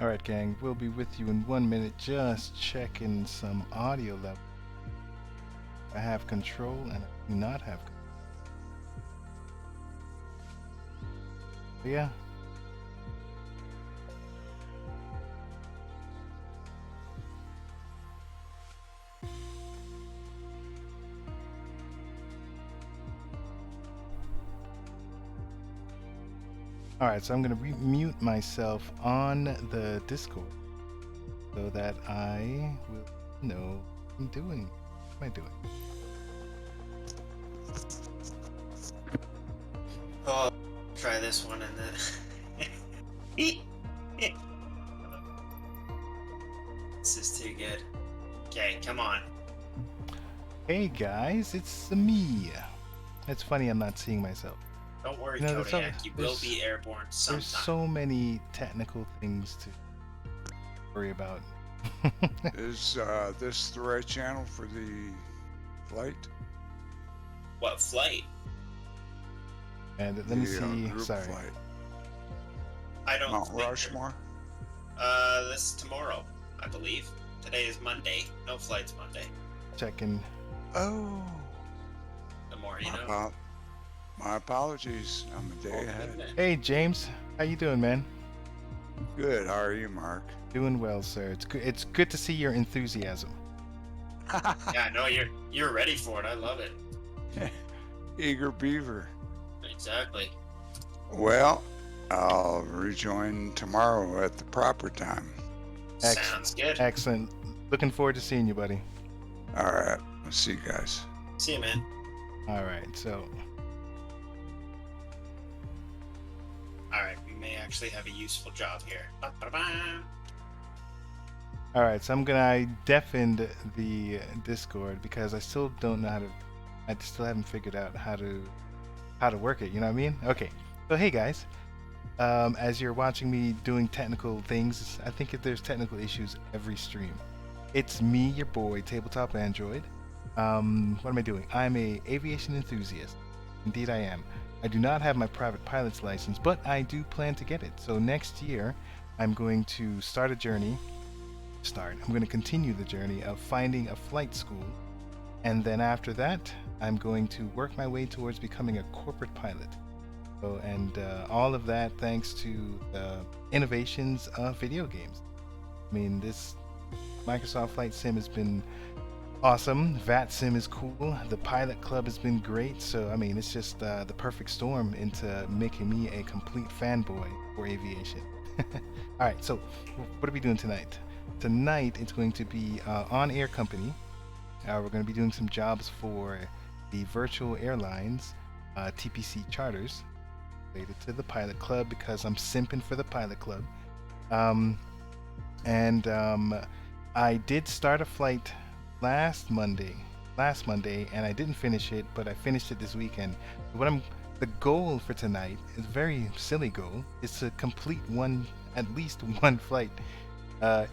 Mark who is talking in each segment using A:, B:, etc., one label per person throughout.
A: Alright, gang, we'll be with you in 1 minute, just checking some audio level. I have control and I do not have control. But yeah. Alright, so I'm going to mute myself on the Discord so that I will know what I'm doing. What am I doing?
B: Oh, try this one and then. This is too good. Okay, come on.
A: Hey guys, it's me. It's funny I'm not seeing myself.
B: Don't worry,
A: You know,
B: Kodiak. You will be airborne sometime.
A: There's so many technical things to worry about.
C: Is this the right channel for the flight?
B: What flight?
A: And let me see.
C: Group
A: Sorry.
C: flight.
B: I don't
C: Mount
B: think
C: Rushmore?
B: this is tomorrow, I believe. Today is Monday. No flights Monday.
A: Checking.
C: Oh.
B: The more you know.
C: My apologies. I'm a day ahead.
A: Hey James, how you doing, man?
C: Good. How are you, Mark?
A: Doing well, sir. It's good to see your enthusiasm.
B: Yeah, no, you're ready for it. I love it.
C: Eager beaver.
B: Exactly.
C: Well, I'll rejoin tomorrow at the proper time.
B: Sounds good.
A: Excellent. Looking forward to seeing you, buddy.
C: All right. I'll see you guys.
B: See you, man.
A: All right, so.
B: All right, we may actually have a useful job here. Ba-ba-ba.
A: All right, so I deafened the Discord because I still don't know I still haven't figured out how to work it. You know what I mean? Okay. So hey guys, as you're watching me doing technical things, I think if there's technical issues every stream. It's me, your boy, Tabletop Android. What am I doing? I'm a aviation enthusiast. Indeed I am. I do not have my private pilot's license, but I do plan to get it. So next year, I'm going to start a journey. I'm going to continue the journey of finding a flight school. And then after that, I'm going to work my way towards becoming a corporate pilot. So, and all of that thanks to the innovations of video games. I mean, this Microsoft Flight Sim has been awesome. VAT Sim is cool. The Pilot Club has been great. So, I mean, it's just the perfect storm into making me a complete fanboy for aviation. All right, so what are we doing tonight? Tonight, it's going to be on-air company. We're going to be doing some jobs for the virtual airlines, TPC charters, related to the Pilot Club because I'm simping for the Pilot Club. I did start a flight last Monday, and I didn't finish it, but I finished it this weekend. The goal for tonight is a very silly goal. Is to complete at least one flight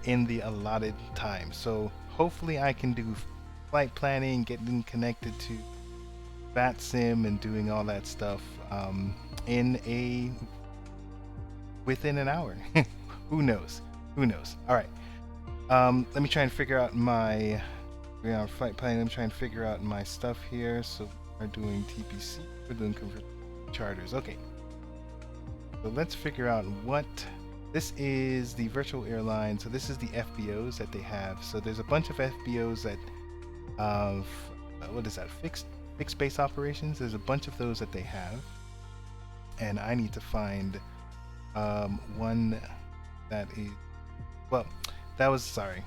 A: in the allotted time. So hopefully I can do flight planning, getting connected to VAT Sim and doing all that stuff within an hour. Who knows? All right. Let me try and figure out my flight planning. Let me try and figure out my stuff here. So we're doing TPC. We're doing charters. Okay. So let's figure out what. This is the virtual airline. So this is the FBOs that they have. So there's a bunch of FBOs that what is that? Fixed base operations. There's a bunch of those that they have, and I need to find one that is that was sorry.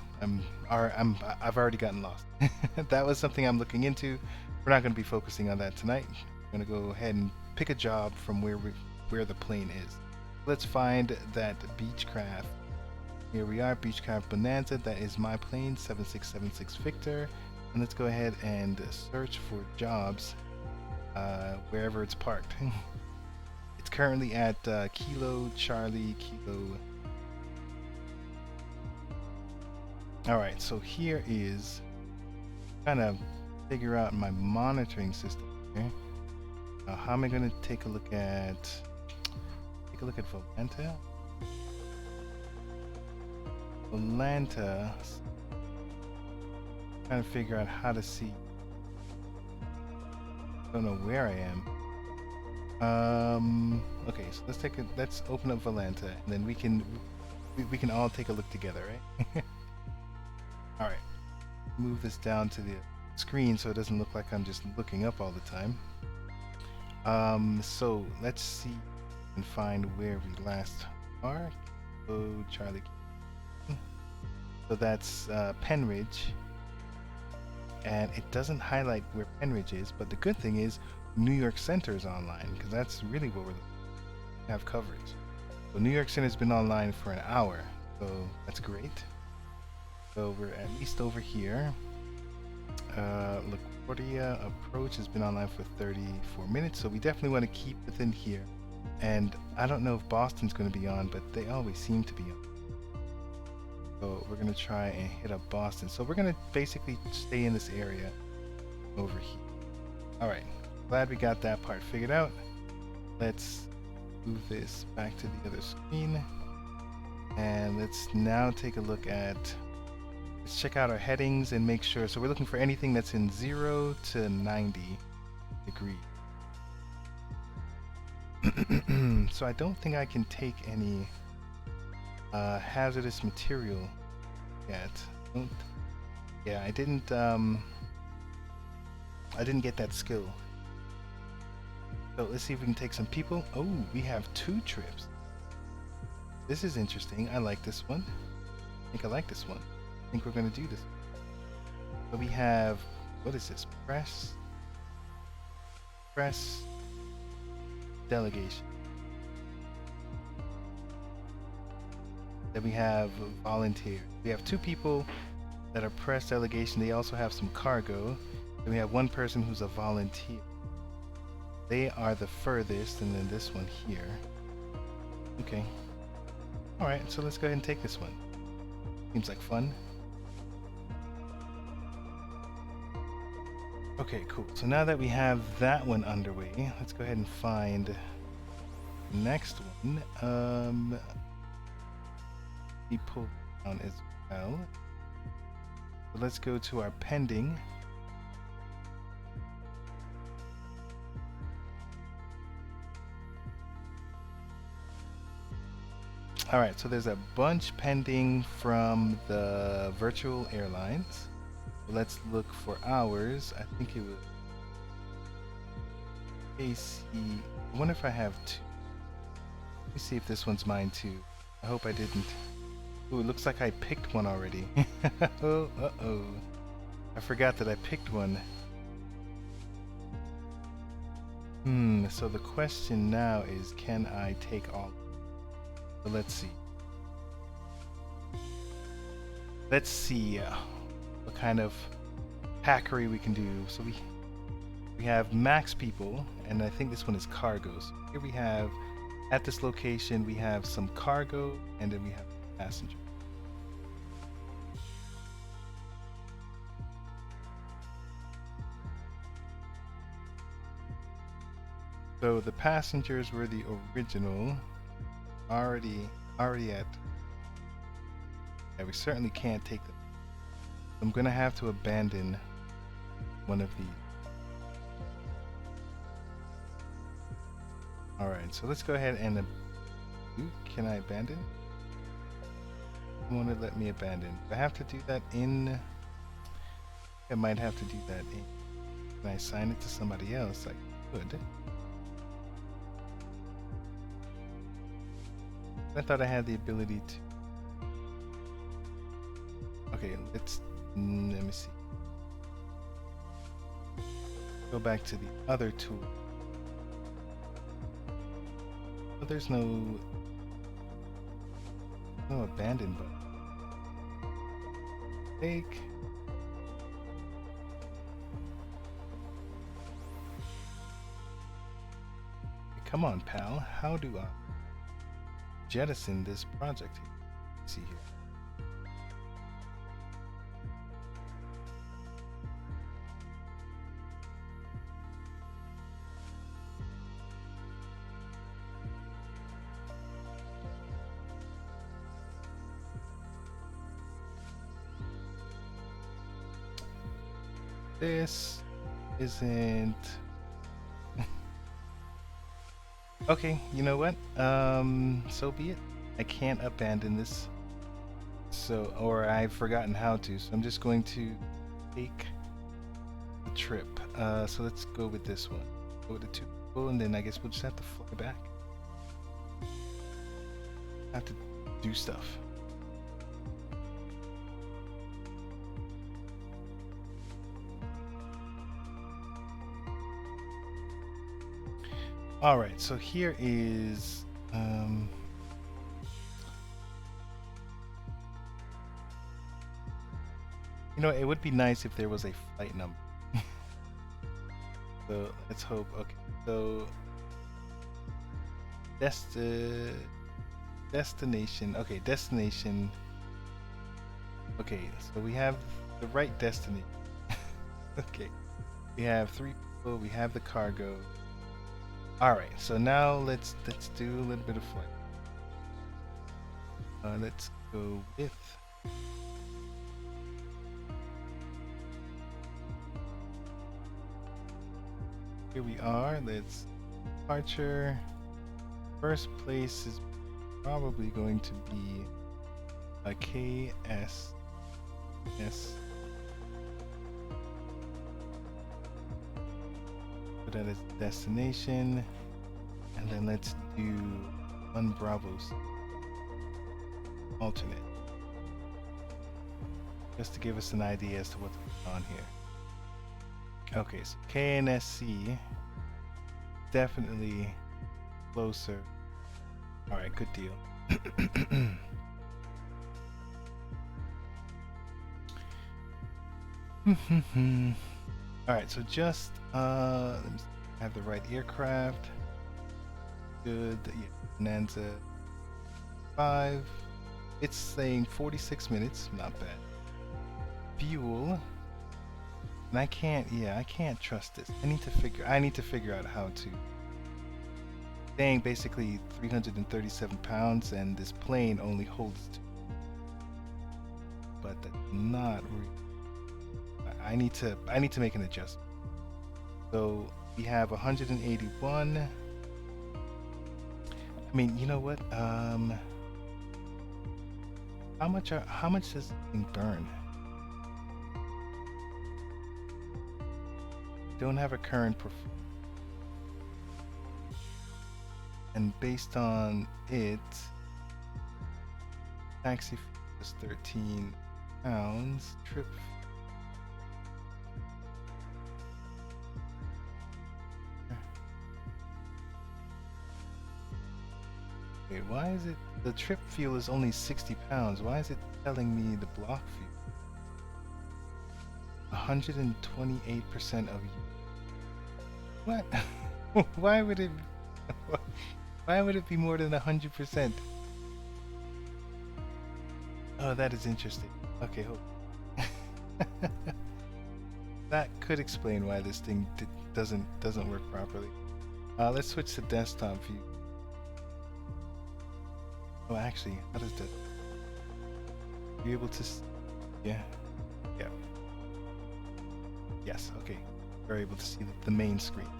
A: I've already gotten lost. That was something I'm looking into. We're not going to be focusing on that tonight. We're going to go ahead and pick a job from where the plane is. Let's find that Beechcraft. Here we are, Beechcraft Bonanza. That is my plane, 7676 Victor. And let's go ahead and search for jobs wherever it's parked. It's currently at Kilo Charlie Kilo. Alright, so here is kind of figure out my monitoring system here. How am I going to take a look at Bonanza? Volanta. Trying to figure out how to see. Don't know where I am. Okay, so let's open up Volanta, and then we can all take a look together, right? All right. Move this down to the screen so it doesn't look like I'm just looking up all the time. So let's see and find where we last are. So Charlie. So that's Pennridge, and it doesn't highlight where Pennridge is, but the good thing is New York Center is online, because that's really what we have coverage. So New York Center has been online for an hour, so that's great. So we're at least over here. LaGuardia approach has been online for 34 minutes, so we definitely want to keep within here. And I don't know if Boston's going to be on, but they always seem to be on. So we're going to try and hit up Boston. So we're going to basically stay in this area over here. All right, glad we got that part figured out. Let's move this back to the other screen. And let's now take a look at, let's check out our headings and make sure. So we're looking for anything that's in 0 to 90 degrees. So I don't think I can take any hazardous material yet. Yeah, I didn't get that skill. So let's see if we can take some people. Oh, we have 2 trips. This is interesting. I like this one. I think I like this one. I think we're going to do this. So we have, what is this? Press delegation. Then we have volunteer. We have 2 people that are press delegation. They also have some cargo. Then we have 1 person who's a volunteer. They are the furthest, and then this one here. Okay. All right, so let's go ahead and take this one. Seems like fun. Okay, cool. So now that we have that one underway, let's go ahead and find the next one. We pull down as well. So let's go to our pending. All right, so there's a bunch pending from the virtual airlines. Let's look for ours. I think it was AC. I wonder if I have 2. Let me see if this one's mine too. I hope I didn't. Ooh, it looks like I picked one already. Oh, uh-oh. I forgot that I picked one. So the question now is, can I take all? So let's see. Let's see what kind of hackery we can do. So we have max people, and I think this one is cargo. So here we have, at this location, we have some cargo, and then we have passenger. So the passengers were the original, already at. Yeah, we certainly can't take them. I'm gonna have to abandon one of these. All right, so let's go ahead and. Can I abandon? I want to let me abandon. Do I have to do that in? I might have to do that in. Can I assign it to somebody else? I could. I thought I had the ability to. Okay, let me see. Go back to the other tool. Oh, there's no abandon button. Take. Come on, pal. How do I jettison this project here? Let's see here. This isn't. Okay, you know what? So be it. I can't abandon this. So, or I've forgotten how to. So I'm just going to take the trip. So let's go with this one. Go with the 2 people, and then I guess we'll just have to fly back. Have to do stuff. All right, so here is you know, it would be nice if there was a flight number. So let's hope. Okay, so destination. Okay, destination. Okay, so we have the right destination. Okay, we have 3 people. We have the cargo. All right, so now let's do a little bit of flight. Let's go with. Here we are. Let's departure. First place is probably going to be a KSNC. Put that as destination, and then let's do 1 Bravos alternate, just to give us an idea as to what's going on here. Okay, so KNSC definitely closer. All right, good deal. All right, so just let me have the right aircraft. Good. Yeah, Bonanza 5. It's saying 46 minutes. Not bad. Fuel. And I can't. Yeah, I can't trust this. I need to figure out how to. Saying basically 337 pounds, and this plane only holds 2. But that's not real. I need to make an adjustment. So we have 181. I mean, you know what? How much does this thing burn? Don't have a current performance. And based on it, taxi is 13 pounds. Trip. Wait, why is it the trip fuel is only 60 pounds? Why is it telling me the block fuel? 128% of you. What? Why would it? Why would it be more than 100%? Oh, that is interesting. Okay, hold. That could explain why this thing doesn't work properly. Let's switch to desktop view. Oh, actually, how does that? Are you able to? Yeah. Yes. Okay. We're able to see the main screen.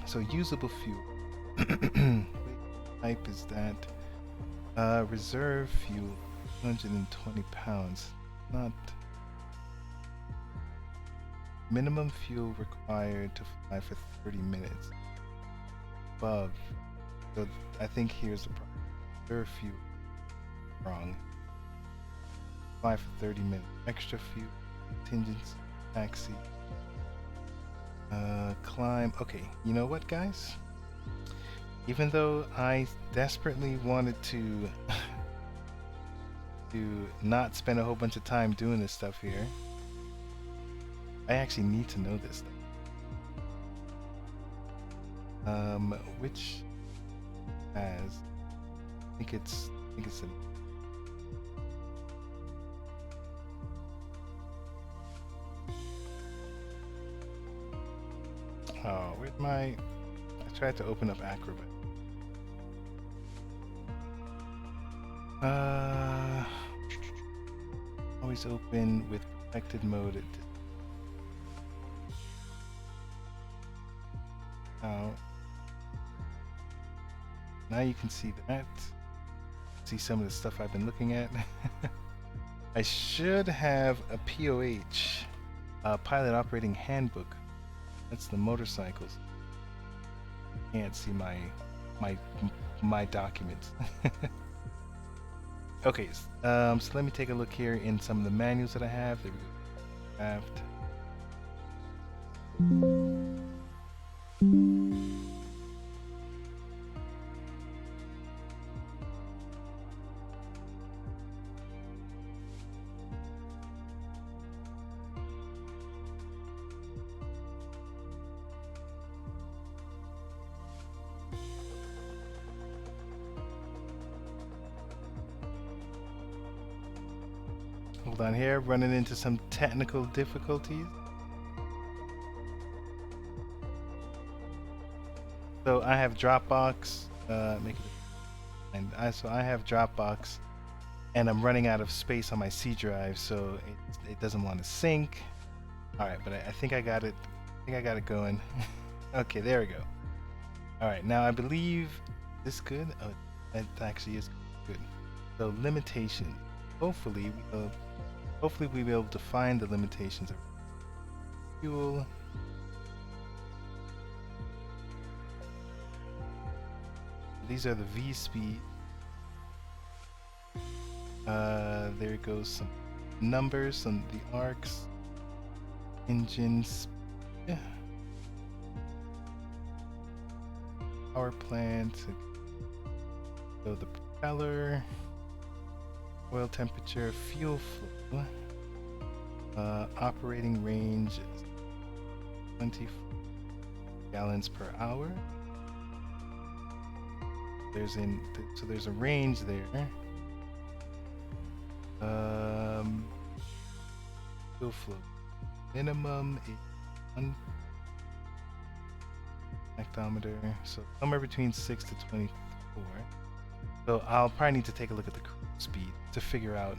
A: So usable fuel. Type is that reserve fuel, 120 pounds. Not minimum fuel required to fly for 30 minutes. Above. So I think here's the problem. Reserve fuel. Wrong. Fly for 30 minutes. Extra fuel. Contingency. Taxi. Climb. Okay. You know what, guys? Even though I desperately wanted to not spend a whole bunch of time doing this stuff here, I actually need to know this stuff. Which has I think it's a oh, where'd my I tried to open up Acrobat. Always open with protected mode. Now, now you can see that. See some of the stuff I've been looking at. I should have a POH, Pilot Operating Handbook. That's the motorcycles. Can't see my documents. Okay, so let me take a look here in some of the manuals that I have. There we go. Craft. Hold on here, running into some technical difficulties. So I have Dropbox, so I have Dropbox, and I'm running out of space on my C drive, so it doesn't want to sync. All right, but I think I got it. I think I got it going. Okay, there we go. All right, now I believe this good. Oh, that actually is good. So limitations. Hopefully we'll be able to find the limitations of fuel. These are the V speed. There goes some numbers on the arcs. Engines. Yeah. Power plant. So the propeller. Oil temperature. Fuel flow. Operating range. 20 gallons per hour. So there's a range there. Fuel flow minimum is 1 hectometer, so somewhere between 6 to 24. So I'll probably need to take a look at the cruise speed to figure out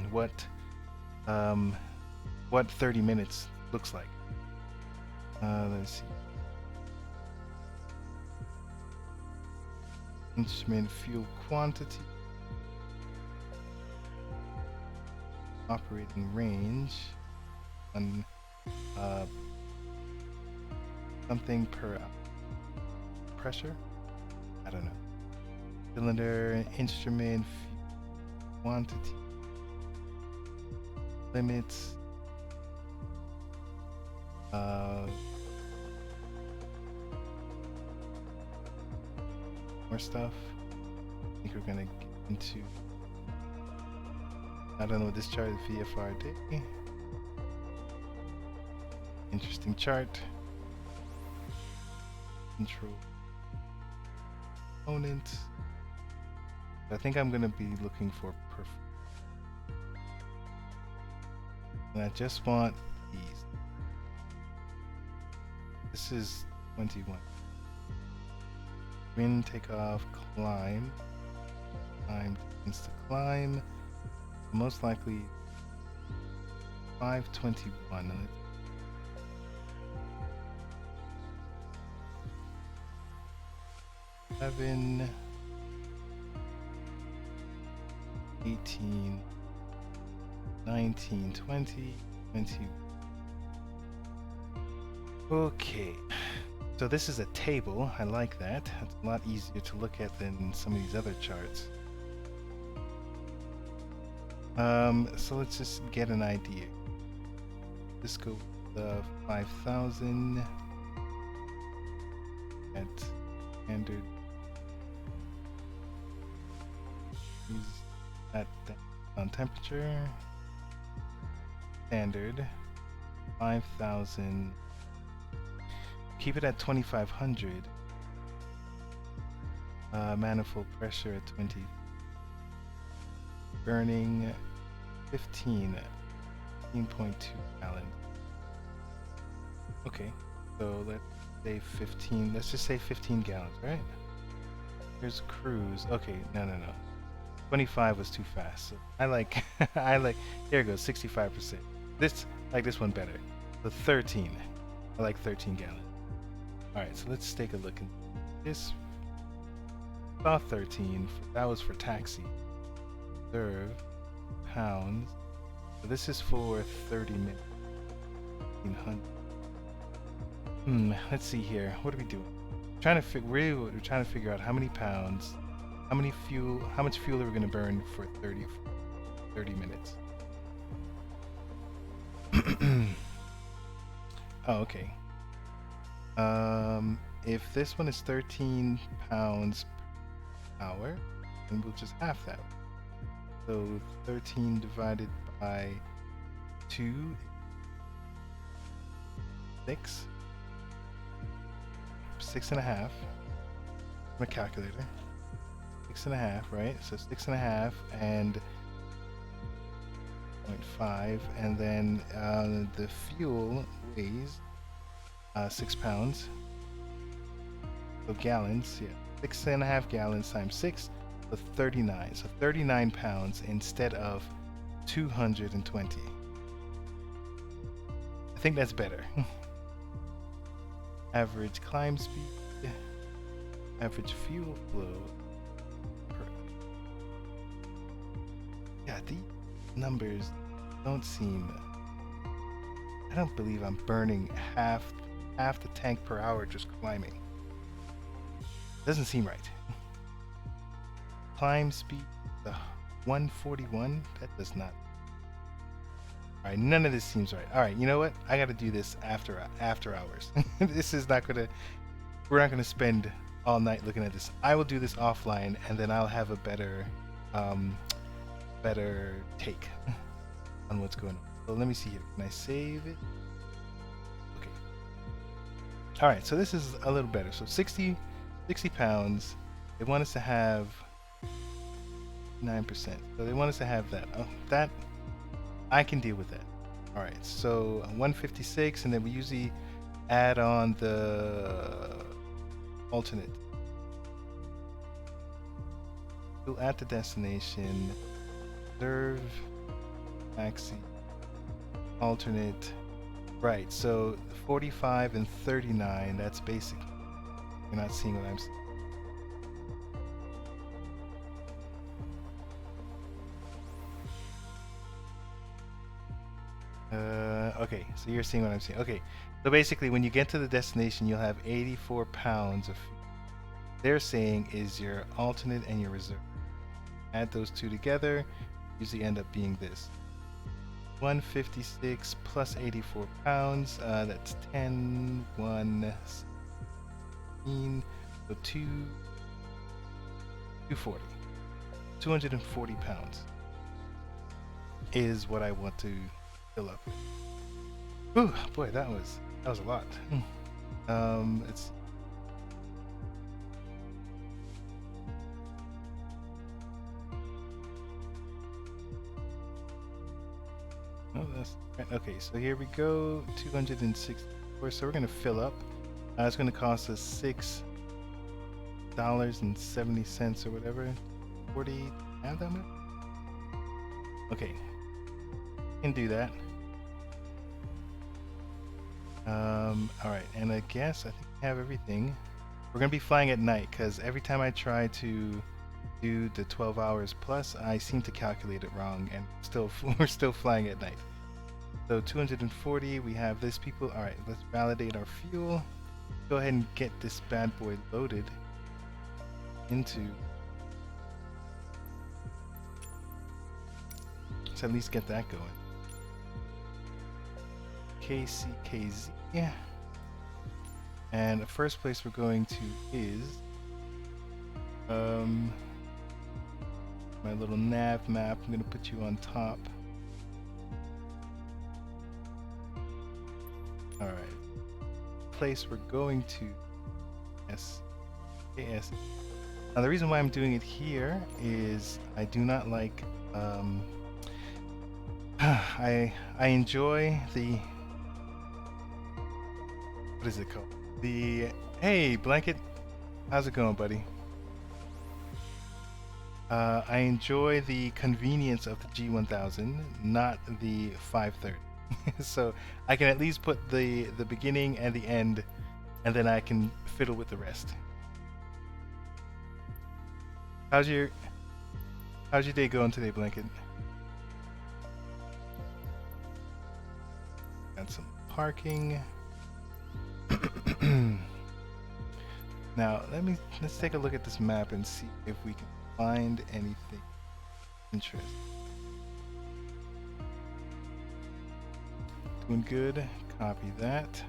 A: what 30 minutes looks like. Let's see. Instrument fuel quantity, operating range, on something per pressure. I don't know. Cylinder, instrument, fuel quantity, limits. More stuff. I think we're gonna get into. I don't know, discharge VFR day. Interesting chart. Control component. I think I'm gonna be looking for and I just want these. This is 21. Wind, takeoff, climb. Climb begins to climb. Most likely 521. 11, 18, 19, 20, 20. Okay. So this is a table. I like that. It's a lot easier to look at than some of these other charts. So let's just get an idea. Let's go with 5,000 at standard. Use that on temperature. Standard 5,000. Keep it at 2,500. Manifold pressure at 20. Burning 15.2 gallons. Okay, so let's say 15. Let's just say 15 gallons, right? Here's cruise. Okay, no. 25 was too fast. So I like, There it goes, 65%. This one better. So 13. I like 13 gallons. Alright, so let's take a look. This saw 13. That was for taxi. Reserve pounds. So this is for 30 minutes. 1500. Let's see here. What are we doing? We're trying to figure out how many pounds, how much fuel are we going to burn for 30 minutes. Oh, okay. If this one is 13 pounds per hour, then we'll just half that. So 13 divided by 2, 6.5. My calculator. 6.5, right? So 6.5 and 0.5, and then the fuel weighs 6 pounds. So gallons, yeah, 6.5 gallons times 6, so 39. So 39 pounds instead of 220. I think that's better. Average climb speed, average fuel flow. Yeah, these numbers don't seem. I don't believe I'm burning half the tank per hour just climbing. Doesn't seem right. Climb speed, 141. That does not. All right, none of this seems right. All right, you know what? I got to do this after hours. This is not gonna. We're not gonna spend all night looking at this. I will do this offline, and then I'll have a better take on what's going on. So let me see here. Can I save it? Okay. All right, so this is a little better. So 60 pounds. They want us to have 9%. So they want us to have that. Oh, that I can deal with that. All right, so 156, and then we usually add on the alternate. We'll at the destination, reserve, taxi, alternate. Right, so 45 and 39, that's basic. You're not seeing what I'm seeing. Okay, so you're seeing what I'm seeing. Okay, so basically when you get to the destination, you'll have 84 pounds of fuel. They're saying is your alternate and your reserve. Add those two together, usually end up being this. 156 plus 84 pounds, that's 10, 1, 16, so 240. 240 pounds is what I want to fill up. Ooh, boy, that was a lot. It's oh, that's right. Okay. So here we go. 264. So we're gonna fill up. It's gonna cost us $6.70 or whatever. 40. Have that much? Okay. Can do that. All right, and I guess I think we have everything. We're gonna be flying at night because every time I try to do the 12 hours plus, I seem to calculate it wrong, and we're still flying at night. So 240, we have this people. All right, let's validate our fuel. Go ahead and get this bad boy loaded into. Let's at least get that going. KCKZ. Yeah. And the first place we're going to is my little nav map. I'm gonna put you on top. All right. Place we're going to KS. Now the reason why I'm doing it here is I do not like I enjoy the what is it called? The hey blanket, how's it going, buddy? I enjoy the convenience of the G1000, not the 530. So I can at least put the beginning and the end and then I can fiddle with the rest. How's your day going today, Blanket? Got some parking. Now let's take a look at this map and see if we can find anything interesting. Doing good. Copy that.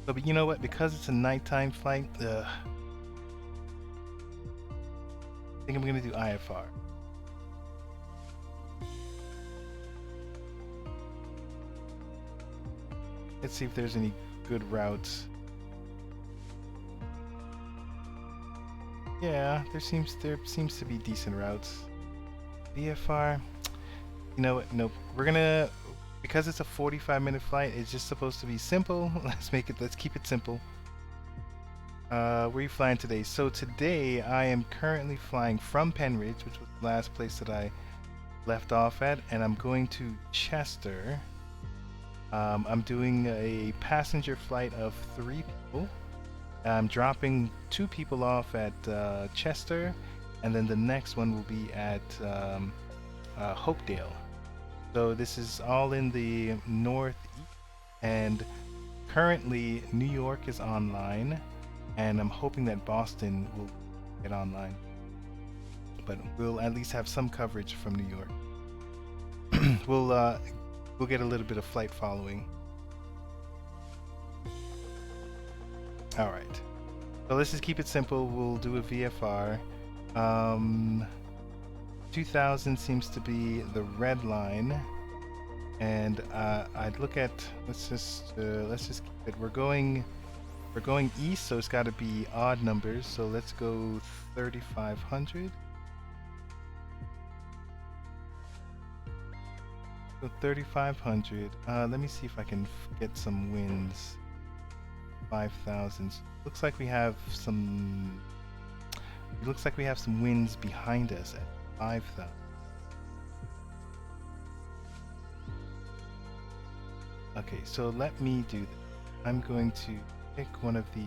A: So, but you know what? Because it's a nighttime flight, I think I'm gonna do IFR. Let's see if there's any good routes. Yeah, there seems to be decent routes. VFR. You know what? Nope. We're gonna, because it's a 45-minute flight. It's just supposed to be simple. Let's keep it simple. Where are you flying today? So today I am currently flying from Pennridge, which was the last place that I left off at, and I'm going to Chester. I'm doing a passenger flight of 3 people. I'm dropping 2 people off at Chester, and then the next one will be at Hopedale. So this is all in the northeast, and currently New York is online, and I'm hoping that Boston will get online. But we'll at least have some coverage from New York. We'll get a little bit of flight following. All right. So let's just keep it simple. We'll do a VFR. 2000 seems to be the red line, and I'd look at. Let's just keep it. We're going east, so it's got to be odd numbers. So let's go 3500. So 3500. Let me see if I can get some winds. 5000. Looks like we have some. It looks like we have some winds behind us at 5000. Okay, so let me do this. I'm going to pick one of the.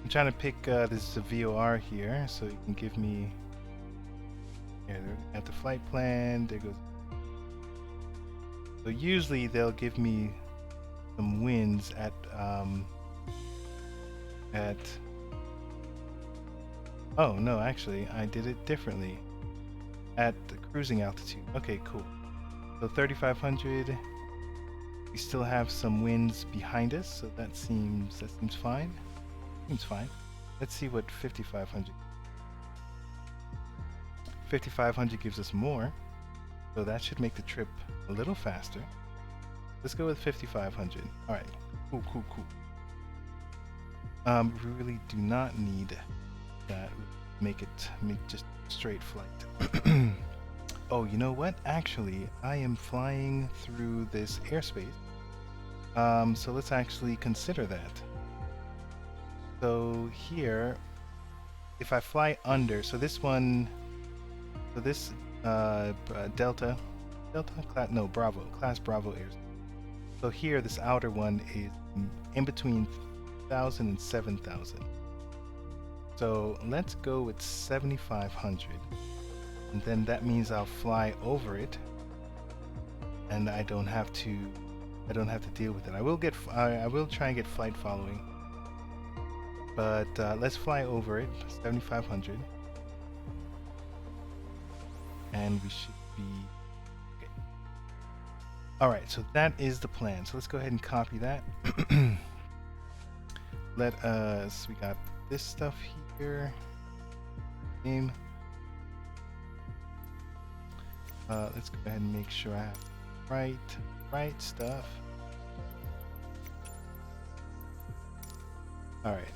A: I'm trying to pick this VOR here, so you can give me. Here, at the flight plan, there goes. So usually they'll give me some winds at oh no, actually I did it differently at the cruising altitude. Okay, cool. So 3500, we still have some winds behind us, so that seems fine. Seems fine. Let's see what 5500. 5500 gives us more. So that should make the trip a little faster. Let's go with 5500. All right, cool. We really do not need that. Make just straight flight. Oh, you know what? Actually, I am flying through this airspace. So let's actually consider that. So here, if I fly under, so this one, so this class Bravo airs. So here, this outer one is in between 1000 and 7000. So let's go with 7500, and then that means I'll fly over it, and I don't have to deal with it. I will try and get flight following, but let's fly over it, 7500. And we should be okay. All right, so that is the plan. So let's go ahead and copy that. We got this stuff here. Game. Let's go ahead and make sure I have right stuff. All right.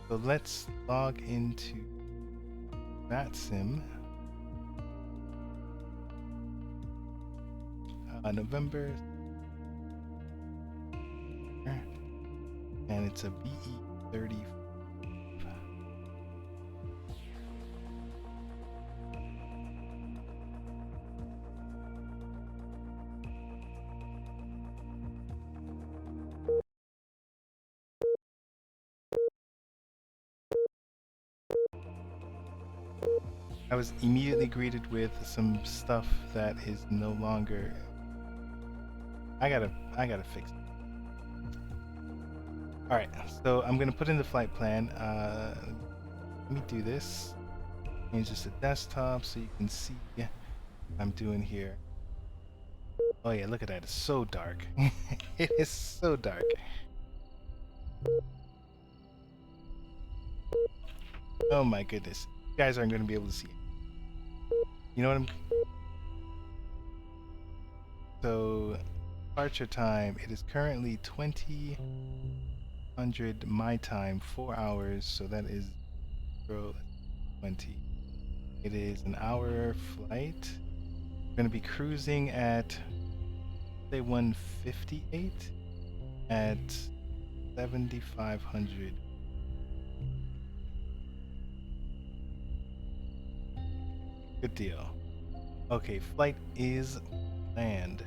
A: So let's log into VATSIM. November, and it's a BE30. I was immediately greeted with some stuff that is no longer. I gotta fix it. All right, so I'm gonna put in the flight plan. Let me do this. Change this to desktop so you can see what I'm doing here. Oh yeah, look at that. It's so dark. It is so dark. Oh my goodness. You guys aren't going to be able to see it. You know what I'm... So, departure time. It is currently 2000 my time, 4 hours. So that is 20. It is an hour flight. We're going to be cruising at, say, 158 at 7500. Good deal. Okay, flight is planned.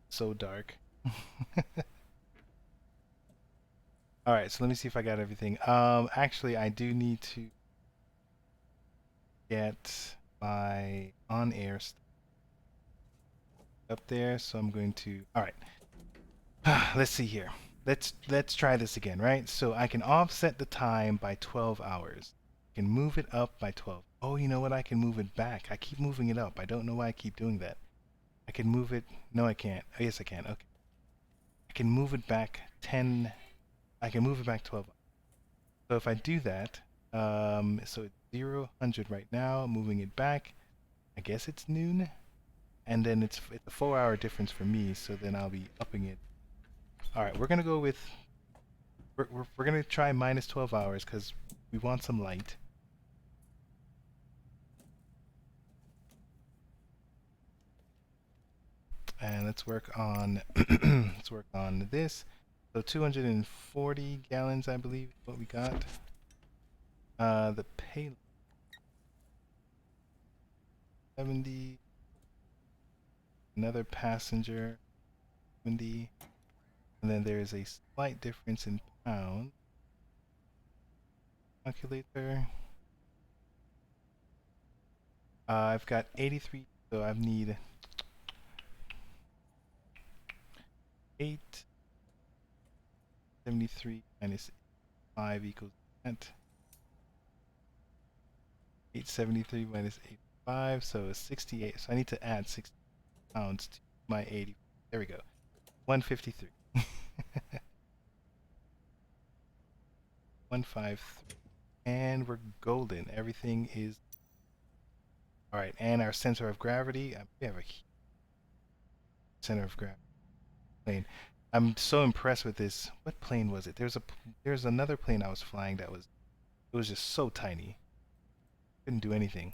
A: So dark. All right, so let me see if I got everything. Actually, I do need to get my on-air stuff up there, so I'm going to. All right, let's see here. Let's try this again, right? So I can offset the time by 12 hours. I can move it up by 12. Oh, you know what? I can move it back. I keep moving it up. I don't know why I keep doing that. I can move it. No, I can't. Oh, yes, I can. Okay. I can move it back 10. I can move it back 12. So if I do that, so it's 0, 100 right now, moving it back, I guess it's noon, and then it's a 4 hour difference for me, so then I'll be upping it. All right, we're gonna go with, we're gonna try minus 12 hours because we want some light. And let's work on, let's work on this. So 240 gallons, I believe, is what we got. The payload 70, another passenger 70, and then there is a slight difference in pounds. Calculator. I've got 83, so I need 873 minus 5 equals that. 873 minus 85, so 68. So I need to add 60 pounds to my 80. There we go. 153. 153. And we're golden. Everything is all right. And our center of gravity. We have a center of gravity plane. I'm so impressed with this. What plane was it? There's another plane I was flying that was it was just so tiny. Couldn't do anything.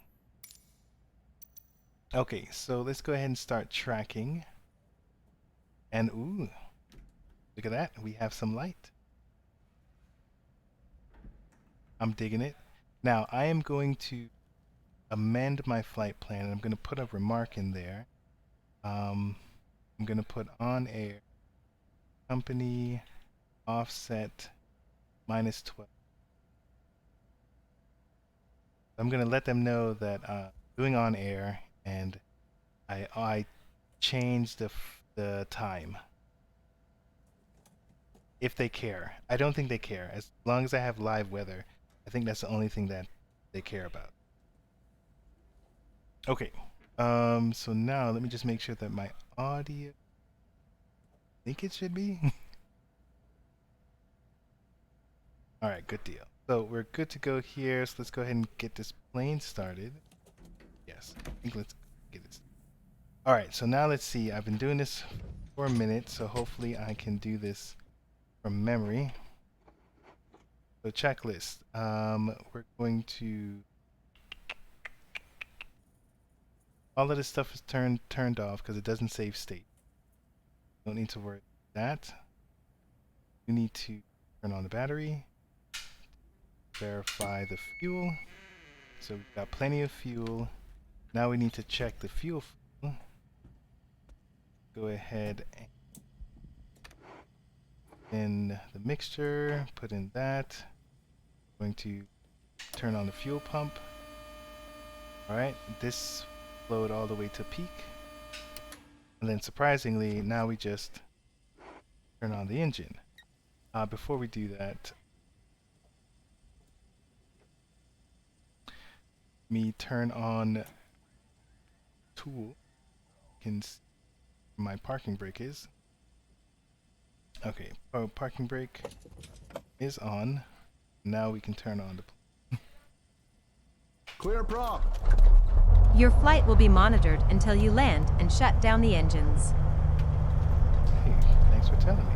A: Okay, so let's go ahead and start tracking. And ooh, look at that. We have some light. I'm digging it. Now I am going to amend my flight plan and I'm going to put a remark in there. I'm going to put on air company offset minus 12. I'm going to let them know that doing on air and I changed the time. If they care. I don't think they care. As long as I have live weather, I think that's the only thing that they care about. Okay. So now let me just make sure that my audio, I think it should be. All right, good deal. So we're good to go here. So let's go ahead and get this plane started. Yes, I think let's get it. All right, so now let's see. I've been doing this for a minute, so hopefully I can do this from memory. So checklist. We're going to. All of this stuff is turned off because it doesn't save state. Don't need to worry about that. You need to turn on the battery. Verify the fuel. So we've got plenty of fuel. Now we need to check the fuel flow. Go ahead and in the mixture, put in that. Going to turn on the fuel pump. Alright, this flowed all the way to peak. And then surprisingly, now we just turn on the engine. Before we do that, me turn on tool. You can see where my parking brake is. Okay, parking brake is on. Now we can turn on the
D: Clear prop.
E: Your flight will be monitored until you land and shut down the engines.
A: Hey, thanks for telling me.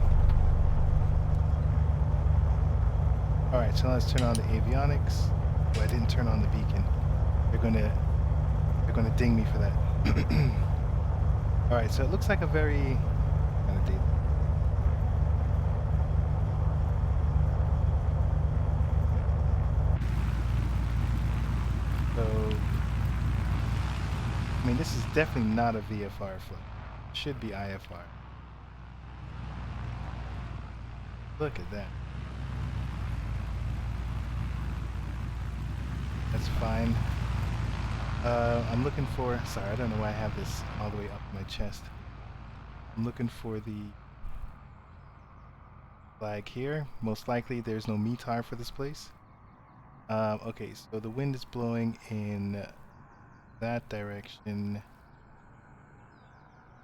A: Alright, so let's turn on the avionics. Oh, I didn't turn on the beacon. They're gonna ding me for that. Alright, so it looks like a very kind of deep. So I mean, this is definitely not a VFR flight. It should be IFR. Look at that. That's fine. I'm looking for, sorry, I don't know why I have this all the way up my chest. I'm looking for the flag here. Most likely there's no METAR for this place. Okay, so the wind is blowing in that direction.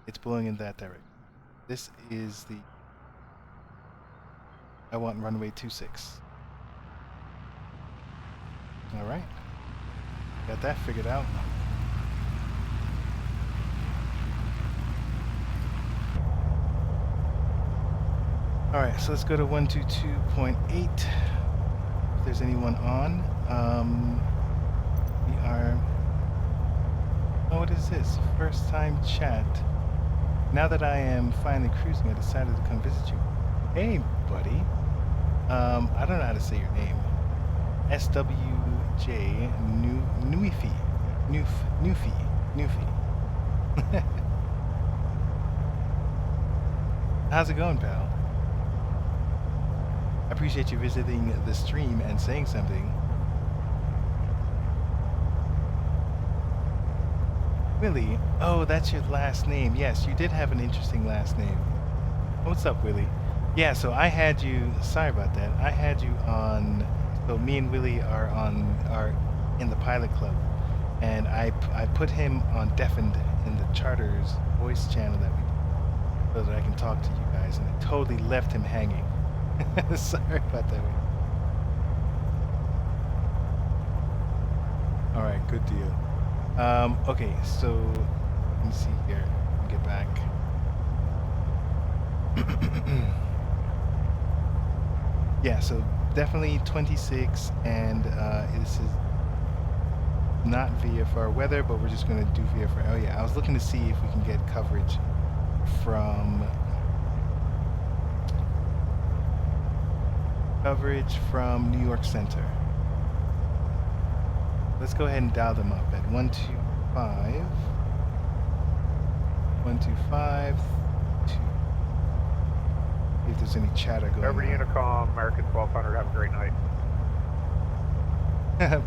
A: It's blowing in that direction. This is the, I want runway 26. Alright. Got that figured out. Alright, so let's go to 122.8. If there's anyone on. We are... Oh, what is this? First time chat. Now that I am finally cruising, I decided to come visit you. Hey, buddy. I don't know how to say your name. SWJ Nuifi. Nufi. How's it going, pal? I appreciate you visiting the stream and saying something. Willie? Oh, that's your last name. Yes, you did have an interesting last name. What's up, Willie? Yeah, so I had you, sorry about that, I had you on, so me and Willie are in the pilot club, and I put him on deafened in the charter's voice channel that we do, so that I can talk to you guys, and I totally left him hanging. Sorry about that. Alright, good deal. Okay, so let me see here. Let me get back. Yeah, so definitely 26, and this is not VFR weather, but we're just going to do VFR. Oh yeah, I was looking to see if we can get coverage from New York Center. Let's go ahead and dial them up at 125, 125, 2. See if there's any chatter going
F: Over to
A: on.
F: Unicom, American 1200, have a great night.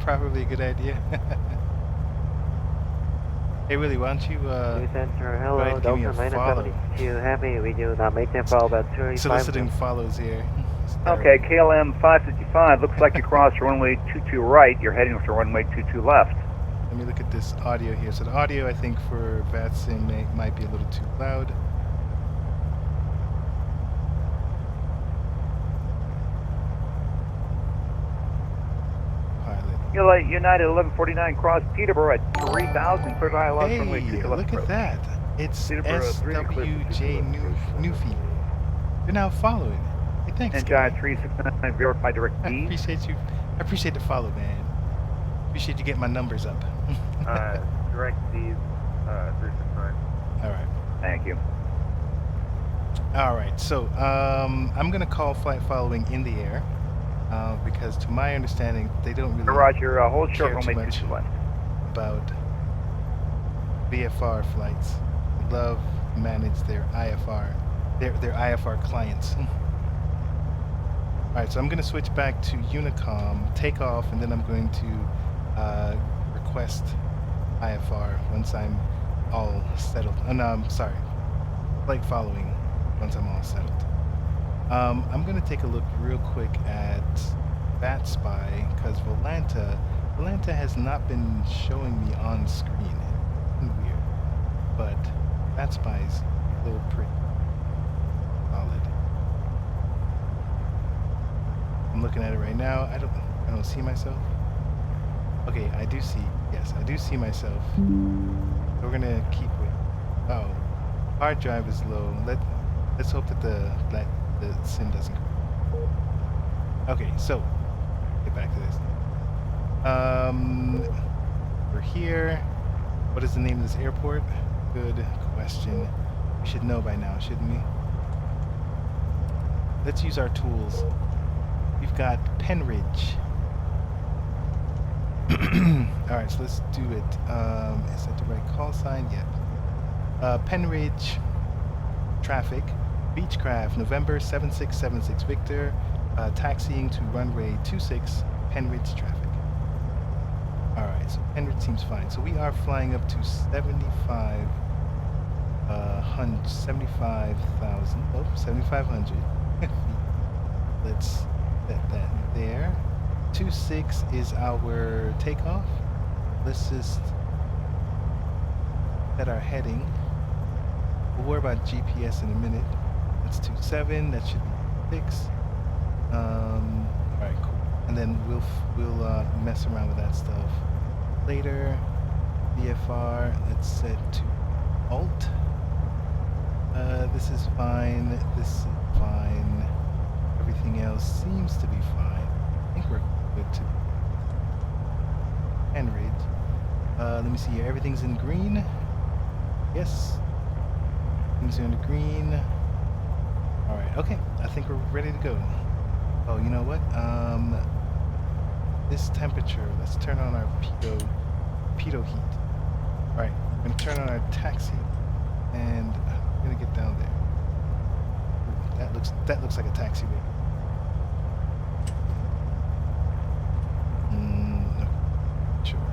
A: Probably a good idea. Hey Willie, why don't you
G: Center,
A: go ahead
G: hello,
A: and give me a
G: Delta
A: follow.
G: 72 Heavy, we do not maintain follow about 35.
A: Soliciting follows here.
F: Okay, KLM 555, looks like you crossed runway 22 right, you're heading for runway 22 left.
A: Let me look at this audio here. So the audio, I think, for VATSIM might be a little too loud. Pilot.
F: United 1149, cross Peterborough at 3000, clear to ILS
A: Hey,
F: runway 22 left
A: look at
F: approach.
A: that. It's
F: Peterborough, 3 clear for
A: SWJ
F: 22 left.
A: Newfie. You're now following. Hey, thanks.
F: And
A: guy.
F: 3669, verify direct
A: I
F: D.
A: appreciate you. I appreciate the follow, man. Appreciate you getting my numbers up.
F: Direct D, 369.
A: All right.
F: Thank you.
A: All right. So I'm gonna call flight following in the air because, to my understanding, they don't really
F: Roger, hold short
A: care too
F: runway
A: much
F: 22 left.
A: about VFR flights. They love to manage their IFR, their IFR clients. Alright, so I'm going to switch back to Unicom, take off, and then I'm going to request IFR once I'm all settled. No, I'm sorry. Flight following once I'm all settled. I'm going to take a look real quick at Bat Spy, because Volanta has not been showing me on screen. It's been weird. But Bat Spy's a little pretty solid. I'm looking at it right now. I don't see myself. Okay, I do see. Yes, I do see myself. We're gonna keep with. Oh, hard drive is low. Let's hope that the SIM doesn't go. Okay, so get back to this. We're here. What is the name of this airport? Good question. We should know by now, shouldn't we? Let's use our tools. We've got Pennridge. Alright, so let's do it. Is that the right call sign? Yeah. Pennridge traffic. Beechcraft, November 7676 Victor. Taxiing to runway 26, Pennridge traffic. Alright, so Pennridge seems fine. So we are flying up to 75,000. Oh, 7,500 feet. Let's set that there. 26 is our takeoff. Let's just set our heading. We'll worry about GPS in a minute. That's 27. That should be 6. Alright, cool. And then we'll mess around with that stuff later. VFR, let's set to Alt. This is fine. This is fine. Everything else seems to be fine. I think we're good to Pennridge. Let me see here. Everything's in green. Yes. Things are in the green. Alright, okay. I think we're ready to go. Oh, you know what? This temperature, let's turn on our pitot heat. Alright, we're gonna turn on our taxi and we're gonna get down there. Ooh, that looks like a taxiway. Okay, sure.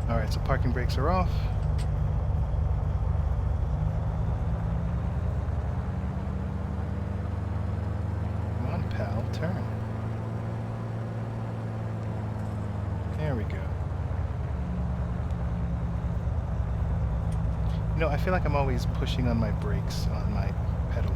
A: Alright, so parking brakes are off. Come on, pal, turn. There we go. You know, I feel like I'm always pushing on my brakes on my pedal.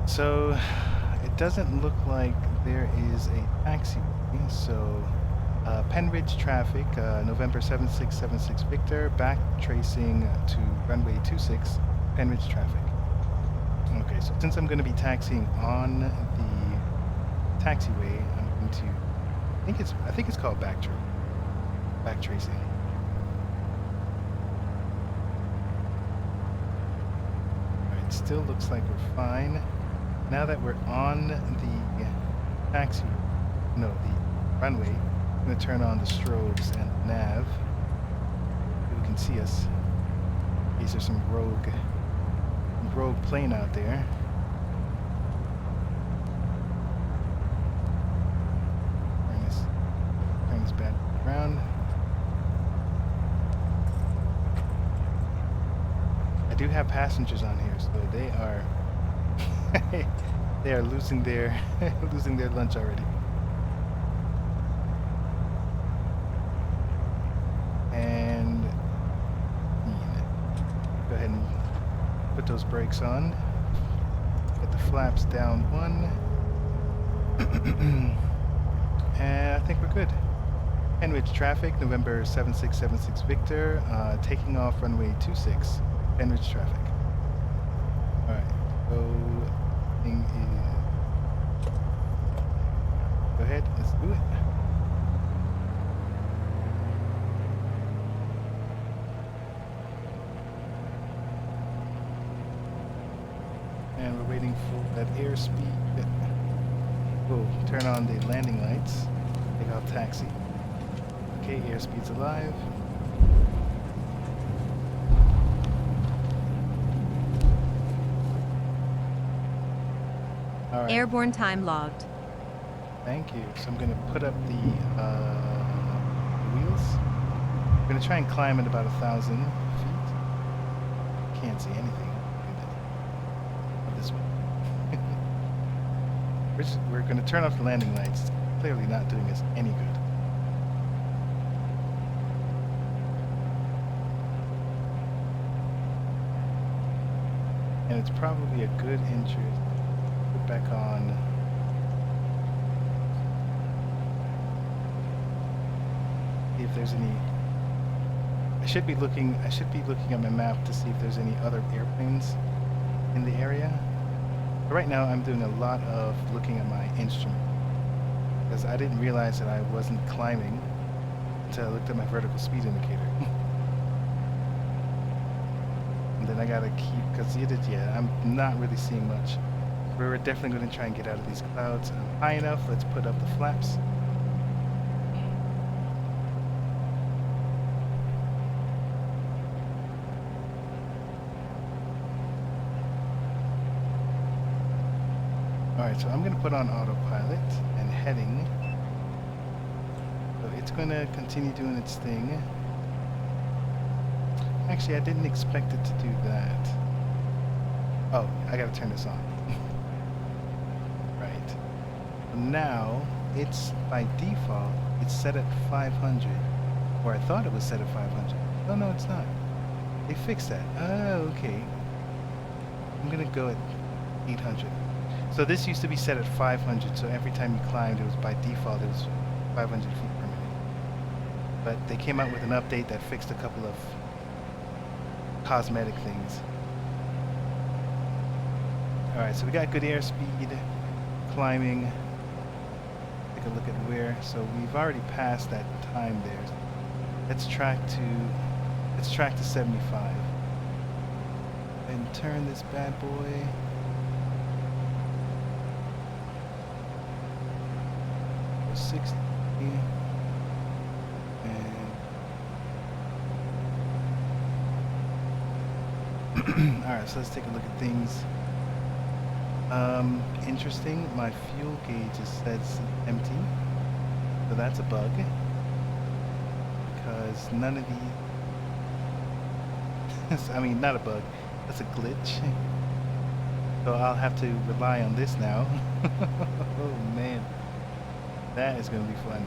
A: So, it doesn't look like there is a taxiway, so Pennridge traffic, November 7676 Victor, back tracing to runway 26, Pennridge traffic. Okay, so since I'm going to be taxiing on the taxiway, I'm going to, I think it's called back tracing. Alright, still looks like we're fine. Now that we're on the the runway, I'm going to turn on the strobes and nav so we can see us. In case there's some rogue plane out there. Turn this back around. I do have passengers on here, so they are they are losing their lunch already. And go ahead and put those brakes on. Get the flaps down one. And I think we're good. Pennridge traffic, November 7676 Victor, taking off runway 26, Pennridge traffic. Alright, so thing is, go ahead, let's do it. And we're waiting for that airspeed. We'll turn on the landing lights. Take off taxi. Okay, airspeed's alive. All right.
E: Airborne time logged.
A: Thank you. So I'm going to put up the wheels. I'm going to try and climb at about 1,000 feet. Can't see anything. Not this one. We're going to turn off the landing lights. It's clearly not doing us any good. And it's probably a good interest. Put back on. See if there's any. I should be looking at my map to see if there's any other airplanes in the area. But right now I'm doing a lot of looking at my instrument because I didn't realize that I wasn't climbing until I looked at my vertical speed indicator. And then I gotta keep, because I'm not really seeing much. We're definitely going to try and get out of these clouds. I'm high enough. Let's put up the flaps. Alright, so I'm going to put on autopilot and heading. So it's going to continue doing its thing. Actually, I didn't expect it to do that. Oh, I got to turn this on. Right. Now, it's by default, it's set at 500. Or I thought it was set at 500. Oh, no, it's not. They fixed that. Oh, okay. I'm going to go at 800. So this used to be set at 500, so every time you climbed, it was by default, it was 500 feet per minute. But they came out with an update that fixed a couple of cosmetic things. Alright, so we got good airspeed, climbing. Take a look at where. So we've already passed that time there. Let's track to 75. And turn this bad boy. Go 60. And alright, so let's take a look at things. Interesting, my fuel gauge says empty, so that's a bug, because none of these, I mean, not a bug, that's a glitch, so I'll have to rely on this now. Oh man, that is going to be fun.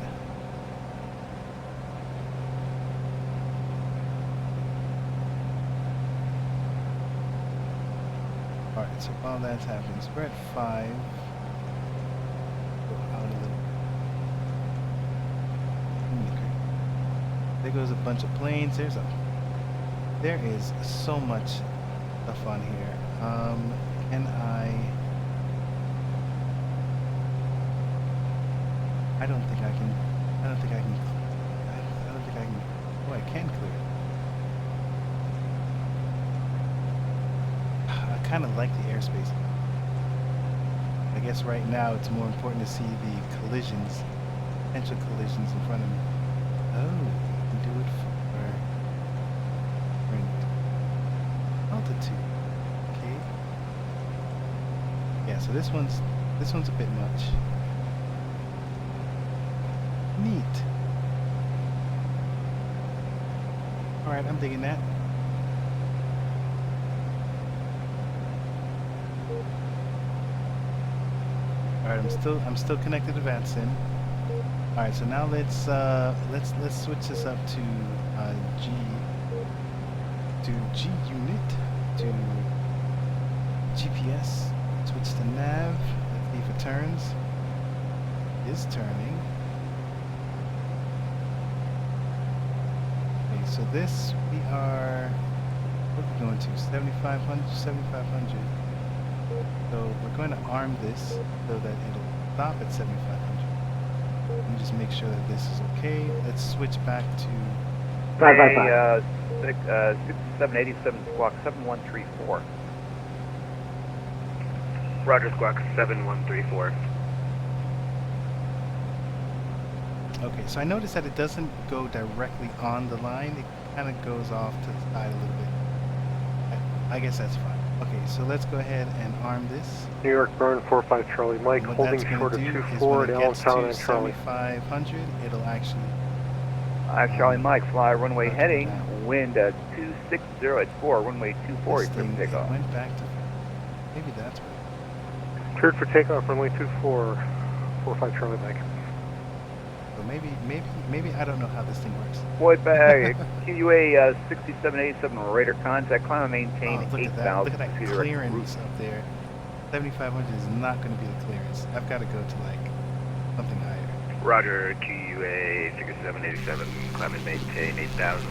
A: Alright, so while that's happening, so we're at 5. Go out a little. Okay. There goes a bunch of planes. There is so much stuff on here. Can I don't think I can. Oh, I can clear it. I kind of like the airspace. I guess right now it's more important to see the collisions, potential collisions in front of me. Oh, you can do it for altitude. Okay. Yeah, so this one's a bit much. Neat. All right, I'm digging that. Alright, I'm still connected to VATSIM. Alright, so now let's switch this up to G unit, to GPS, switch to nav, let's see if it turns. It is turning. Okay, so this we are, what are we going to, 7,500? So we're going to arm this so that it'll stop at 7,500. And just make sure that this is okay. Let's switch back to
F: 787 squawk 7134. Roger, Squawk 7134.
A: Okay, so I noticed that it doesn't go directly on the line. It kind of goes off to the side a little bit. I guess that's fine. Okay, so let's go ahead and arm this.
D: New York Burn 45 Charlie Mike,
A: And what
D: holding
A: that's
D: short of
A: going to do is
D: 24
A: when
D: at
A: it
D: Allen
A: gets
D: Town
A: to
D: and Charlie.
A: 7,500, it'll actually...
F: Charlie Mike, fly runway
A: Roger
F: heading,
A: that.
F: wind 260 at 4, runway 24,
A: This
F: you're clear
A: thing,
F: for
A: it
F: takeoff.
A: went back to... Maybe that's what...
D: Cleared for takeoff, runway 24, 45 Charlie Mike.
A: So maybe I don't know how this thing works.
F: Void bag, QUA 6787, radar contact, climb and maintain
A: Oh, look at that.
F: 8,000.
A: Look at that
F: see the record route.
A: clearance up there. 7,500 is not going to be the clearance. I've got to go to like something higher.
F: Roger, QUA 6787, climb and maintain 8,000,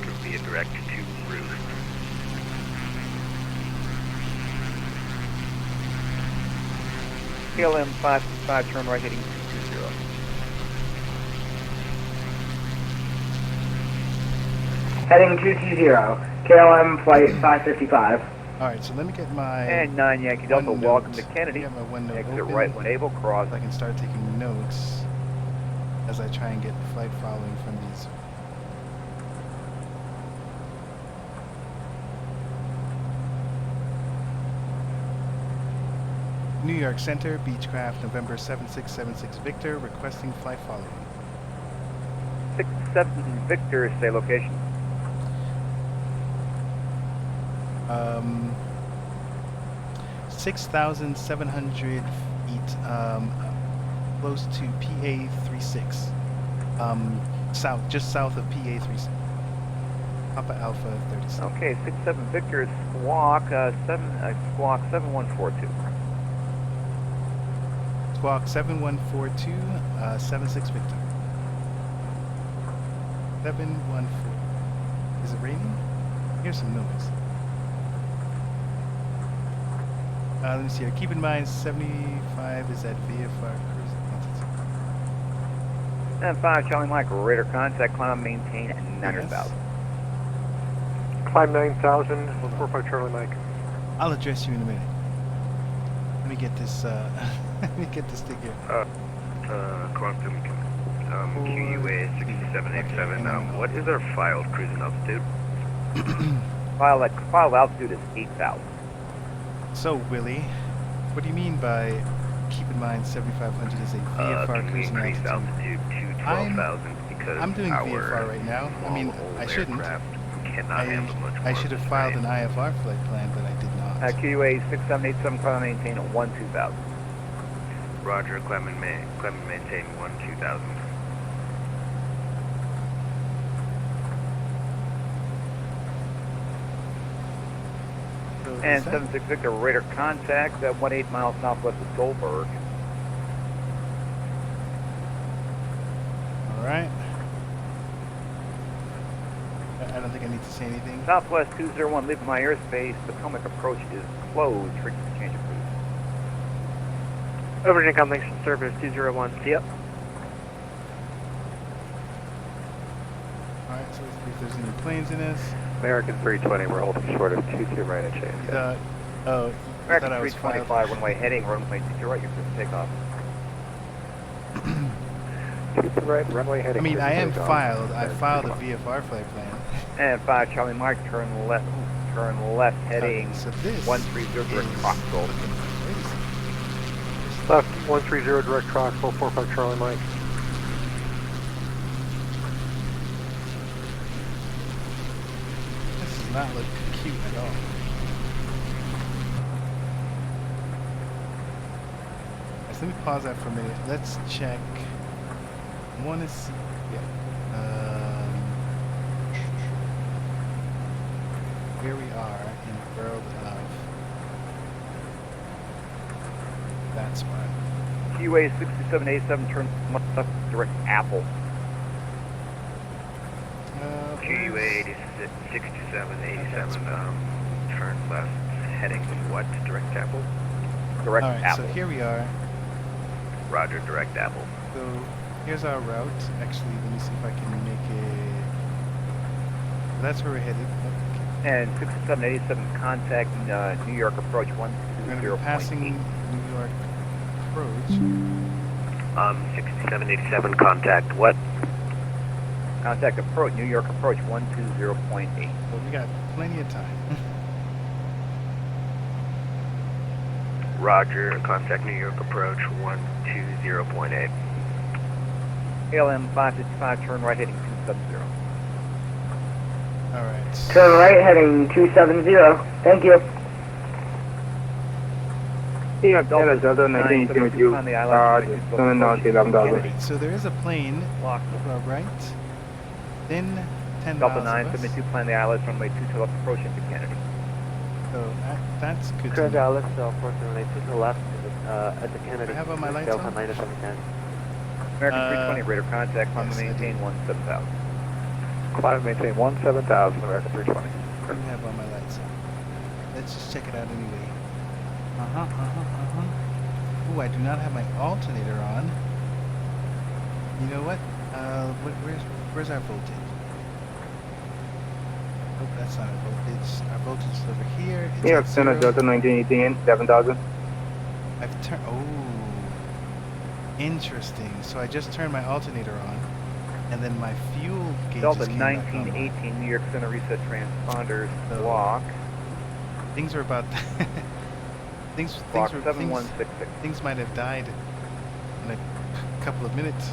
F: would be a direct to route. KLM 565, turn right heading 220.
H: Heading 220, KLM flight 555.
A: All right, so let me get my
F: And 9 Yankee Delta,
A: one
F: welcome
A: note.
F: to Kennedy.
A: Get my one note
F: Exit
A: open
F: right when able, cross.
A: so I can start taking notes as I try and get flight following from these. New York Center, Beechcraft, November 7676 Victor, requesting flight following.
F: 67 Victor, stay location.
A: 6,700 feet, close to PA 36, south, just south of PA 36. Papa Alpha 37.
F: Okay, 67 Victor, squawk, squawk 7142.
A: Squawk 7142, 76 Victor. 714. Is it raining? Here's some noise. Let me see here. Keep in mind, 75 is at VFR cruising altitude.
F: And 5 Charlie Mike, radar contact, climb, maintain 900,000.
D: Climb 9,000, 45 Charlie Mike.
A: I'll address you in a minute. Let me get this. Let me get this thing here.
F: Quantum, QUA 6787, what is our filed cruising altitude? Filed altitude is 8,000.
A: So, Willie, what do you mean by keep in mind 7,500 is a VFR
F: Can we
A: cruising
F: increase
A: altitude?
F: altitude to 12,000 because
A: I'm doing
F: our
A: VFR right now. I mean,
F: small
A: I shouldn't.
F: aircraft cannot handle much more
A: I should have filed an IFR flight plan, but I did not.
F: QUA 6787, climb and maintain 12,000.
I: Roger, climb and maintain 12,000.
A: So is
F: And
A: that-
F: 76 Victor, radar contact, 18 miles southwest of Goldberg.
A: All right. I don't think I need to say anything.
F: Southwest 201, leaving my airspace. Potomac approach is closed. Ready to change of route.
G: Overton Incoming Service 201, see ya.
A: All right, so let's see if there's any planes in this.
D: American 320, we're holding short of 22 right at change.
A: Oh, you thought
F: American
A: I was filed.
F: 325, runway heading, runway 22 right, you're clear for takeoff.
D: Keep right, runway heading.
A: I mean, I am
D: takeoff.
A: filed. I filed a VFR flight plan.
F: And 5 Charlie Mike, turn left heading
A: Okay, so this
F: 130 direct
A: is
F: Coxville.
A: looking crazy.
D: Left 130 direct Croxville, 45 Charlie Mike.
A: This does not look cute at all. Right, so let me pause that for a minute. Let's check. I want to see. Yeah. Where we are in the world of that spot.
F: QA 6787, turn left direct Apple.
I: QUA 6787, turn left, heading what? Direct Apple?
F: Direct
A: All right,
F: Apple.
A: so here we are.
I: Roger, direct Apple.
A: So here's our route. Actually, let me see if I can make it. That's where we're headed.
F: And 6787, contact New York approach 120.
A: We're going to be passing New York approach.
F: 6787, contact what?
I: Contact approach, New York approach 120.8.
A: Well, we got plenty of time.
F: Roger, contact New York approach 120.8.
I: KLM 555, turn right heading 270.
A: All right.
H: Turn right heading 270. Thank you.
G: Yeah, Delta 19 with you.
A: All right, so there is a plane to our right. Then 10
I: Delta
A: miles
I: 9,
A: of us.
I: 72, plan the ILS, runway 2 left, approach into Kennedy.
A: So that's good to
G: Curve
A: know.
G: Alice, approach runway 2 to the left at the Kennedy.
A: I have on my lights
G: Delta
A: on?
G: minus 710.
I: American 320, radar contact, climb
A: yes,
I: to
A: I
I: maintain 17,000.
D: Climb maintain 17,000, American 320.
A: I don't have on my lights on. Let's just check it out anyway. Ooh, I do not have my alternator on. You know what? Where's our voltage? Oh, that's not our voltage. Our voltage is over here. It's
G: Yeah,
A: at
G: Center
A: 0.
G: Delta 1918, 7,000.
A: I've turned. Oh, interesting. So I just turned my alternator on, and then my fuel gauges
I: Delta
A: came back on.
I: 1918, New York Center reset transponders,
A: So-
I: block,
A: Things are about. things
I: block
A: were
I: 7166.
A: things might have died in a couple of minutes.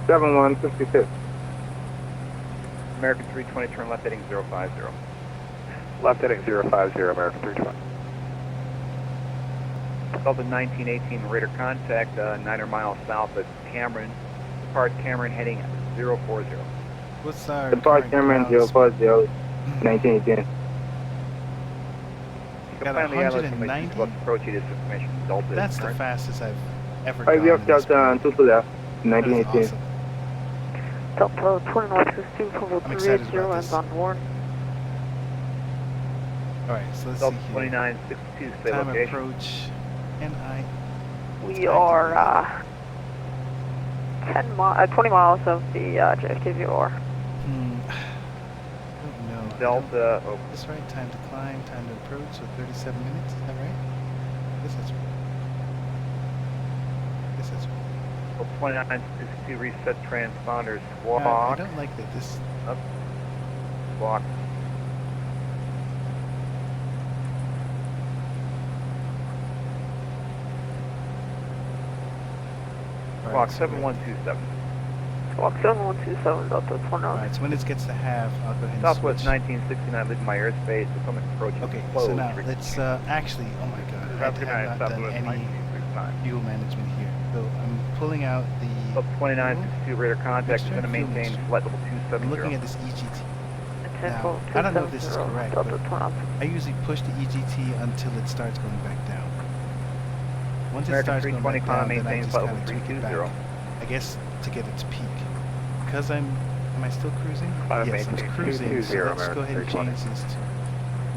G: 7166.
I: American 320, turn left heading 050.
D: Left heading 050, American 320.
I: Delta 1918, radar contact, 9 miles south of Cameron. Depart Cameron heading 040.
A: What's our
G: Depart
A: current
G: Cameron
A: ground
G: 040, 1918.
A: Got
I: Plan the ILS, runway 2
A: 190?
I: left, approach this information. Delta
A: That's the
I: current.
A: fastest I've ever
G: 5
A: gone.
G: York
A: in this
G: Delta
A: plane.
G: 2 to left,
A: That is
G: 1918.
A: awesome.
J: Delta 2162, Purple
A: I'm excited
J: 380,
A: about
J: and
A: this.
J: on board.
A: All right, so let's
I: Delta
A: see here.
I: 2962, stay
A: Time
I: location.
A: approach. And I.
J: We are 20 miles of the JFK VOR.
A: I don't know. I don't-
I: Delta, oh,
A: Is this right? Time to climb, time to approach. So 37 minutes. Is that right? I guess that's right. I guess that's right.
I: Delta 2962, reset transponders,
A: I
I: block,
A: don't like that. This.
I: block.
A: All
I: Block
A: so we-
I: 7127.
J: Walk 7127, Delta 29.
A: All right, so when it gets to half, I'll go ahead and
I: Southwest
A: switch.
I: 1969, leaving my airspace. The summit approach is
A: Okay,
I: closed.
A: so now let's actually. Oh my God, I have not done any fuel management here. So I'm pulling out the.
I: Delta 2962, radar contact.
A: Extra
I: Going to
A: fuel
I: maintain
A: mixture.
I: flight level
A: I'm looking
I: 270.
A: at this EGT.
J: Now,
A: I don't know if this is correct,
J: Delta
A: but
J: 29.
A: I usually push the EGT until it starts going back down. Once it
I: American
A: starts going
I: 320,
A: back down, then I
I: maintain
A: just
I: flight
A: kind of
I: level
A: tweak it back.
I: 320.
A: I guess to get its peak. Because am I still cruising?
D: Climb
A: Yes, I'm
D: maintain
A: cruising.
D: 220,
A: So let's go ahead and
D: American
A: change this to.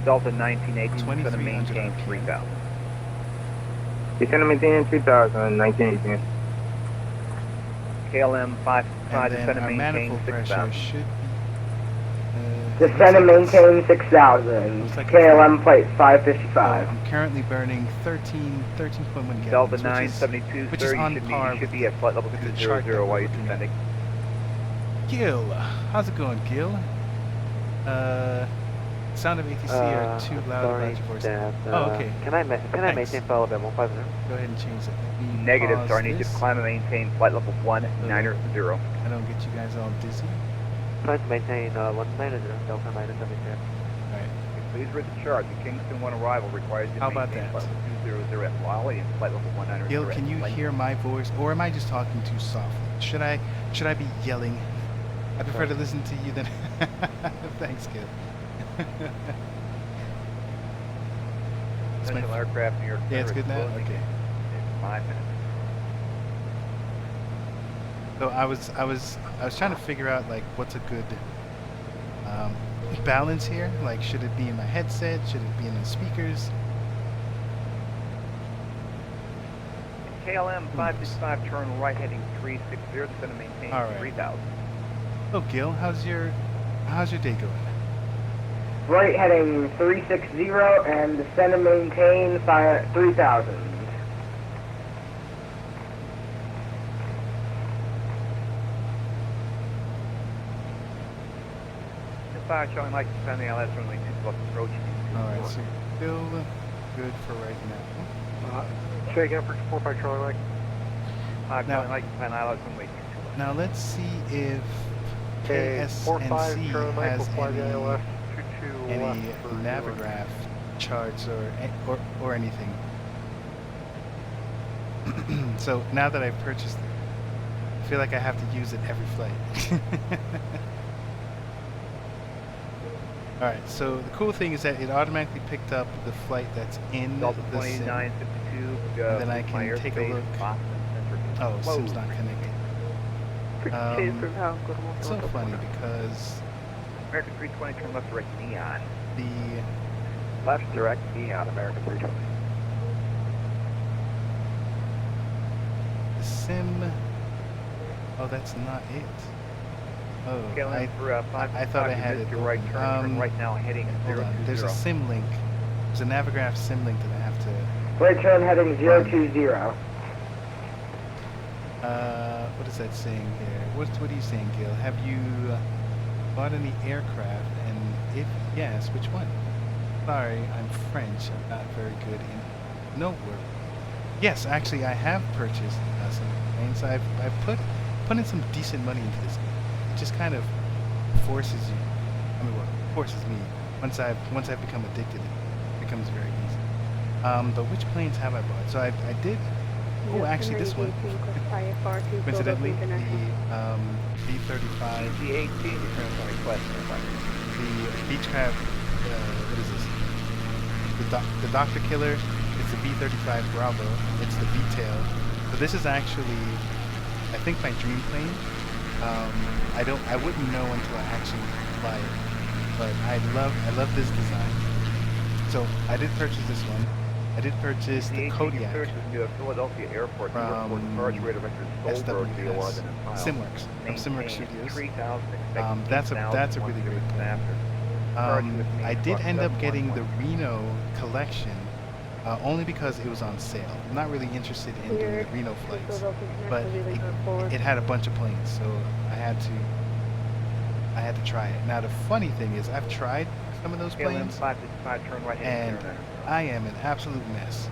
I: Delta 1918, going to
A: 2300
I: maintain
A: RPM.
I: 3000.
G: He's going to maintain 3,000, 1918.
I: KLM 5
A: And
I: descend
A: then
I: and
A: our
I: maintain
A: manifold pressure
I: 6000.
A: should be.
H: Descend and maintain 6,000.
A: Looks like it's
H: KLM flight
A: So
H: 555.
A: I'm currently burning 13.1 gallons.
I: Delta
A: which is-
I: 972,
A: which
I: sir,
A: is
I: you
A: on
I: should,
A: par
I: you should
A: with
I: be at flight level
A: the chart that
I: 200
A: we're
I: while you're
A: looking at.
I: descending.
A: Gil, how's it going, Gil? Sound of ATC are too loud
G: sorry,
A: about your voice.
G: Dad,
A: Oh, okay.
G: Can I
A: Thanks.
G: maintain flight level 150?
A: Go ahead and change that. Let me
I: Negative,
A: pause
I: sir. I need you to
A: this.
I: climb and maintain flight level 190.
A: I don't get you guys all dizzy.
G: Try to maintain 190, Delta 973.
A: Alright.
I: Please read the chart. The Kingston 1 arrival requires you to
A: How about
I: maintain
A: that?
I: flight level 200 at Lolly and flight level 190.
A: Gil, can you hear my voice, or am I just talking too softly? Should I be yelling? I prefer to listen to you than. Thanks, Gil. It's my-
I: Special aircraft New York
A: Yeah, it's
I: Center
A: good
I: is
A: now?
I: closing
A: Okay.
I: in 5 minutes.
A: So I was trying to figure out like what's a good balance here. Like, should it be in my headset? Should it be in the speakers?
I: KLM 565, turn right heading 360, descend and maintain
A: All right.
I: 3000.
A: Oh, Gil, how's your day going?
H: Right heading 360 and descend and maintain 3,000.
I: Fire showing like Sunday, LS runway 24 approaching.
A: Alright, so still good for right now.
D: Say again for 45 Charlie Mike.
I: Showing like Sunday, LS runway 24.
A: Now let's see if
D: Okay, 45
A: KSNC
D: Charlie Mike will
A: has
D: fly the ILS
A: any
D: 22 left for
A: Navigraph charts or anything. So now that I've purchased it, I feel like I have to use it every flight. Alright, so the cool thing is that it automatically picked up the flight that's in
I: Delta
A: the sim.
I: 2952.
A: And then I can take a look. Oh, sim's not connected. It's so funny because
I: American 320 turn left direct neon.
A: the
I: Left direct neon, American 320.
A: sim. Oh, that's not it. Oh,
I: Scaling for
A: I thought I had it.
I: your right turn right now heading
A: Hold on. There's a
I: 020.
A: sim link. There's a Navigraph sim link that I have to.
H: Right turn heading 020.
A: What is that saying here? What are you saying, Gil? Have you bought any aircraft? And if yes, which one? Sorry, I'm French. I'm not very good in notework. Yes, actually, I have purchased some planes. I've put in some decent money into this game. It just kind of forces you. I mean, well, forces me. Once I've become addicted, it becomes very easy. But which planes have I bought? So I did. Oh, actually, this one. Coincidentally, the B-35.
I: The 18 returns on request.
A: The Beechcraft. What is this? The Doctor Killer. It's the B-35 Bravo. It's the V-tail. So this is actually, I think, my dream plane. I wouldn't know until I actually fly it, but I love this design. So I did purchase this one. I did purchase the Kodiak
I: Philadelphia Airport
A: from SWS,
I: SimWorks
A: Simworks, from Simworks Studios. That's a really great plane. I did end up getting the Reno collection only because it was on sale. I'm not really interested in doing the Reno flights, but it had a bunch of planes, so I had to try it. Now the funny thing is, I've tried some of those planes, and I am an absolute mess.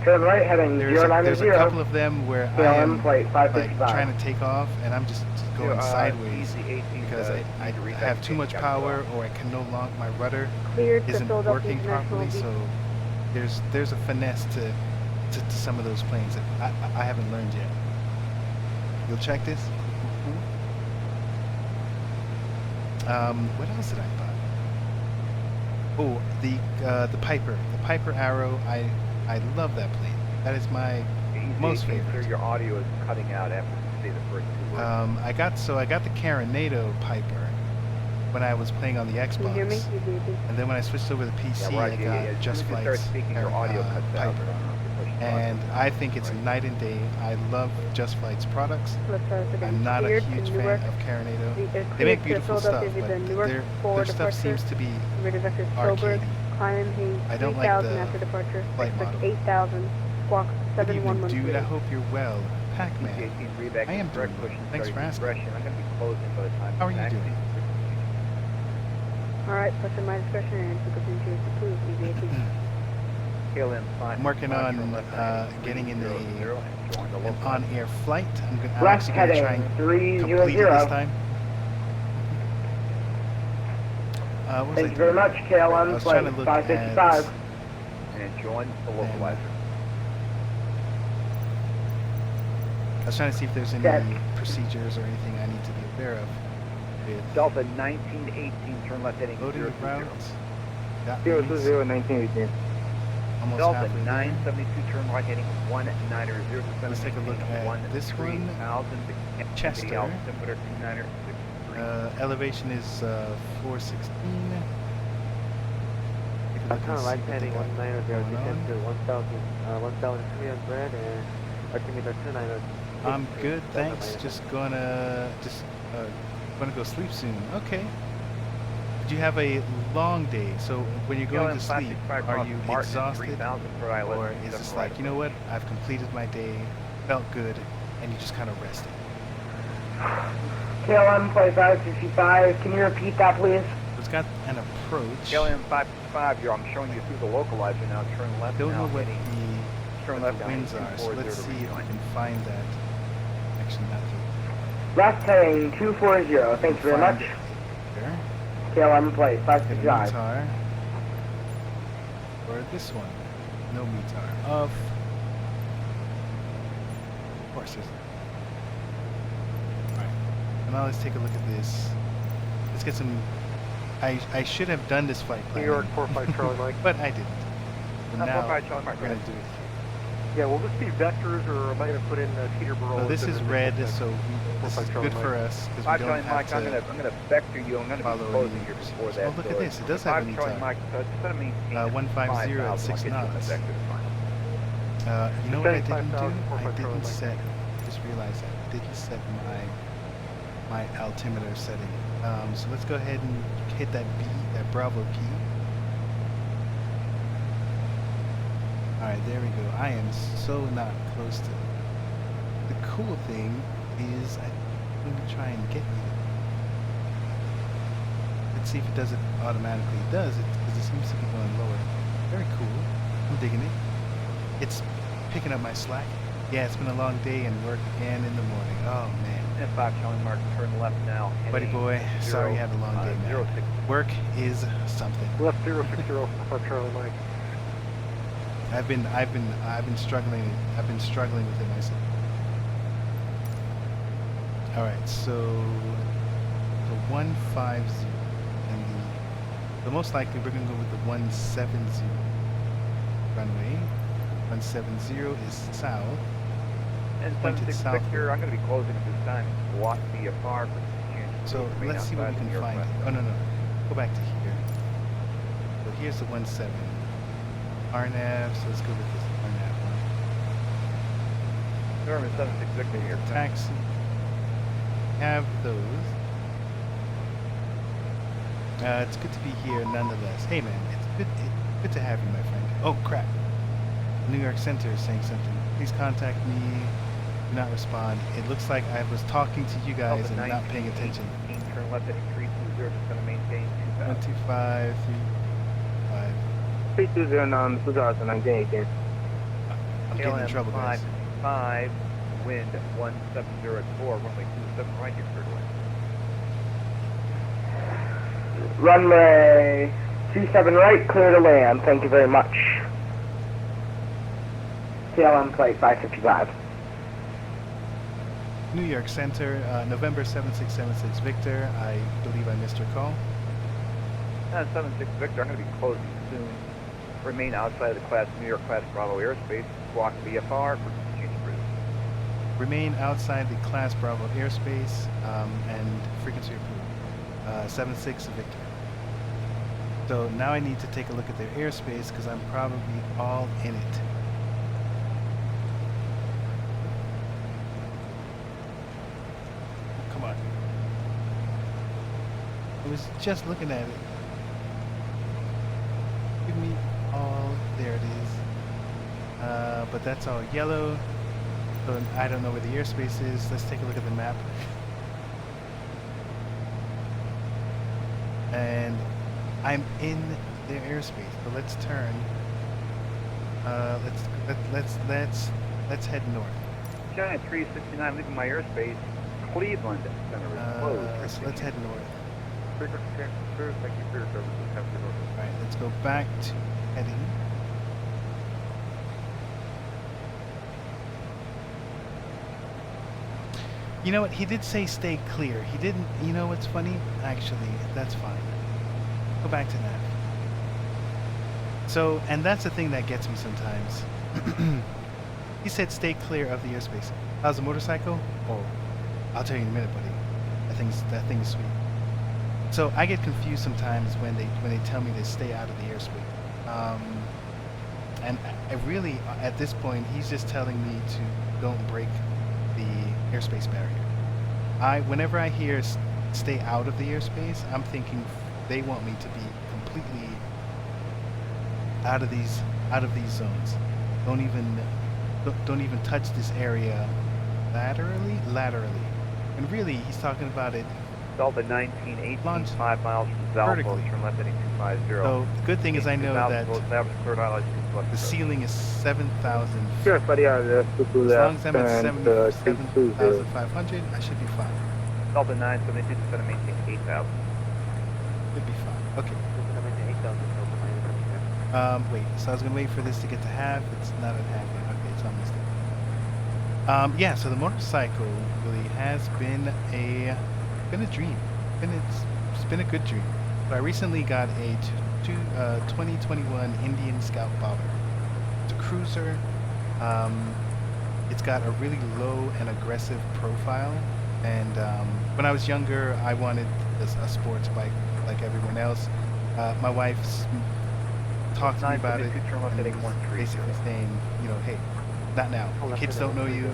H: Turn right heading 090.
A: There's a couple of them where I am
H: plate
A: like
H: 565.
A: trying to take off, and I'm just going sideways because I have too much power, or I can no longer, my rudder isn't working properly. So there's a finesse to some of those planes that I haven't learned yet. You'll check this. What else did I buy? Oh, the Piper. The Piper Arrow. I love that plane. That is my most favorite.
I: Your audio is cutting out after you say the first two words.
A: I got the Carinado Piper when I was playing on the Xbox. And then when I switched over to the PC, I got Just Flight's Piper. And I think it's night and day. I love Just Flight's products. I'm not a huge fan of Carinado. They make beautiful stuff, but their stuff seems to be arcade. I don't like the flight model.
J: 8,000, squawk
A: Good evening,
J: 7113.
A: dude. I hope you're well. Pac-Man. I am doing well. Thanks for asking. How are you doing?
J: Alright, plus in my discretion and to continue to approve EVAP.
A: I'm working on getting in an on-air flight. I'm
H: Left
A: actually going to try
H: heading
A: and
H: 300.
A: complete it this time.
H: Thank you very much, KLM
A: trying to
H: flight
A: look
H: 555.
I: And join the localizer.
A: I was trying to see if there's any
H: Check.
A: procedures or anything I need to be aware of with
I: Delta 1918, turn left heading
A: loading the
I: 020.
A: routes. That
G: 020,
A: means
G: 1918.
A: almost
I: Delta
A: halfway there.
I: 972, turn right heading 190.
A: Let's take a look at this one. Chester. Elevation is 416. Take a look and see what they got going on.
G: 1,300 and altimeter 290.
A: I'm good, thanks. Just gonna go sleep soon. Okay. Did you have a long day? So when you're going
I: KLM
A: to sleep,
I: 565
A: are
I: cross
A: you
I: Martin,
A: exhausted?
I: 3000 for ILS,
A: Or is this like, you know what, I've completed my day, felt good, and you just kind of rested?
H: KLM flight 565, can you repeat that, please?
A: It's got an approach.
I: KLM 565, I'm showing you through the localizer now. Turn left
A: Don't
I: now.
A: know what
I: heading- turn
A: the
I: left down
A: winds are, so
I: 240
A: let's
I: to
A: see if we
I: rejoin.
A: can find that. Actually, not to
H: Left heading 240, thanks very
A: find
H: much.
A: it here.
H: KLM flight
A: Get a
H: 565.
A: METAR. Or this one. No METAR. Of course there's. Alright. Now let's take a look at this. Let's get some. I should have done this flight
D: New
A: planning.
D: York 45 Charlie Mike.
A: But I didn't. So now
I: 45 Charlie Mike,
A: we're gonna
I: right.
A: do it.
D: Yeah, will this be vectors or am I going to put in Teterboro?
A: So this
D: into
A: is
D: the
A: red,
D: mix?
A: so this is good for us because we
I: 5
A: don't
I: Charlie
A: have
I: Mike,
A: to.
I: I'm gonna vector you. I'm gonna
A: follow
I: be closing
A: any
I: here
A: rules.
I: before
A: Oh,
I: that.
A: look at this, it does have a
I: 5 Charlie
A: METAR.
I: Mike, instead of maintain
A: 150 at 6 knots.
I: Vector to find.
A: You know what I
D: Descending
A: didn't do?
D: 5,000,
A: I
D: 45
A: didn't
D: Charlie
A: set. Just realized that I didn't set my altimeter setting. So let's go ahead and hit that Bravo key. All right, there we go. I am so not close to. The cool thing is I'm going to try and get you. Let's see if it does it automatically. It does it because it seems to be going lower. Very cool. I'm digging it. It's picking up my slack. Yeah, it's been a long day and work again in the morning. Oh man.
I: And 5 Charlie Mark, turn left now.
A: Buddy boy, sorry you had a long day, man.
I: 06.
A: Work is something.
D: Left 060 for Charlie Mike.
A: I've been struggling with it myself. All right, so the 150 and the most likely we're gonna go with the 170 runway. 170 is south.
I: And
A: Pointed
I: 76
A: southward.
I: Victor, I'm going to be closing at this time. Walk VFR for change.
A: So let's see what we can find. Oh no, go back to here. So here's the 17. RNAV. So let's go with this RNAV one.
I: Norman 76 Victor here.
A: Taxi. Have those. It's good to be here nonetheless. Hey man, it's good to have you, my friend. Oh crap. New York Center is saying something. Please contact me. Do not respond. It looks like I was talking to you guys and not paying attention.
I: Turn left at 320, just going to maintain 2000.
A: 125, 35.
G: 320, 2019.
A: I'm getting in trouble, guys.
I: 5, wind 1704, runway 27 right here, clear to land.
H: Runway 27 right, clear to land. Thank you very much. KLM flight 555.
A: New York Center, November 7676 Victor. I believe I missed your call.
I: 76 Victor, I'm going to be closing soon. Remain outside of the class New York class Bravo airspace. Walk VFR for change route.
A: Remain outside the Class Bravo airspace and frequency approved. 76 Victor. So now I need to take a look at their airspace because I'm probably all in it. Come on. I was just looking at it. Give me all. There it is. But that's all yellow. So I don't know where the airspace is. Let's take a look at the map. And I'm in their airspace. So let's turn. Let's head north.
I: Giant 369, leaving my airspace. Cleveland Center is closed.
A: So let's head north.
I: Frequency transfer, thank you for your services. Have a good one.
A: All right, let's go back to heading. You know what? He did say stay clear. He didn't. You know what's funny? Actually, that's fine. Go back to that. So, and that's the thing that gets me sometimes. He said stay clear of the airspace. How's the motorcycle? Oh, I'll tell you in a minute, buddy. That thing is sweet. So I get confused sometimes when they tell me to stay out of the airspace. And I really, at this point, he's just telling me to don't break the airspace barrier. Whenever I hear stay out of the airspace, I'm thinking they want me to be completely out of these zones. Don't even touch this area laterally. And really, he's talking about it
I: Delta 1918,
A: launch
I: 5 miles from Valpo,
A: vertically.
I: turn left heading 250.
A: So the good thing is I know that the ceiling is 7,000.
G: Sure, buddy,
A: As long as I'm at 7,500, I should be fine.
I: Delta 972, descend and maintain 8,000.
A: Should be fine. Okay. Wait. So I was gonna wait for this to get to half. It's not at half yet. Okay, it's almost there. Yeah. So the motorcycle really has been a dream. It's been a good dream. So I recently got a 2021 Indian Scout Bomber. It's a cruiser. It's got a really low and aggressive profile. And when I was younger, I wanted a sports bike like everyone else. My wife's talked to me about it, and basically saying, you know, hey, not now. Kids don't know you.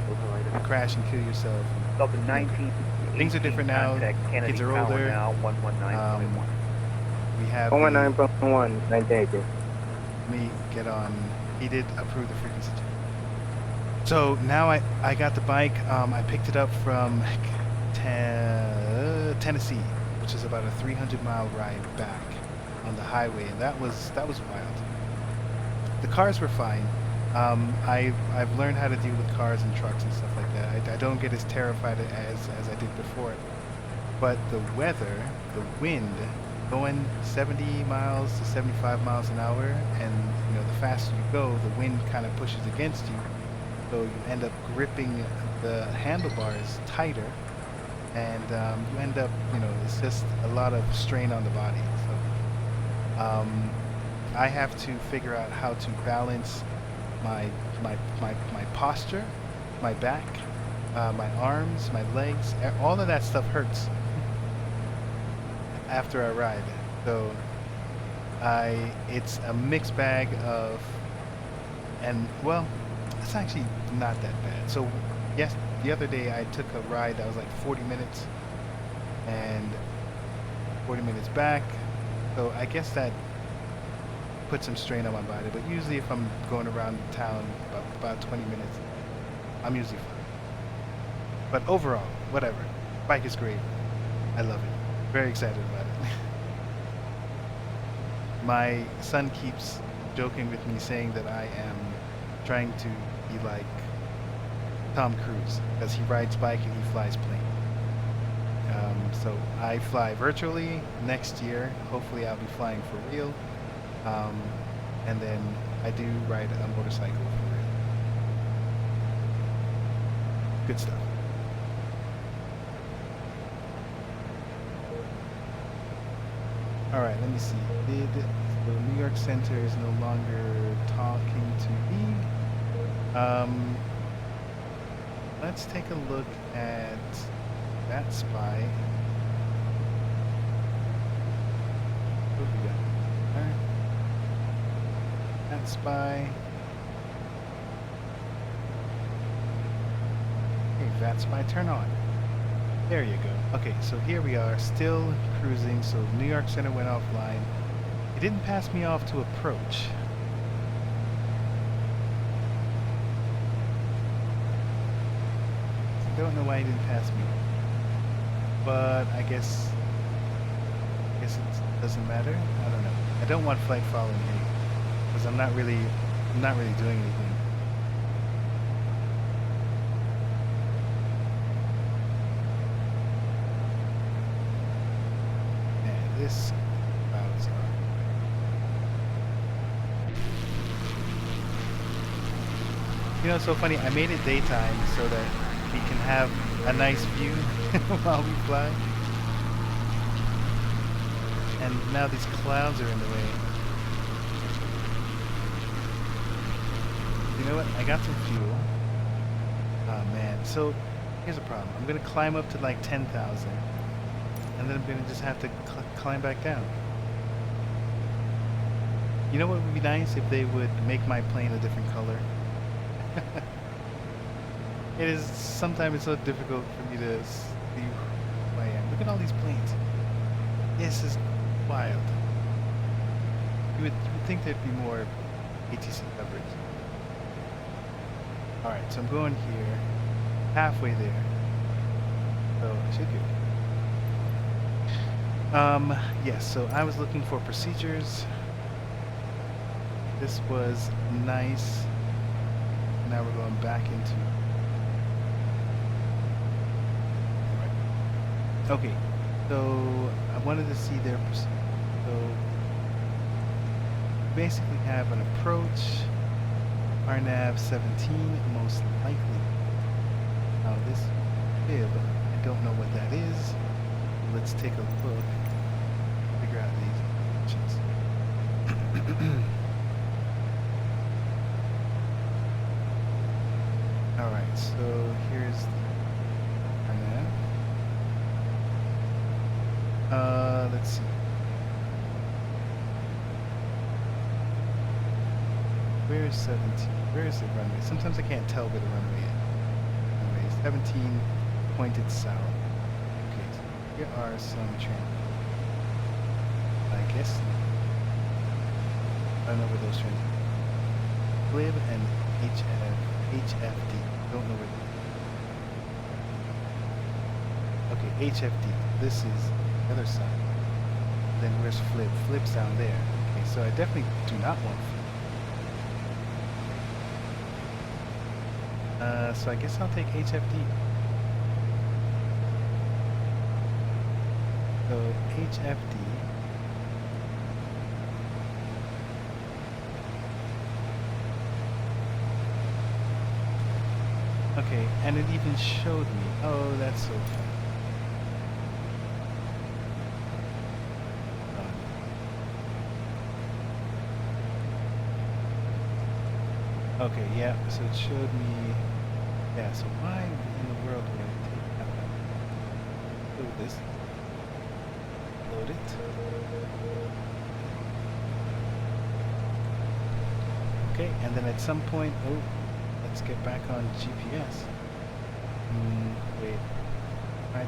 A: Crash and kill yourself.
I: Delta 19.
A: Things are different now. Kids are older.
I: Now, 119.1.
A: We have
G: 119.1, 1980.
A: let me get on. He did approve the frequency change. So now I got the bike. I picked it up from Tennessee, which is about a 300-mile ride back on the highway, and that was wild. The cars were fine. I've learned how to deal with cars and trucks and stuff like that. I don't get as terrified as I did before. But the weather, the wind, going 70 miles to 75 miles an hour, and you know, the faster you go, the wind kind of pushes against you, so you end up gripping the handlebars tighter, and you end up, you know, it's just a lot of strain on the body. So I have to figure out how to balance my posture, my back, my arms, my legs. All of that stuff hurts after I ride. So it's a mixed bag of, and well, it's actually not that bad. So yes, the other day I took a ride that was like 40 minutes and 40 minutes back. So I guess that put some strain on my body, but usually if I'm going around town about 20 minutes, I'm usually fine. But overall, whatever. Bike is great. I love it. Very excited about it. My son keeps joking with me saying that I am trying to be like Tom Cruise, because he rides bike and he flies plane. So I fly virtually. Next year, hopefully I'll be flying for real. And then I do ride a motorcycle for real. Good stuff. Alright, let me see. The New York Center is no longer talking to me. Let's take a look at that spy. What we got? Alright. That spy. Hey, that spy, turn on. There you go. Okay, so here we are, still cruising. So New York Center went offline. It didn't pass me off to approach. I don't know why he didn't pass me, but I guess it doesn't matter. I don't know. I don't want flight following me because I'm not really doing anything. Man, this clouds are. You know, it's so funny. I made it daytime so that we can have a nice view while we fly. And now these clouds are in the way. You know what? I got some fuel. Oh man. So here's a problem. I'm going to climb up to like 10,000. And then I'm going to just have to climb back down. You know what would be nice if they would make my plane a different color? It is, sometimes it's so difficult for me to see who I am. Look at all these planes. This is wild. You would think there'd be more ATC coverage. Alright, so I'm going here, halfway there. So I should be. Yes, so I was looking for procedures. This was nice. Now we're going back into. Okay, so I wanted to see their procedure. So basically have an approach, RNAV 17 most likely. Now this fib, I don't know what that is. Let's take a look, figure out these options. Alright, so here's the RNAV. Let's see. Where is 17? Where is the runway? Sometimes I can't tell where the runway is. Runway 17 pointed south. Okay, so here are some trains. I guess. I don't know where those trains are. Glib and HFD. Don't know where. Okay, HFD. This is the other side. Then where's Flip? Flip's down there. Okay, so I definitely do not want Flip. So I guess I'll take HFD. So HFD. Okay, and it even showed me. Oh, that's so fun. Okay, yeah, so it showed me. Yeah, so why in the world would I take that one? Load this. Load it. Okay, and then at some point, oh, let's get back on GPS. Wait, why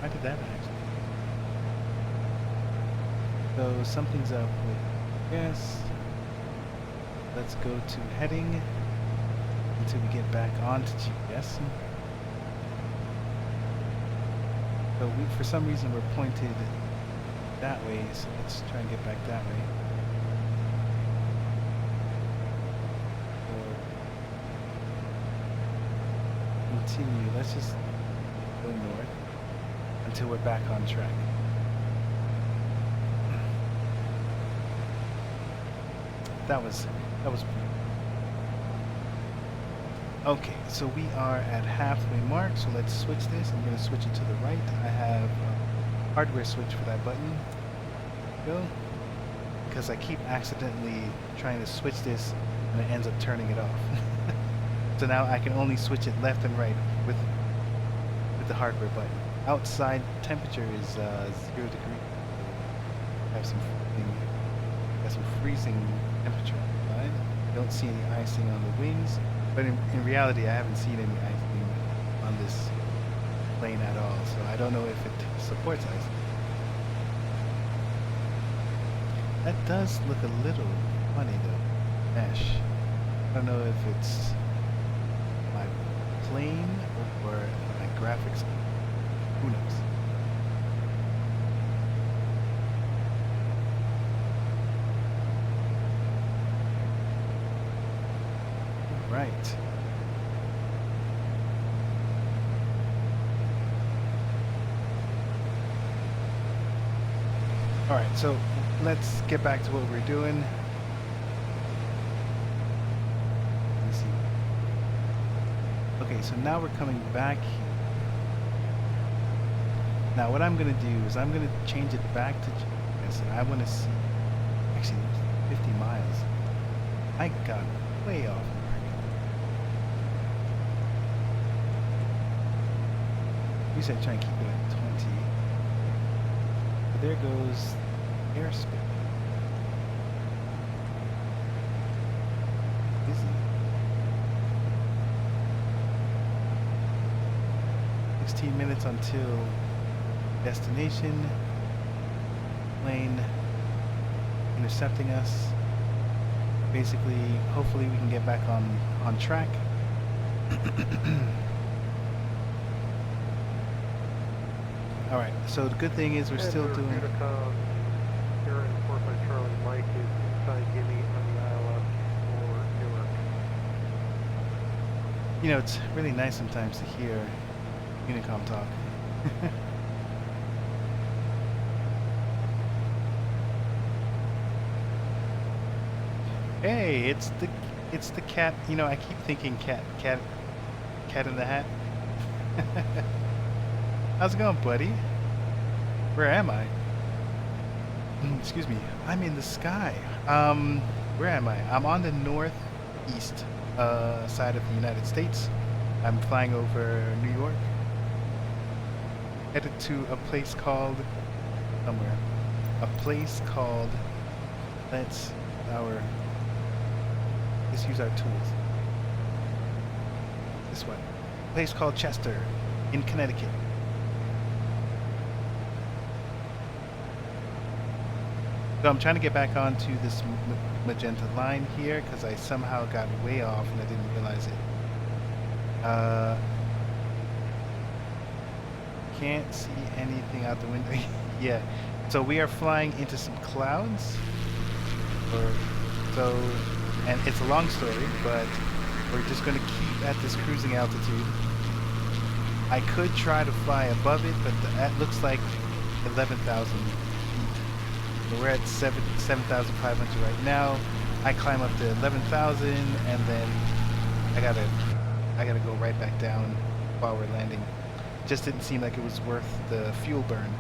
A: did that actually? So something's up with GPS. Let's go to heading until we get back onto GPS. So for some reason we're pointed that way, so let's try and get back that way. So continue, let's just go north until we're back on track. That was okay, so we are at halfway mark, so let's switch this. I'm going to switch it to the right. I have a hardware switch for that button. Go. Because I keep accidentally trying to switch this and it ends up turning it off. So now I can only switch it left and right with the hardware button. Outside temperature is 0 degrees. I have some freezing temperature outside. Don't see any icing on the wings. But in reality, I haven't seen any icing on this plane at all, so I don't know if it supports icing. That does look a little funny though, mesh. I don't know if it's my plane or my graphics. Who knows? Right. All right, so let's get back to what we're doing. Let's see. Okay, so now we're coming back here. Now what I'm gonna do is I'm gonna change it back to GPS, and I want to see. Actually, 50 miles. I got way off. We said try and keep it at 20. But there goes airspace. Busy. 16 minutes until destination. plane intercepting us. Basically, hopefully we can get back on track. All right. So the good thing is we're still doing.
D: Unicom, here in 45 Charlie, Mike is inside Guinea on the ILS for Newark.
A: You know, it's really nice sometimes to hear Unicom talk. Hey, it's the cat. You know, I keep thinking cat in the hat. How's it going, buddy? Where am I? Excuse me. I'm in the sky. Where am I? I'm on the northeast side of the United States. I'm flying over New York. Headed to a place called somewhere. A place called. Let's use our tools. This one. A place called Chester in Connecticut. So I'm trying to get back onto this magenta line here because I somehow got way off and I didn't realize it. Can't see anything out the window. Yeah. So we are flying into some clouds. And it's a long story, but we're just going to keep at this cruising altitude. I could try to fly above it, but that looks like 11,000 feet. So we're at 7,500 right now. I climb up to 11,000, and then I gotta go right back down while we're landing. Just didn't seem like it was worth the fuel burn.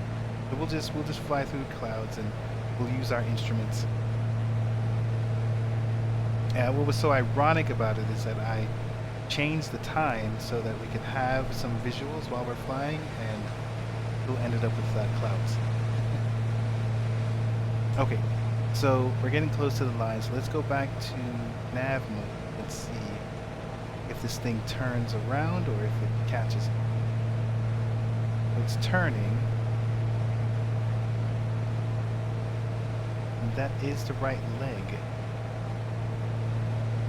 A: So we'll just fly through the clouds, and we'll use our instruments. And what was so ironic about it is that I changed the time so that we could have some visuals while we're flying, and still ended up with clouds. Okay, so we're getting close to the line, so let's go back to nav mode. Let's see if this thing turns around or if it catches it. It's turning. And that is the right leg.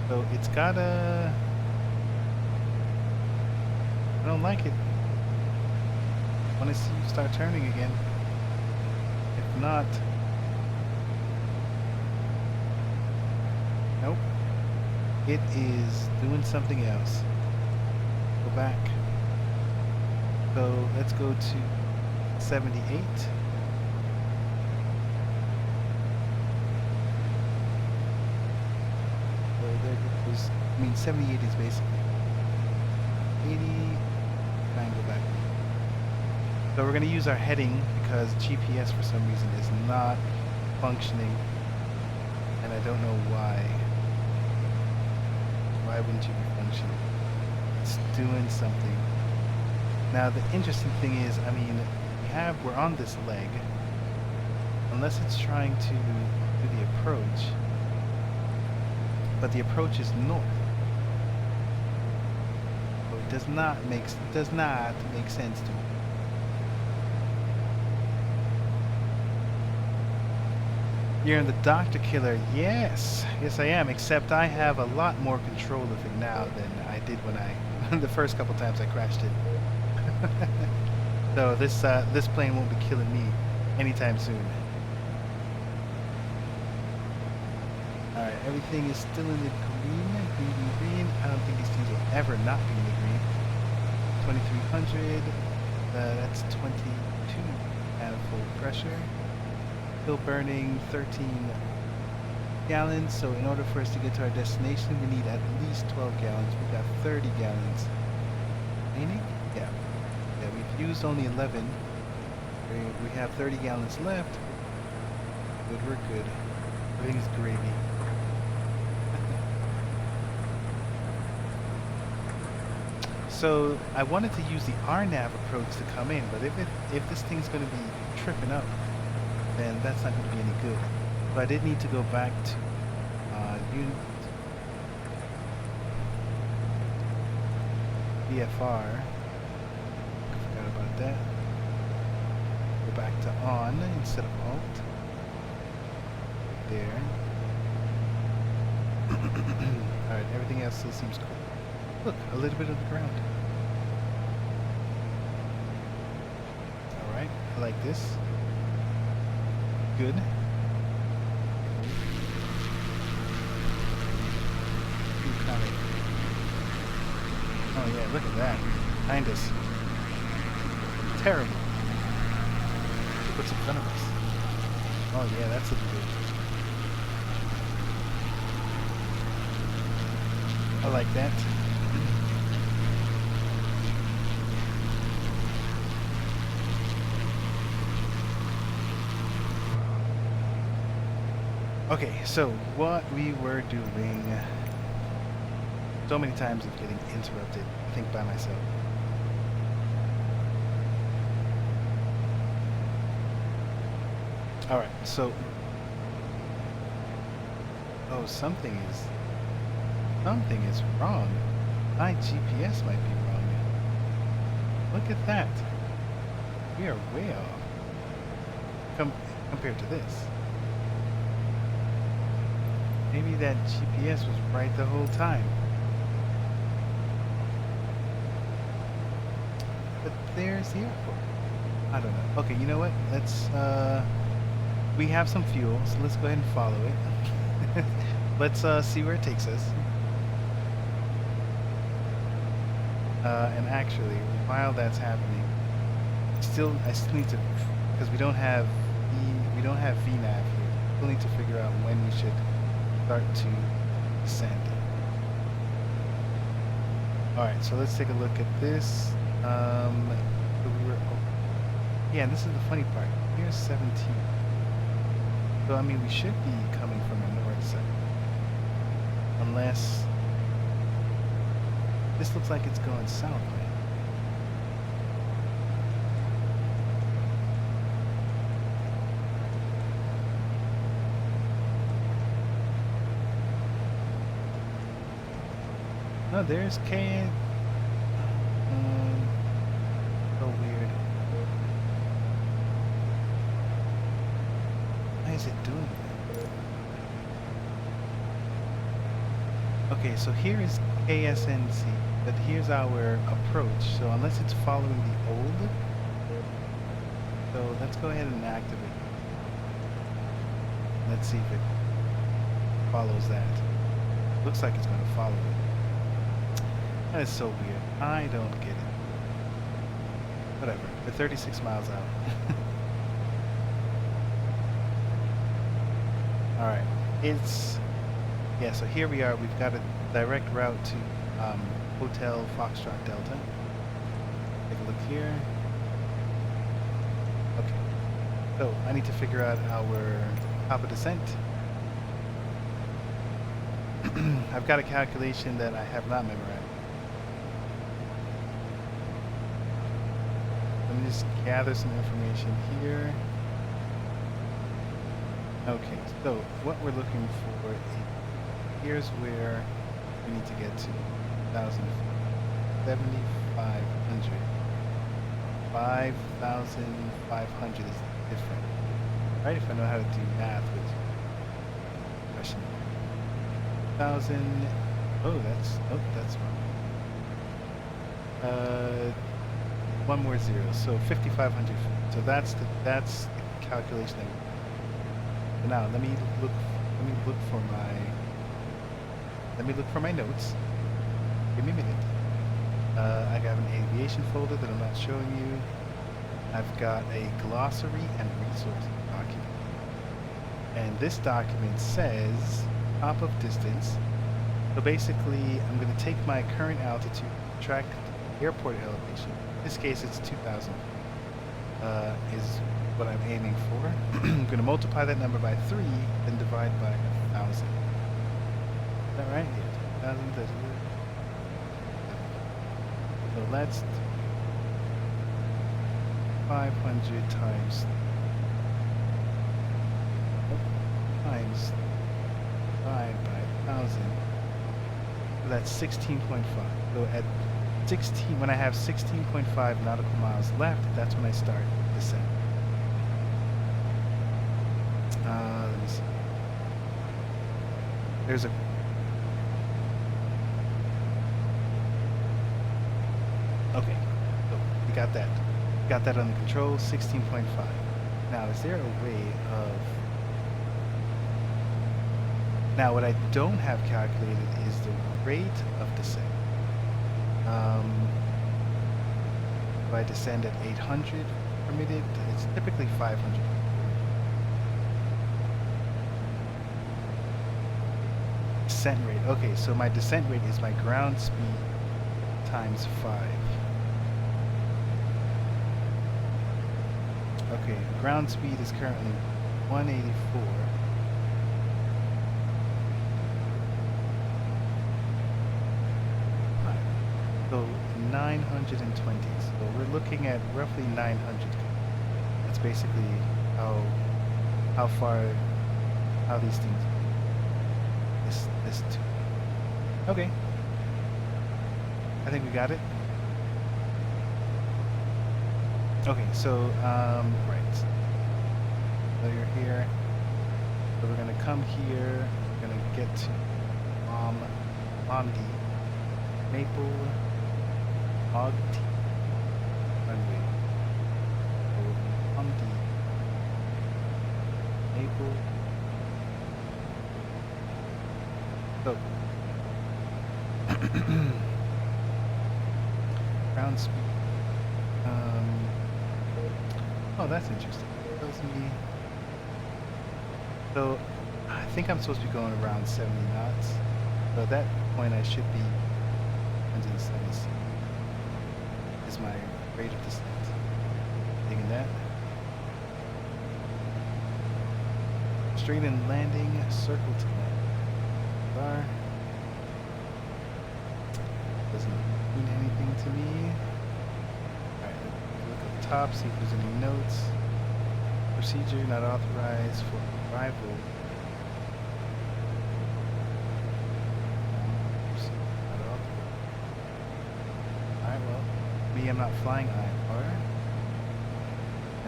A: So it's gotta... I don't like it. I want to see you start turning again. If not... Nope. It is doing something else. Go back. So let's go to 78. I mean, 78 is basically 80. Try and go back. So we're going to use our heading because GPS for some reason is not functioning, and I don't know why. Why wouldn't you be functioning? It's doing something. Now the interesting thing is, I mean, we're on this leg. Unless it's trying to do the approach, but the approach is north. So it does not make sense to me. You're in the Doctor Killer. Yes, I am. Except I have a lot more control of it now than I did when the first couple times I crashed it. So this plane won't be killing me anytime soon. All right, everything is still in the green. I don't think these things will ever not be in the green. 2300. That's 22 manifold pressure. Still burning 13 gallons, so in order for us to get to our destination, we need at least 12 gallons. We've got 30 gallons. Meaning? Yeah, we've used only 11. We have 30 gallons left. Good, we're good. Everything's gravy. So I wanted to use the RNAV approach to come in, but if this thing's going to be tripping up, then that's not going to be any good. So I did need to go back to unit VFR. I forgot about that. Go back to on instead of alt. there. Alright, everything else still seems cool. Look, a little bit of the ground. Alright, I like this. Good. Oh yeah, look at that. Behind us. Terrible. Look what's in front of us. Oh yeah, that's looking good. I like that. Okay, so what we were doing, so many times of getting interrupted, I think by myself. Alright, so, oh, something is wrong. My GPS might be wrong. Look at that. We are way off compared to this. Maybe that GPS was right the whole time. But there's the airport. I don't know. Okay, you know what? Let's, we have some fuel, so let's go ahead and follow it. Let's see where it takes us. And actually, while that's happening, I still need to, because we don't have VNAV here. Still need to figure out when we should start to descend. All right, so let's take a look at this. Yeah, this is the funny part. Here's 17. So I mean, we should be coming from the north side, unless this looks like it's going south, man. No, there's K. So weird. Why is it doing that? Okay, so here is KSNC, but here's our approach. So unless it's following the old, so let's go ahead and activate it. Let's see if it follows that. Looks like it's going to follow it. That is so weird. I don't get it. Whatever. We're 36 miles out. Alright. It's... Yeah, so here we are. We've got a direct route to Hotel Foxtrot Delta. Take a look here. Okay. So, I need to figure out our top of descent. I've got a calculation that I have not memorized. Let me just gather some information here. Okay, so what we're looking for is, here's where we need to get to. 7,500. 5,500 is different. Right, if I know how to do math with question. 1,000. Oh, that's wrong. One more zero, so 5,500 feet. So that's the calculation. So now let me look for my notes. Give me a minute. I have an aviation folder that I'm not showing you. I've got a glossary and resource document. And this document says top of distance. So basically, I'm going to take my current altitude, subtract airport elevation. In this case, it's 2,000. Is what I'm aiming for. I'm going to multiply that number by 3, then divide by 1,000. Is that right? Yeah, 2,000. So let's 500 times divide by 1,000. So that's 16.5. So at 16, when I have 16.5 nautical miles left, that's when I start descent. Let me see. There's a... Okay, so we got that. Got that under control, 16.5. Now, is there a way of... Now, what I don't have calculated is the rate of descent. If I descend at 800 permitted, it's typically 500. Descent rate. Okay, so my descent rate is my ground speed times 5. Okay, ground speed is currently 184. So 920. So we're looking at roughly 900. That's basically how far, how these things. This two. Okay. I think we got it. Okay, so right. So you're here. So we're gonna come here. We're gonna get to Momdi, Maple, Hog T, runway. So Momdi, Maple. So ground speed. Oh, that's interesting. It tells me. So I think I'm supposed to be going around 70 knots. So at that point, I should be 176. Is my rate of descent. Digging that. Straight in landing, circle to land. Bar. Doesn't mean anything to me. Alright, look up top, see if there's any notes. Procedure not authorized for arrival. Alright, well, me, I'm not flying IFR.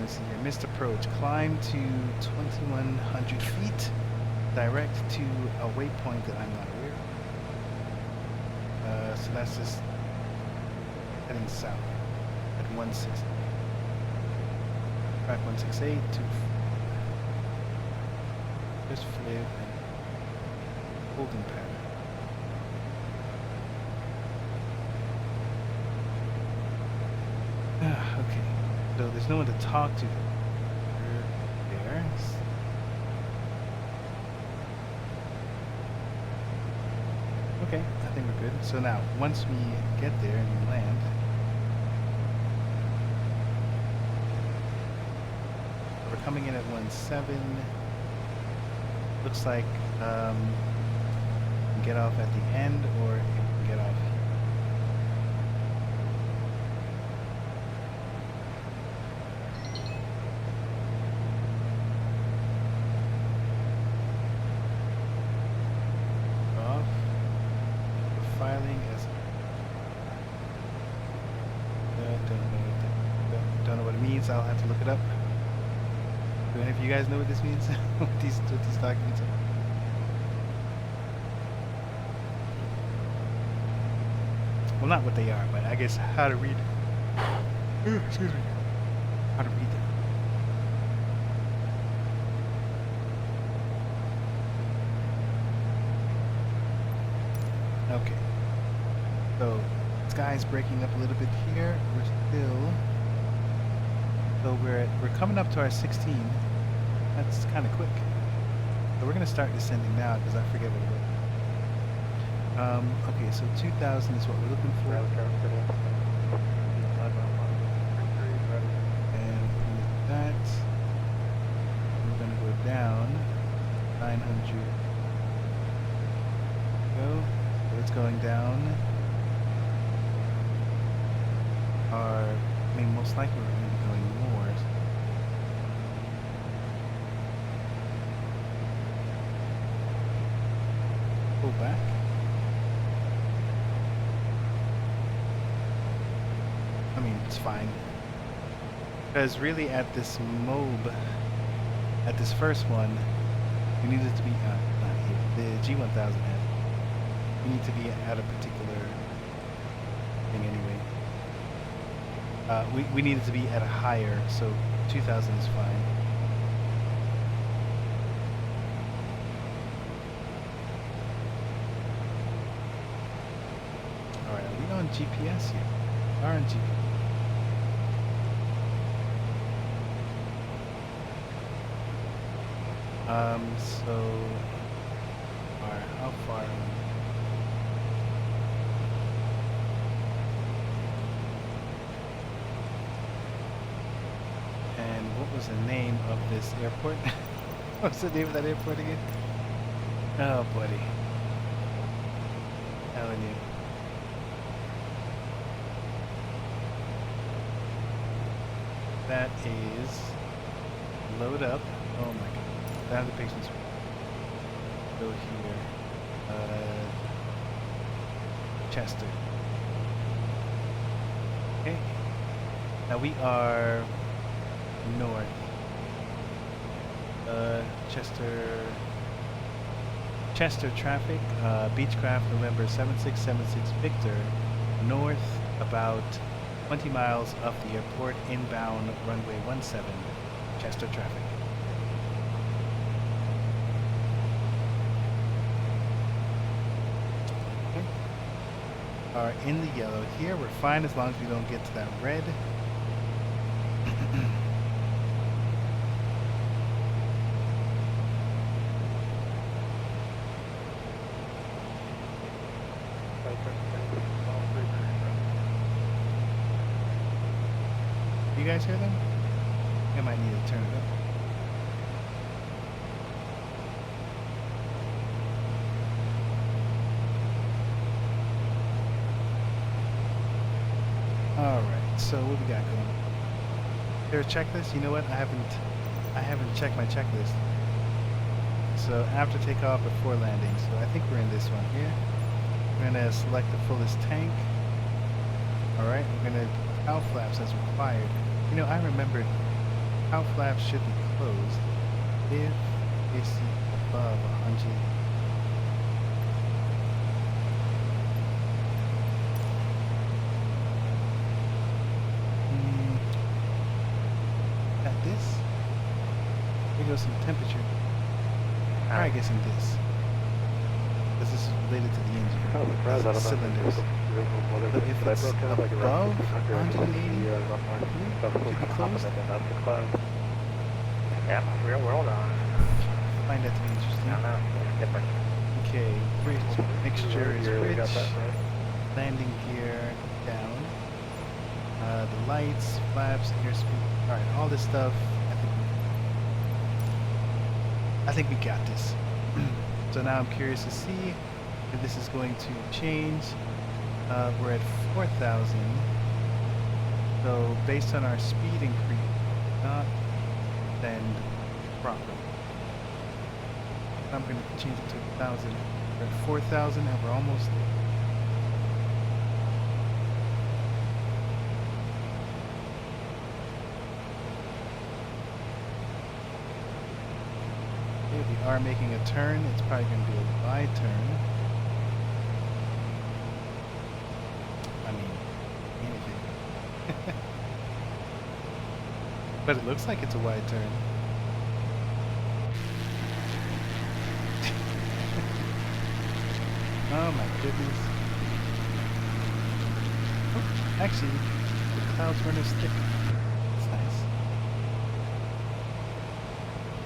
A: Let's see here, missed approach. Climb to 2,100 feet. Direct to a waypoint that I'm not aware of. So that's just heading south at 160. Track 168 to just flip and holding pattern. Okay, so there's no one to talk to. There. Okay, I think we're good. So now, once we get there and we land, we're coming in at 1.7. Looks like we can get off at the end, or we can get off. Filing as don't know what it means. I'll have to look it up. Do any of you guys know what this means? what these documents are? Well, not what they are, but I guess how to read. Excuse me. How to read them. Okay. So, sky's breaking up a little bit here. We're still. So we're coming up to our 16. That's kind of quick. So we're gonna start descending now because I forget what it was. Okay, so 2,000 is what we're looking for. And with that, we're gonna go down 900. Go. So it's going down. I mean, most likely we're going to be going north. Pull back. I mean, it's fine. Because really at this MOB, at this first one, we needed to be, not here, the G1000 has. We need to be at a particular thing anyway. We needed to be at a higher, so 2000 is fine. Alright, are we on GPS here? We are on GPS. So, alright, how far? And what was the name of this airport? What's the name of that airport again? Oh, buddy. Telling you. That is load up. Oh my god. Down the patient's go here. Chester. Okay. Now we are north. Chester traffic. Beechcraft November 7676 Victor. North about 20 miles off the airport, inbound runway 17. Chester traffic. Are in the yellow here. We're fine as long as we don't get to that red. You guys hear them? I might need to turn it up. Alright, so what we got going? Is there a checklist? You know what? I haven't checked my checklist. So after takeoff before landing. So I think we're in this one here. We're gonna select the fullest tank. Alright, we're gonna cow flaps as required. You know, I remembered cow flaps should be closed if they see above 100. This? Here goes some temperature. I guess in this. Because this is related to the engine. This is cylinders. So if it's above 180, should be closed.
I: Yeah, real world on.
A: Find that to be interesting.
I: I don't know. It's different.
A: Okay, bridge mixture is
I: You
A: rich.
I: got that right.
A: Landing gear down. The lights, flaps, airspeed. Alright, all this stuff. I think we got this. So now I'm curious to see if this is going to change. We're at 4,000. So based on our speed increase, not send properly. I'm going to change it to 1,000. We're at 4,000 and we're almost there. We are making a turn. It's probably going to be a wide turn. I mean, anything. But it looks like it's a wide turn. Oh my goodness. Oh, actually, the clouds weren't as thick. That's nice.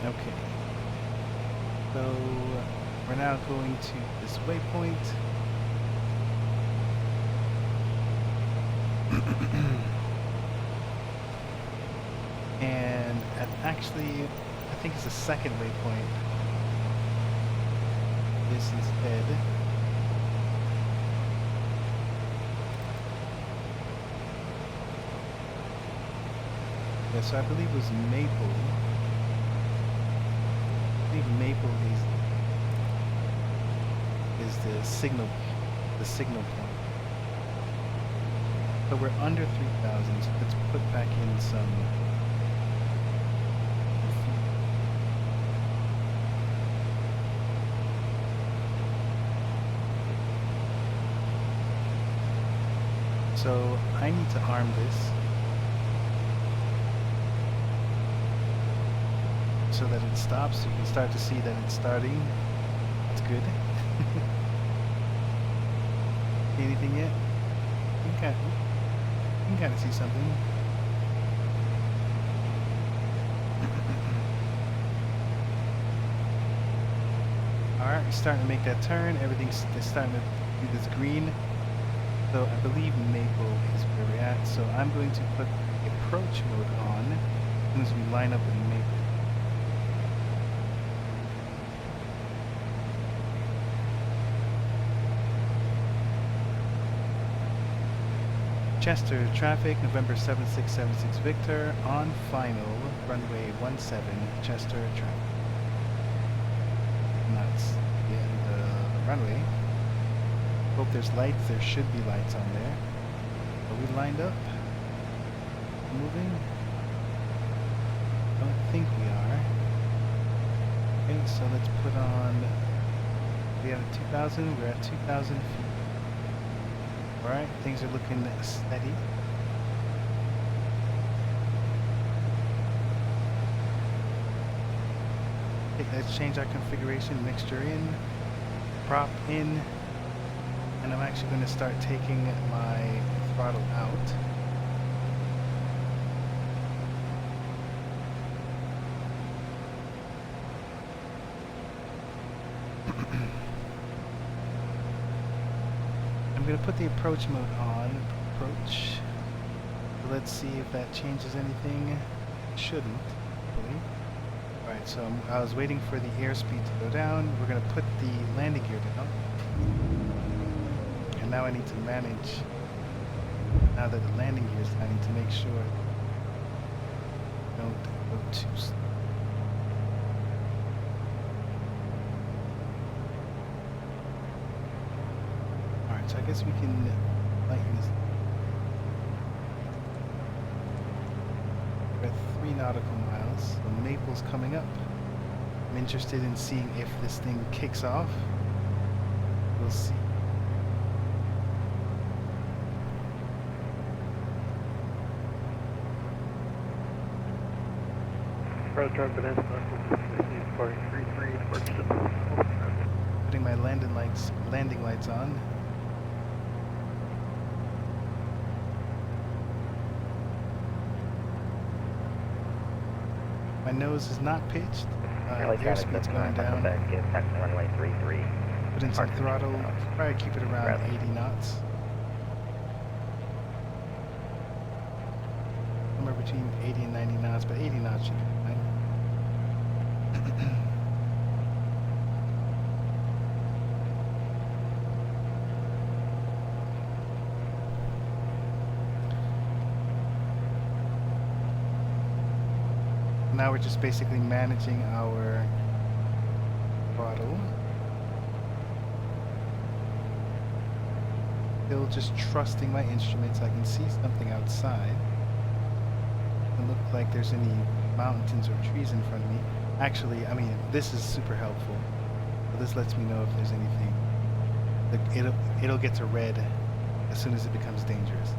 A: Okay. So we're now going to this waypoint. And actually, I think it's the second waypoint. This instead. Yeah, so I believe it was Maple. I believe Maple is the signal point. So we're under 3,000, so let's put back in some. So I need to arm this so that it stops. You can start to see that it's starting. That's good. See anything yet? You can kind of see something. Alright, we're starting to make that turn. Everything's starting to do this green. So I believe Maple is where we're at. So I'm going to put the approach mode on as soon as we line up with Maple. Chester traffic, November 7676 Victor, on final, runway 17, Chester traffic. And that's the end of the runway. Hope there's lights. There should be lights on there. Are we lined up? Moving? Don't think we are. Okay, so let's put on. We have 2,000. We're at 2,000 feet. Alright, things are looking steady. Okay, let's change our configuration. Mixture in, prop in, and I'm actually going to start taking my throttle out. I'm going to put the approach mode on. Approach. So let's see if that changes anything. It shouldn't, hopefully. Alright, so I was waiting for the airspeed to go down. We're going to put the landing gear down. And now I need to manage. Now that the landing gear is, I need to make sure I don't go too slow. So I guess we can lighten this. We're at 3 nautical miles. So Maple's coming up. I'm interested in seeing if this thing kicks off. We'll see.
D: Approach on Bonanza, departing 33, departure.
A: Putting my landing lights on. My nose is not pitched. Airspeed's going down.
F: Runway 33.
A: Put in some throttle. Probably keep it around 80 knots. Somewhere between 80 and 90 knots, but 80 knots should be fine. Now we're just basically managing our throttle. Still just trusting my instruments. I can see something outside. Doesn't look like there's any mountains or trees in front of me. Actually, I mean, this is super helpful. So this lets me know if there's anything. It'll get to red as soon as it becomes dangerous.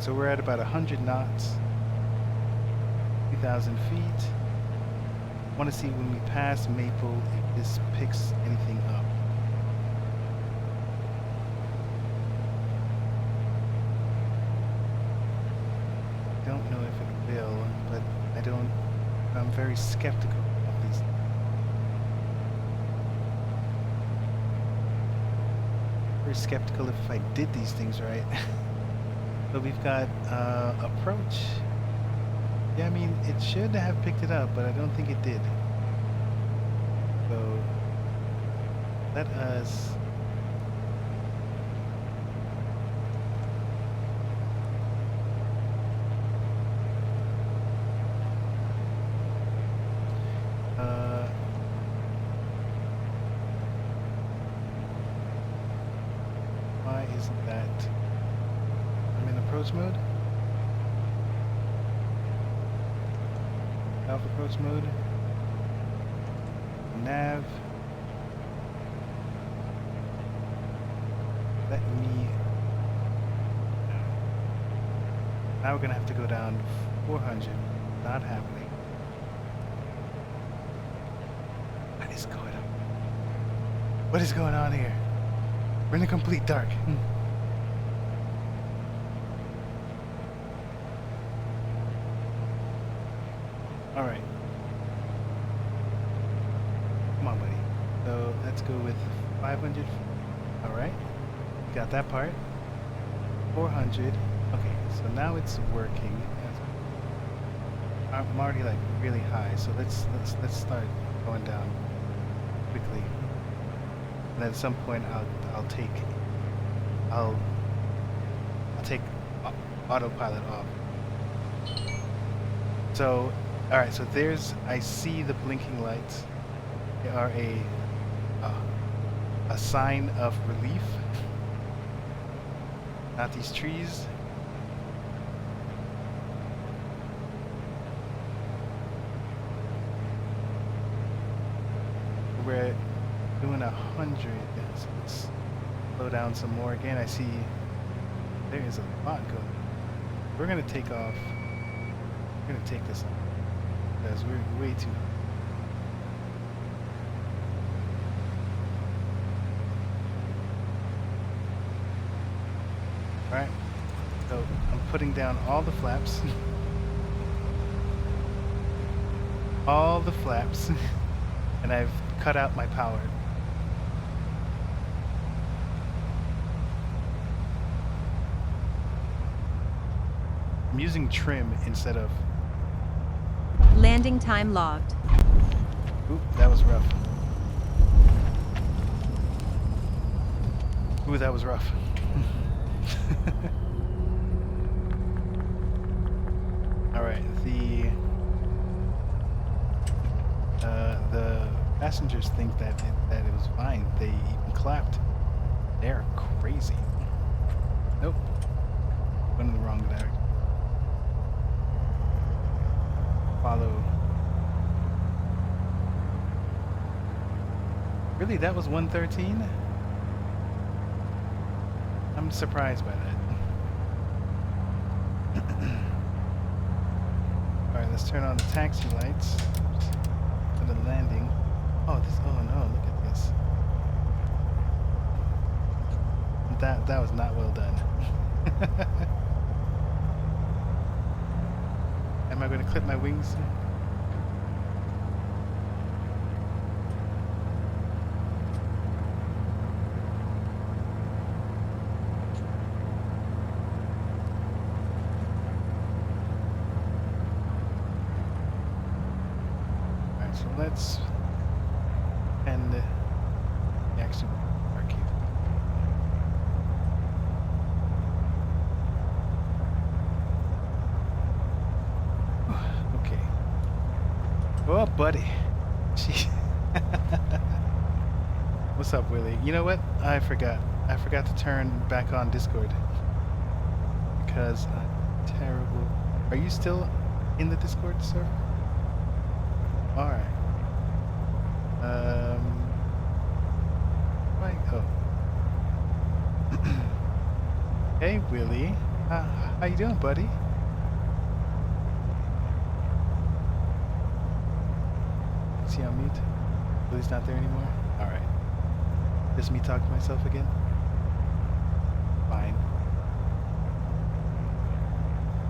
A: So we're at about 100 knots, 2,000 feet. Want to see when we pass Maple if this picks anything up. Don't know if it will, but I'm very skeptical of these. Very skeptical if I did these things right. So we've got approach. Yeah, I mean, it should have picked it up, but I don't think it did. So let us why isn't that? I'm in approach mode. Alpha approach mode. Nav. let me. Now we're gonna have to go down 400. Not happening. What is going on? What is going on here? We're in the complete dark. All right. Come on, buddy. So let's go with 500. All right. Got that part. 400. Okay, so now it's working. I'm already like really high, so let's start going down quickly. And at some point, I'll take autopilot off. So, all right. So I see the blinking lights. They are a sign of relief. Not these trees. We're doing 100. So let's slow down some more. Again, I see there is a lot going on. We're gonna take off. We're gonna take this off because we're way too. Alright, so I'm putting down all the flaps. All the flaps. And I've cut out my power. I'm using trim instead of...
E: Landing time logged.
A: Oop, that was rough. Ooh, that was rough. Alright, the passengers think that it was fine. They even clapped. They're crazy. Nope. Went in the wrong direction. Follow. Really, that was 113? I'm surprised by that. Alright, let's turn on the taxi lights for the landing. Oh no, look at this. That was not well done. Am I going to clip my wings? Alright, so let's end the actual park here. Okay. Oh, buddy. Gee. What's up, Willie? You know what? I forgot to turn back on Discord because I'm terrible. Are you still in the Discord server? All right. Right. Oh. Hey, Willie. How you doing, buddy? Is he on mute? Willie's not there anymore? Alright. Just me talking to myself again? Fine.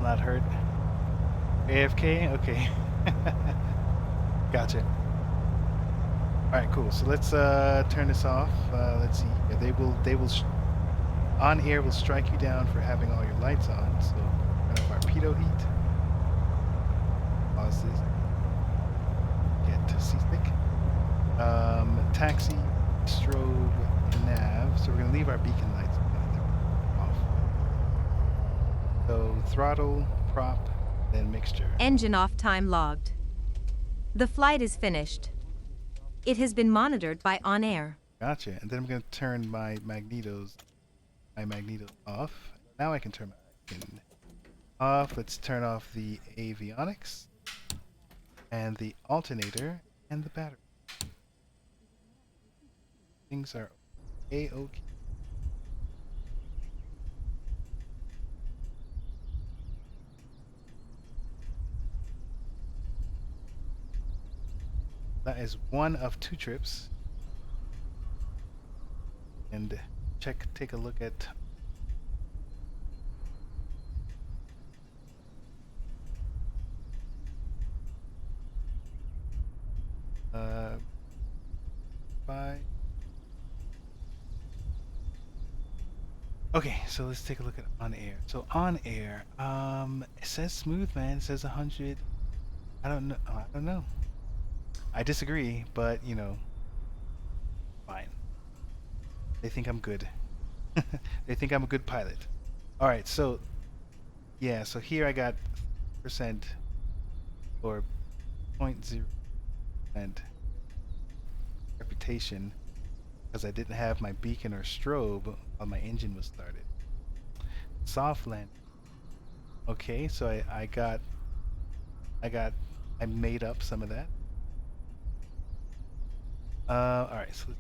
A: Not hurt. AFK? Okay. Gotcha. Alright, cool. So let's turn this off. Let's see. Yeah, they will on air will strike you down for having all your lights on. So turn off our pitot heat. Pause this. Get to C-stick. Taxi, strobe, nav. So we're gonna leave our beacon lights off. So throttle, prop, then mixture.
E: Engine off time logged. The flight is finished. It has been monitored by On Air.
A: Gotcha. And then I'm going to turn my magnetos off. Now I can turn my beacon off. Let's turn off the avionics and the alternator and the battery. Things are A-OK. That is one of 2 trips. And take a look at by. Okay, so let's take a look at on air. So on air, it says smooth, man. It says 100. I don't know. I don't know. I disagree, but you know, fine. They think I'm good. They think I'm a good pilot. All right, so yeah, so here I got percent or 0.0% reputation because I didn't have my beacon or strobe while my engine was started. Soft land. Okay, so I made up some of that. All right, so let's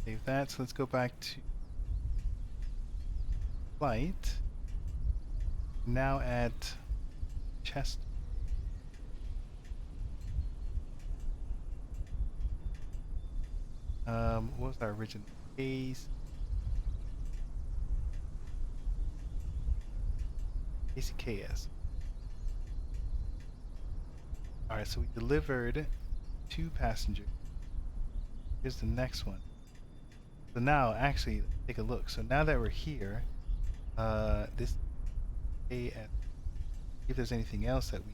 A: save that. So let's go back to flight. Now at chest. What was our original case? KCKZ. Alright, so we delivered 2 passengers. Here's the next one. So now, actually, take a look. So now that we're here, this KS, if there's anything else that we,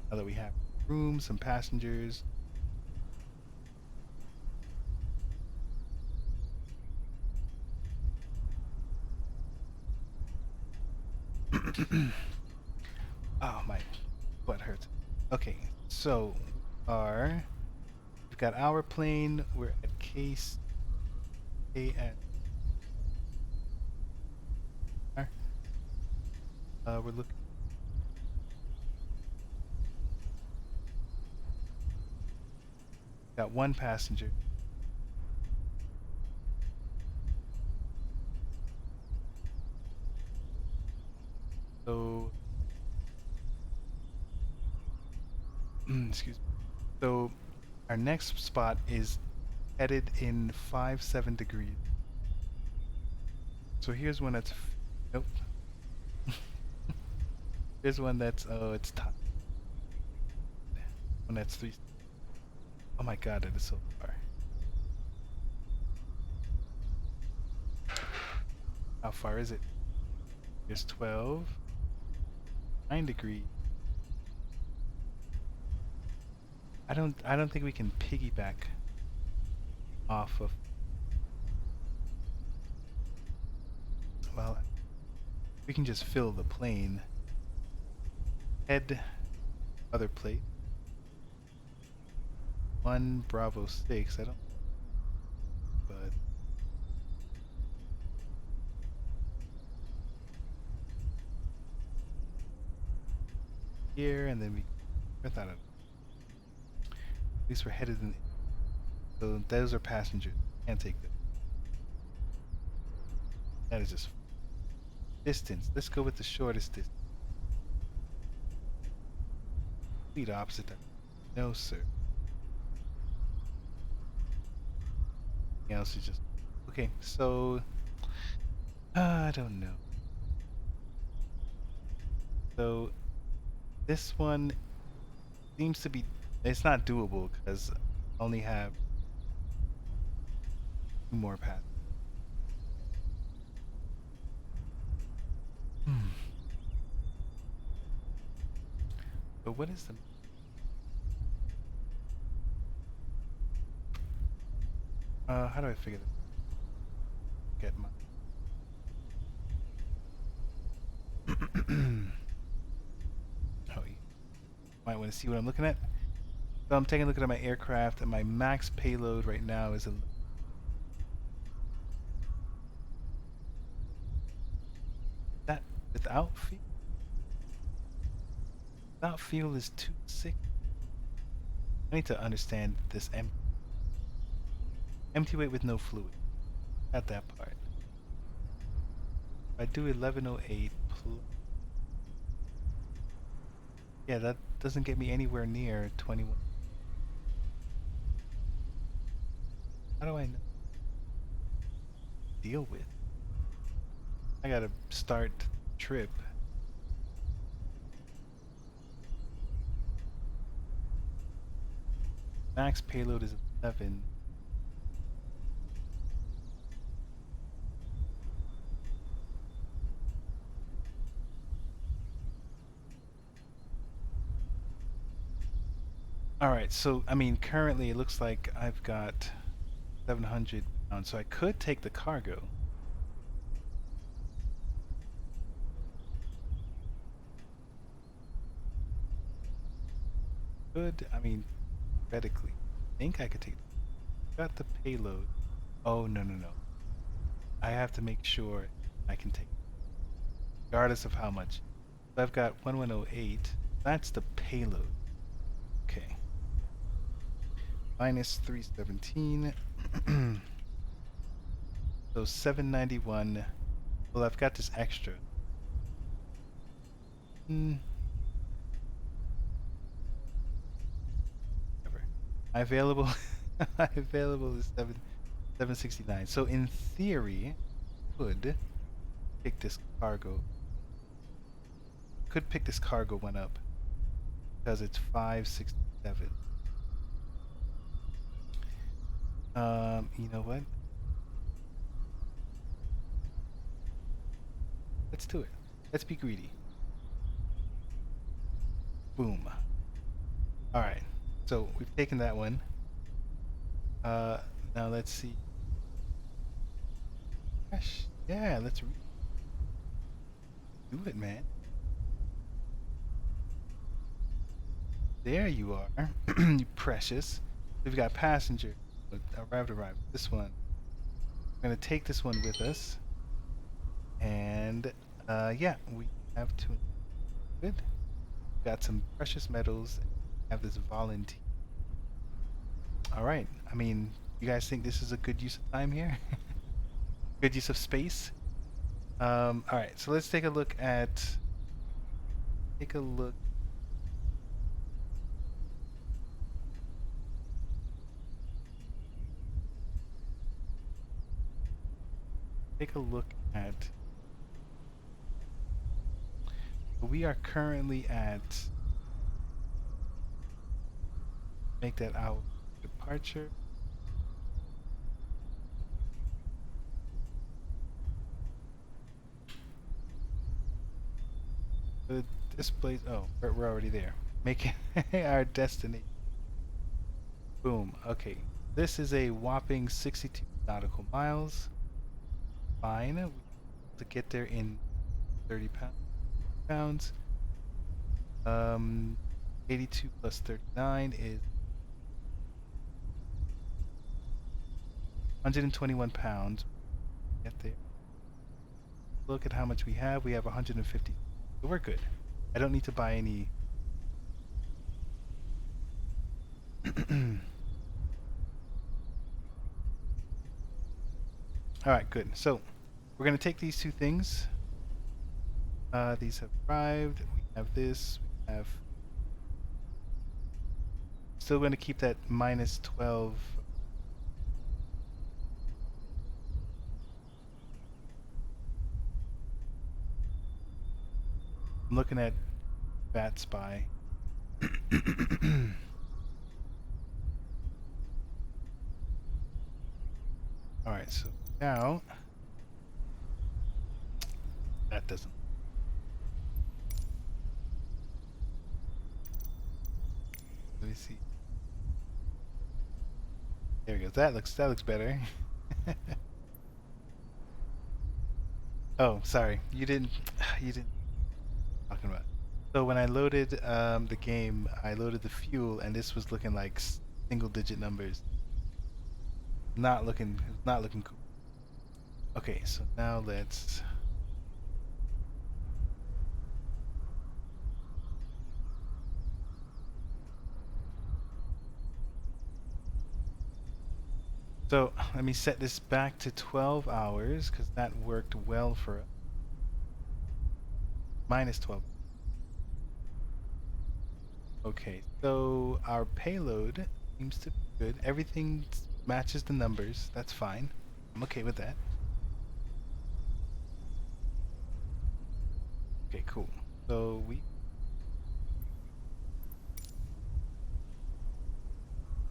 A: now that we have room, some passengers. Oh, my butt hurts. Okay, so we've got our plane. We're at KSNC. We're looking. Got 1 passenger. So, excuse me. So, our next spot is headed in 57 degrees. So here's one that's nope. Here's one that's it's top. One that's 3. Oh my god, that is so far. How far is it? Here's 12. 9 degrees. I don't think we can piggyback off of. Well, we can just fill the plane. Head other plate. 1 Bravo 6. I don't. But here, and then I thought it. At least we're headed in. So those are passengers. Can't take that. That is just distance. Let's go with the shortest distance. Complete opposite. No, sir. Anything else is just okay. So I don't know. So this one seems to be. It's not doable because I only have 2 more paths. But what is the? How do I figure that? Get my. Oh, you might want to see what I'm looking at. So I'm taking a look at my aircraft, and my max payload right now is that without fuel. Without fuel is 2.6. I need to understand this empty weight with no fluid. At that part. If I do 1108 plus Yeah, that doesn't get me anywhere near 21. How do I deal with? I gotta start trip. Max payload is 11. Alright, so I mean currently it looks like I've got 700 pounds, so I could take the cargo. Could, I mean, theoretically, I think I could take. Got the payload. Oh, no, no, no. I have to make sure I can take, regardless of how much. So I've got 1108. That's the payload. Okay. Minus 317. So 791. Well, I've got this extra. Whatever. My available my available is 769. So in theory, could pick this cargo. Could pick this cargo one up because it's 567. You know what? Let's do it. Let's be greedy. Boom. Alright. So we've taken that one. Now let's see. Gosh, yeah, let's do it, man. There you are, you precious. We've got passenger. Arrived. This one. We're gonna take this one with us. And yeah, we have two. Good. Got some precious metals. Have this volunteer. All right. I mean, you guys think this is a good use of time here? Good use of space? All right. So let's take a look at. Take a look. Take a look at. We are currently at. Make that our departure. The displays. Oh, we're already there. Make it our destination. Boom. Okay. This is a whopping 62 nautical miles. Fine. We have to get there in 30 pounds. 82 plus 39 is 121 pounds. Get there. Look at how much we have. We have 150. So we're good. I don't need to buy any. Alright, good. So we're going to take these two things. These have arrived. We have this. We have. Still going to keep that minus 12. I'm looking at Bat Spy. Alright, so now that doesn't. Let me see. There we go. That looks better. Oh, sorry. You didn't talking about. So when I loaded the game, I loaded the fuel, and this was looking like single-digit numbers. Not looking cool. Okay, so now let's. So let me set this back to 12 hours because that worked well for us. Minus 12. Okay, so our payload seems to be good. Everything matches the numbers. That's fine. I'm okay with that. Okay, cool. So we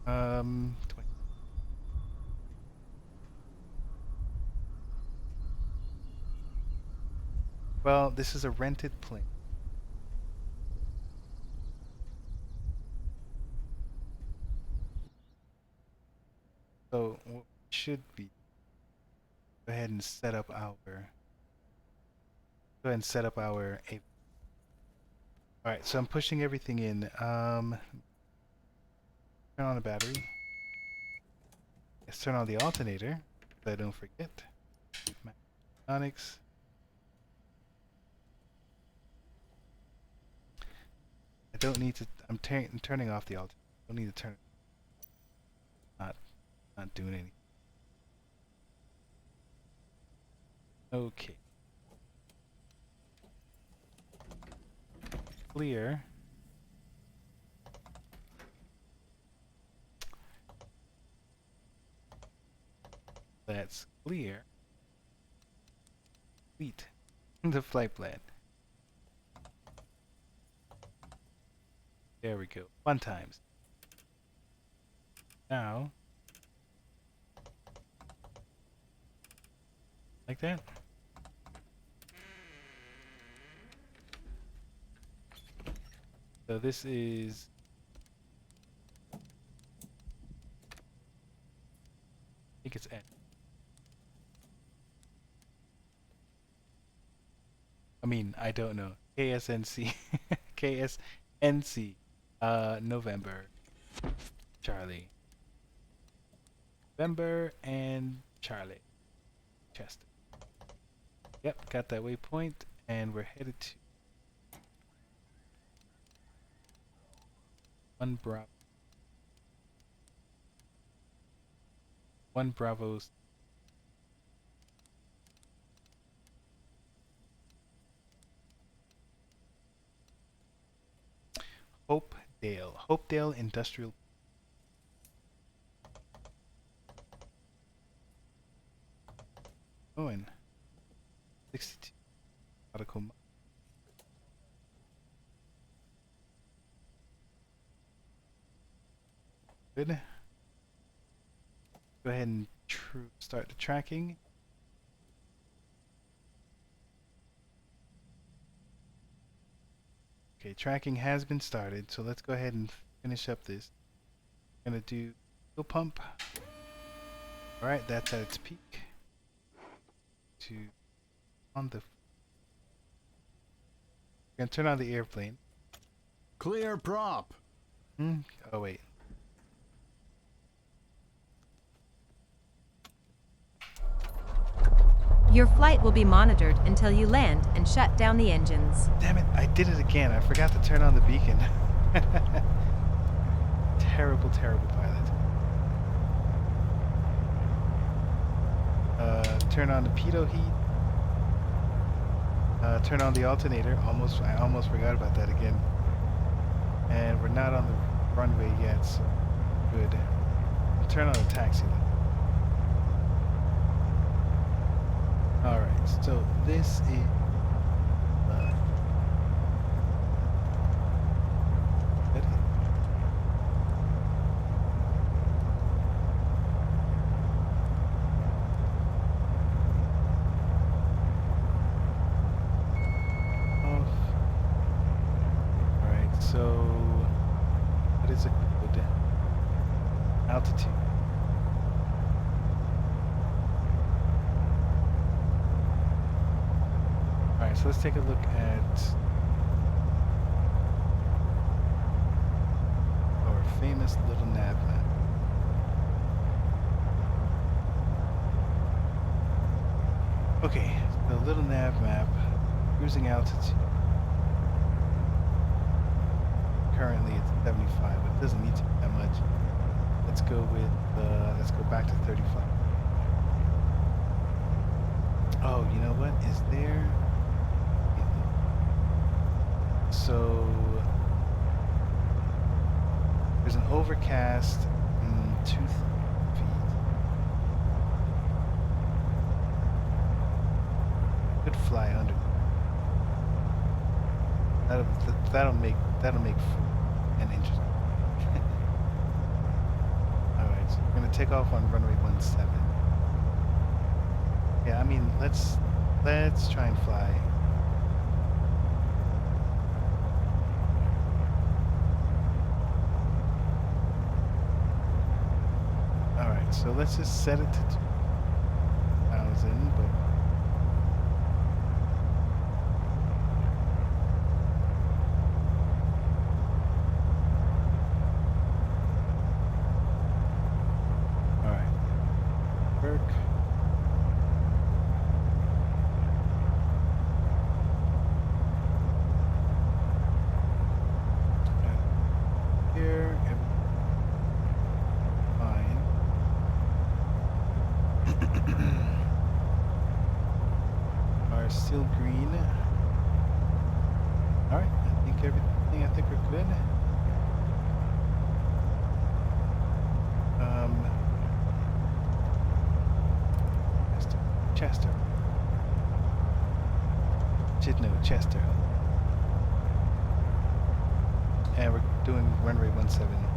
A: 20. Well, this is a rented plane. So what we should be, go ahead and set up our, all right, so I'm pushing everything in. Turn on the battery. Let's turn on the alternator, so I don't forget. Electronics. I don't need to, I'm turning off the alternator. Don't need to turn it. Not doing anything. Okay. Clear. Let's clear. Complete the flight plan. There we go. 1 times. Now, like that. So this is I think it's N. I mean, I don't know. KSNC. KSNC. November. Charlie. November and Charlie. Chester. Yep, got that waypoint, and we're headed to 1 Bravo. 1 Bravo's. Hopedale. Hopedale Industrial. Going. 62. Article. Good. Go ahead and start the tracking. Okay, tracking has been started, so let's go ahead and finish up this. I'm gonna do fuel pump. Alright, that's at its peak. We're gonna turn on the airplane.
K: Clear prop.
A: Oh wait.
E: Your flight will be monitored until you land and shut down the engines.
A: Damn it, I did it again. I forgot to turn on the beacon. Terrible, terrible pilot. Turn on the pitot heat. Turn on the alternator. I almost forgot about that again. And we're not on the runway yet, so good. Turn on the taxi light. Alright, so this is altitude. Alright, so let's take a look at our famous little nav map. Okay, the little nav map, cruising altitude. Currently it's 75, but it doesn't need to be that much. Let's go back to 35. Oh, you know what? Is there... So... overcast, 2 feet. Could fly under. That'll make an interesting. All right, so we're gonna take off on runway 17. Yeah, I mean let's try and fly. All right, so let's just set it to 2,000, but. Still green. All right, I think we're good. Chester. Should know Chester. And we're doing runway 17.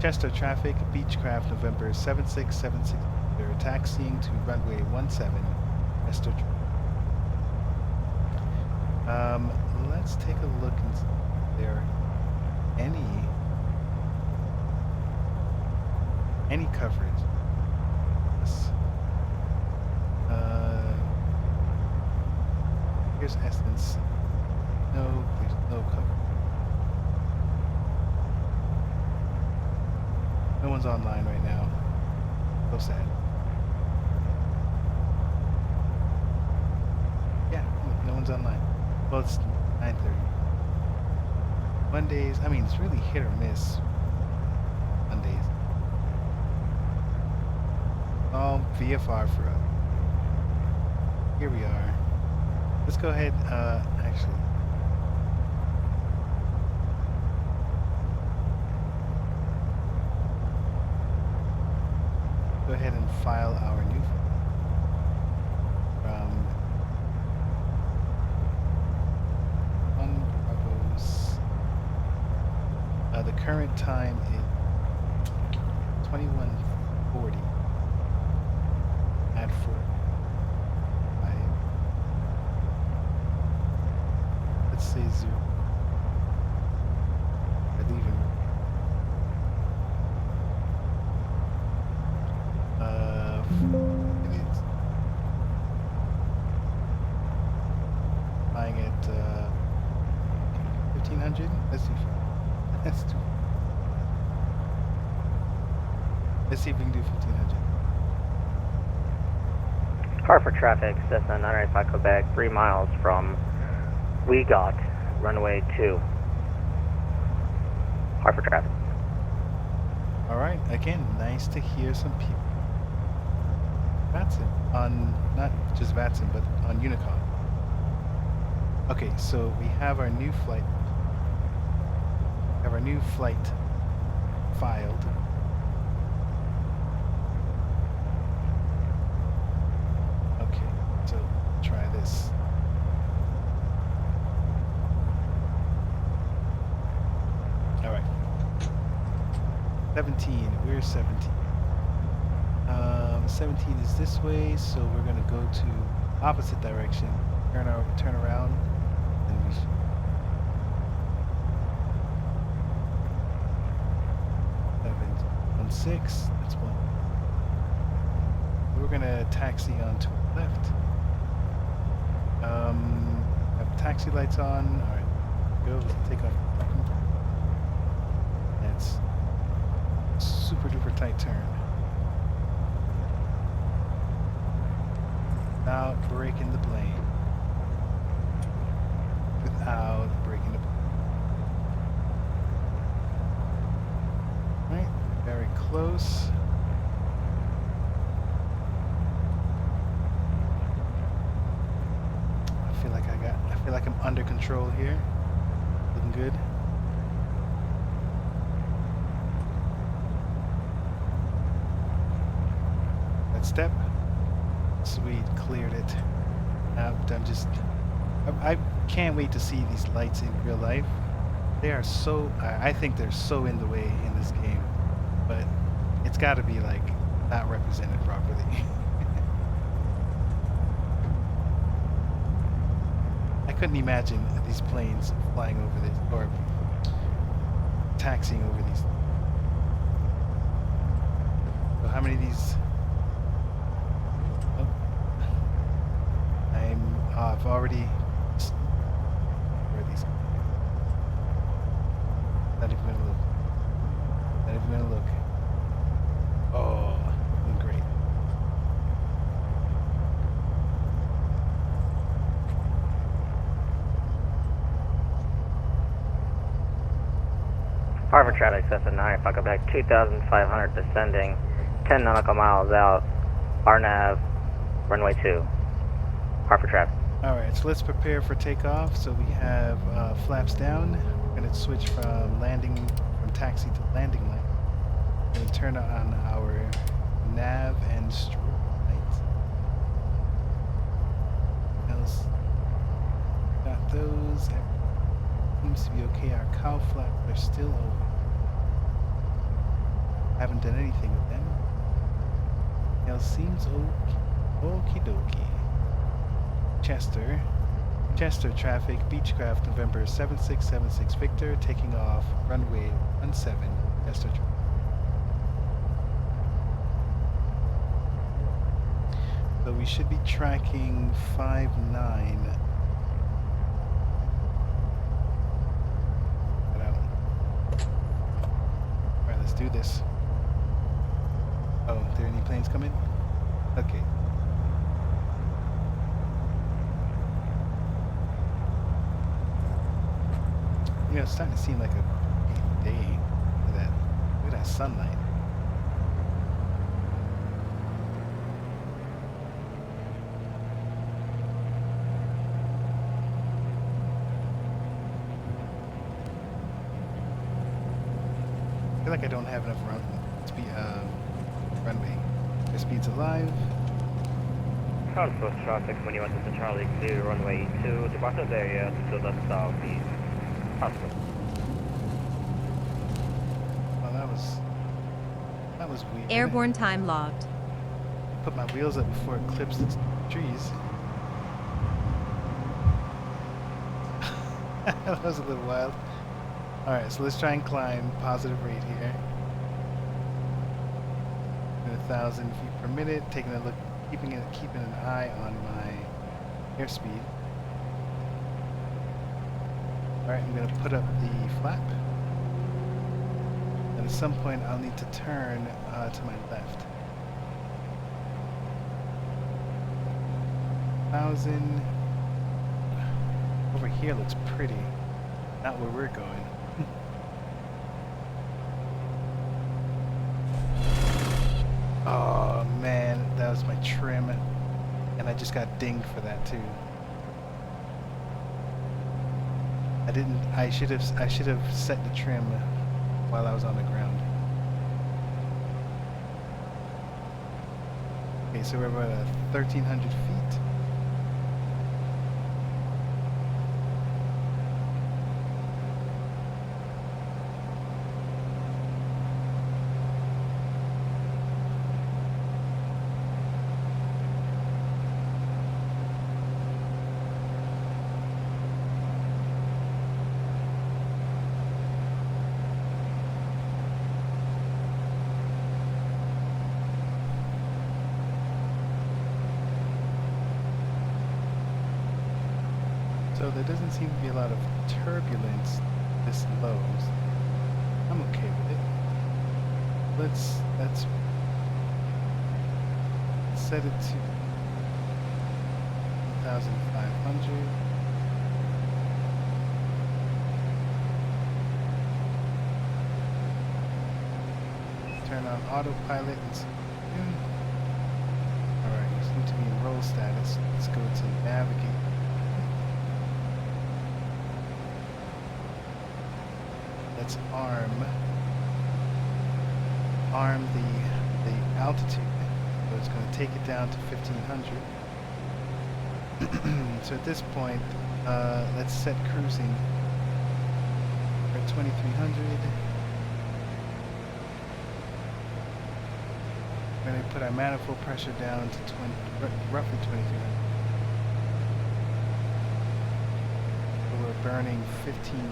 A: Chester traffic, Beechcraft, November 7676. They're taxiing to runway 17. Chester. Let's take a look and see if there are any coverage. Yes. Here's SNC. No, there's no coverage. No one's online right now. So sad. Yeah, no one's online. Well, it's 9:30. Mondays, I mean, it's really hit or miss. Mondays. All VFR for us. Here we are. Let's go ahead, actually. Go ahead and file our new from the current time is 21:40 at 4. Let's say 0. I leave him. Minutes. Flying at 1500. Let's see. Let's see if we can do 1500.
G: Hartford traffic, Cessna 995 Quebec, 3 miles from We Got, runway 2. Hartford traffic.
A: All right, again, nice to hear some people. Vatson on, not just Vatson, but on Unicom. Okay, so we have our new flight. Filed. Okay, so try this. All right. 17. We're 17. 17 is this way, so we're gonna go to opposite direction. Turn around, and we should. 6. That's one. We're gonna taxi on to our left. Have taxi lights on. All right, go. Let's take off. That's super duper tight turn. Without breaking the plane. Without breaking the plane. All right. Very close. I feel like I'm under control here. Looking good. step. Sweet, cleared it. I'm just, I can't wait to see these lights in real life. They are so, I think they're so in the way in this game, but it's got to be like not represented properly. I couldn't imagine these planes flying over this or taxiing over these. So how many of these? Oh, I've already. Where are these? Not even gonna look. Not even gonna look. Oh, doing great.
G: Harvard traffic, Cessna 9, Falco back 2,500 descending, 10 nautical miles out, RNAV, runway 2. Harvard traffic.
A: Alright, so let's prepare for takeoff. So we have flaps down. We're going to switch from taxi to landing light. We're going to turn on our nav and strobe lights. Else, got those. Seems to be okay. Our cow flaps are still open. Haven't done anything with them. Else seems okay. Okie dokie. Chester traffic, Beechcraft, November 7676 Victor, taking off runway 17, Chester traffic. So we should be tracking 59. Alright, let's do this. Oh, are there any planes coming? Okay. You know, it's starting to seem like a day. Look at that sunlight. I feel like I don't have enough runway. Airspeed's alive.
G: Transport traffic, when you enter the Charlie clear runway 2, department area to the southeast. Transport.
A: Oh, that was weird.
E: Airborne time logged.
A: Put my wheels up before it clips the trees. That was a little wild. Alright, so let's try and climb positive rate here. 1,000 feet per minute, taking a look, keeping an eye on my airspeed. Alright, I'm gonna put up the flap. And at some point I'll need to turn to my left. 1,000. Over here looks pretty. Not where we're going. Oh man, that was my trim, and I just got dinged for that too. I should have set the trim while I was on the ground. Okay, so we're about 1,300 feet. So there doesn't seem to be a lot of turbulence this low. I'm okay with it. Let's set it to 1,500. Turn on autopilot and see. Alright, you seem to be in roll status. Let's go to navigate. Let's arm the altitude. So So it's going to take it down to 1500. So at this point, let's set cruising. We're at 2300. We're going to put our manifold pressure down to roughly 2300. So we're burning 15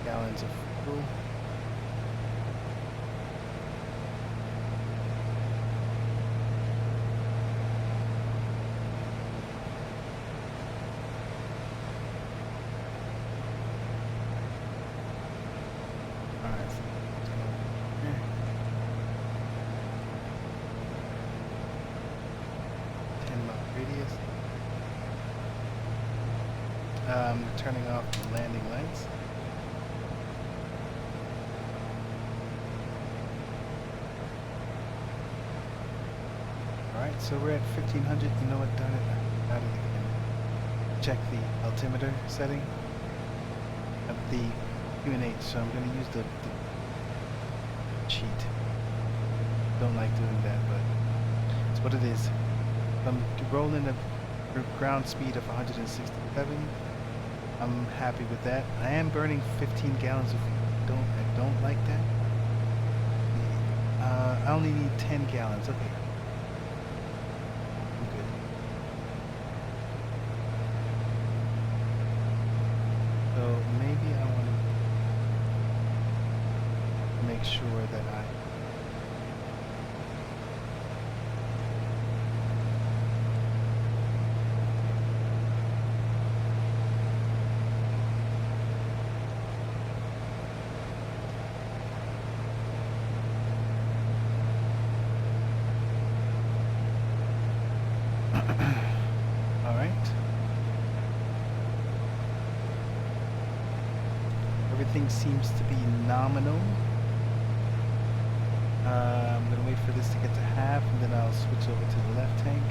A: gallons of fuel. Alright, so let's go here. 10-mile radius. Turning off the landing lights. Alright, so we're at 1500. You know what, darn it, I got it again. Check the altimeter setting of the KCNH, so I'm going to use the cheat. Don't like doing that, but it's what it is. I'm rolling a ground speed of 167. I'm happy with that. I am burning 15 gallons of fuel. I don't like that. I only need 10 gallons. Okay. I'm good. So maybe I want to make sure that I everything seems to be nominal. I'm going to wait for this to get to half, and then I'll switch over to the left tank.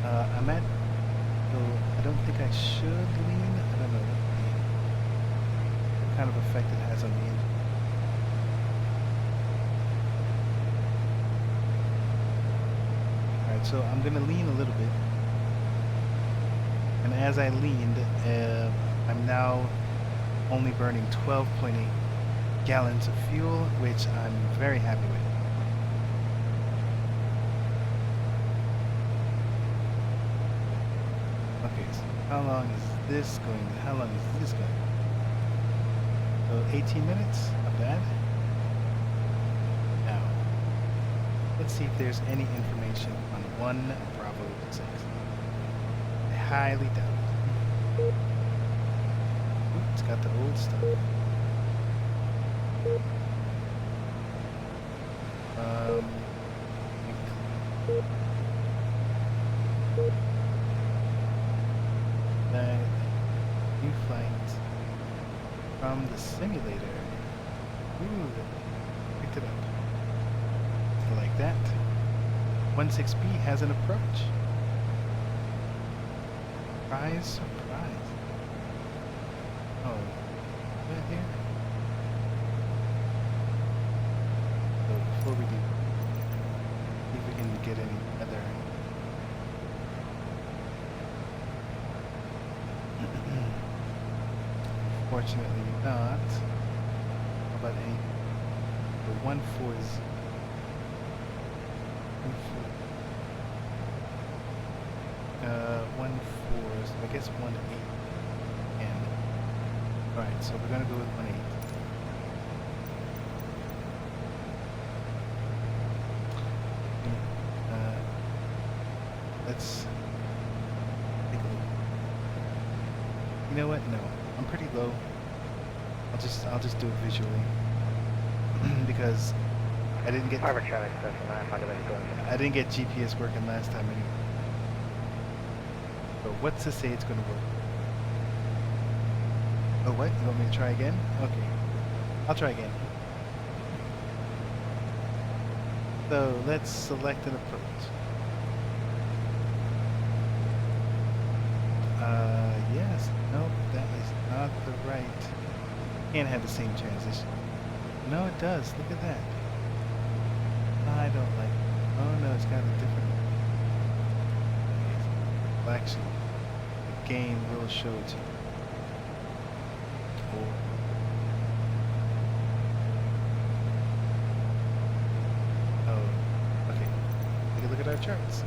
A: I'm at, so I don't think I should lean. I don't know what kind of effect it has on the engine. Alright, so I'm going to lean a little bit. And as I leaned, I'm now only burning 12.8 gallons of fuel, which I'm very happy with. Okay, so how long is this going? How long is this going? So 18 minutes, not bad. Now, let's see if there's any information on 1 Bravo 6. I highly doubt it. It's got the old stuff. New flight from the simulator. Ooh, picked it up. Like that. 16B has an approach. Surprise, surprise. Oh, right here. So before we do, see if we can get any other. Fortunately not. How about any? The 1-4 is. 1-4, so I guess 1-8. And alright, so we're gonna go with 1-8. Let's take a look. You know what? No, I'm pretty low. I'll just do it visually because I didn't get. I didn't get GPS working last time anyway. So what's to say it's going to work? Oh, what? You want me to try again? Okay. I'll try again. So let's select an approach. Yes. Nope, that is not the right. Can't have the same transition. No, it does. Look at that. I don't like it. Oh no, it's got a different. Well, actually, the game will show it to you. Or oh, okay. Take a look at our charts.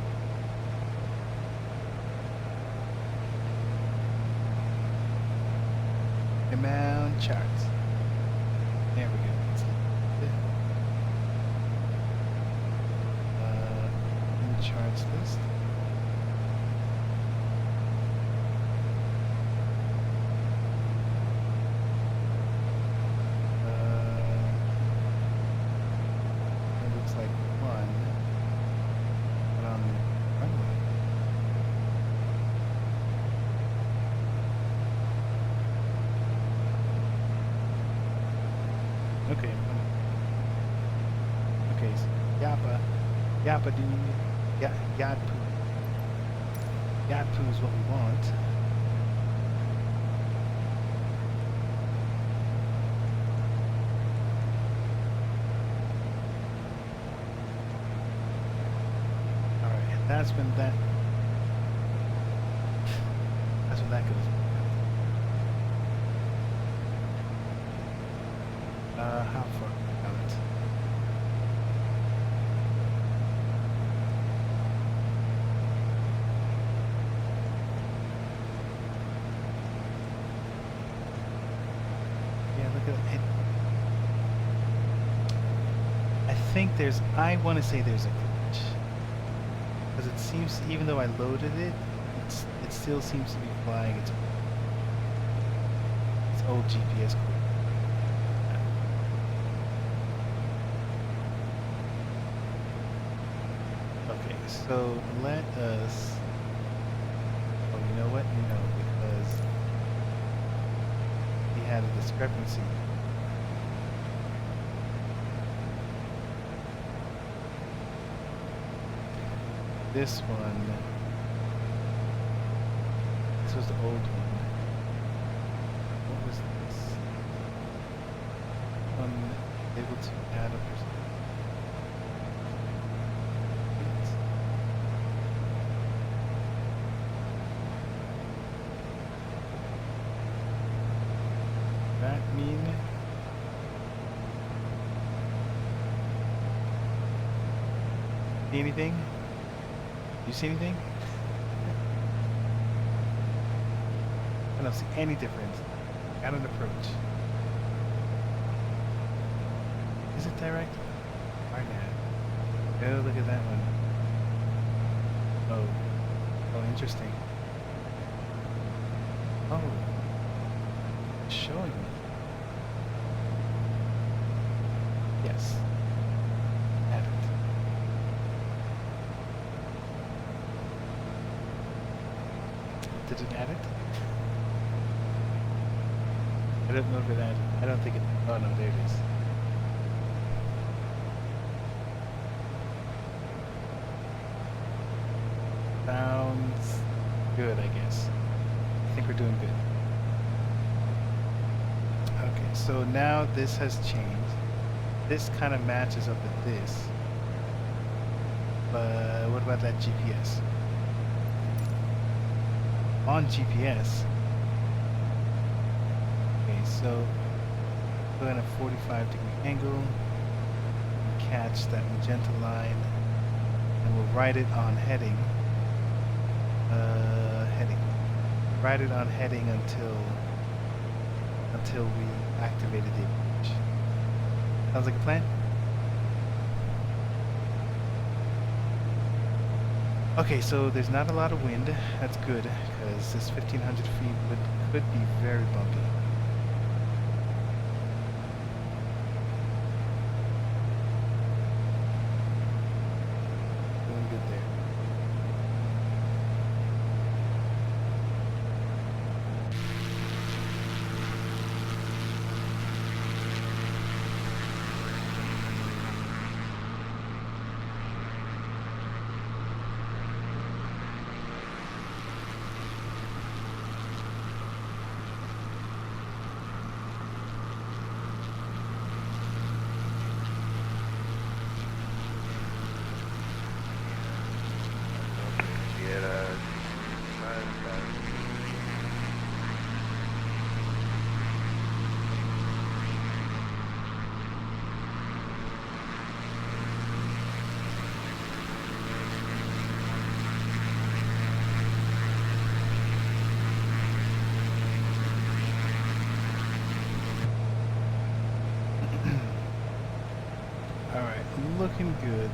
A: Amount charts. There we go. In the charts list. It looks like one, but on the runway. Okay. Okay, so Yappa do Yadpoo. Yadpoo is what we want. Alright, that's when that goes. How far out? Yeah, look at it. I want to say there's a glitch. Because it seems, even though I loaded it, it still seems to be flying its old GPS code. Okay, so let us. Oh, you know what? No, because we had a discrepancy. This one. This was the old one. What was this? One able to add a percent. That mean see anything? You see anything? I don't see any difference. Got an approach. Is it direct? Oh, look at that one. Oh, interesting. Oh, it's showing me. Yes. Add it. Did it add it? I don't know if it added. I don't think it. Oh no, there it is. Sounds good, I guess. I think we're doing good. Okay, so now this has changed. This kind of matches up with this. But what about that GPS? On GPS. Okay, so go in a 45-degree angle, catch that magenta line, and we'll write it on heading. Heading. Write it on heading until we activated the approach. Sounds like a plan? Okay, so there's not a lot of wind. That's good, because this 1,500 feet could be very bumpy. Doing good there. looking good.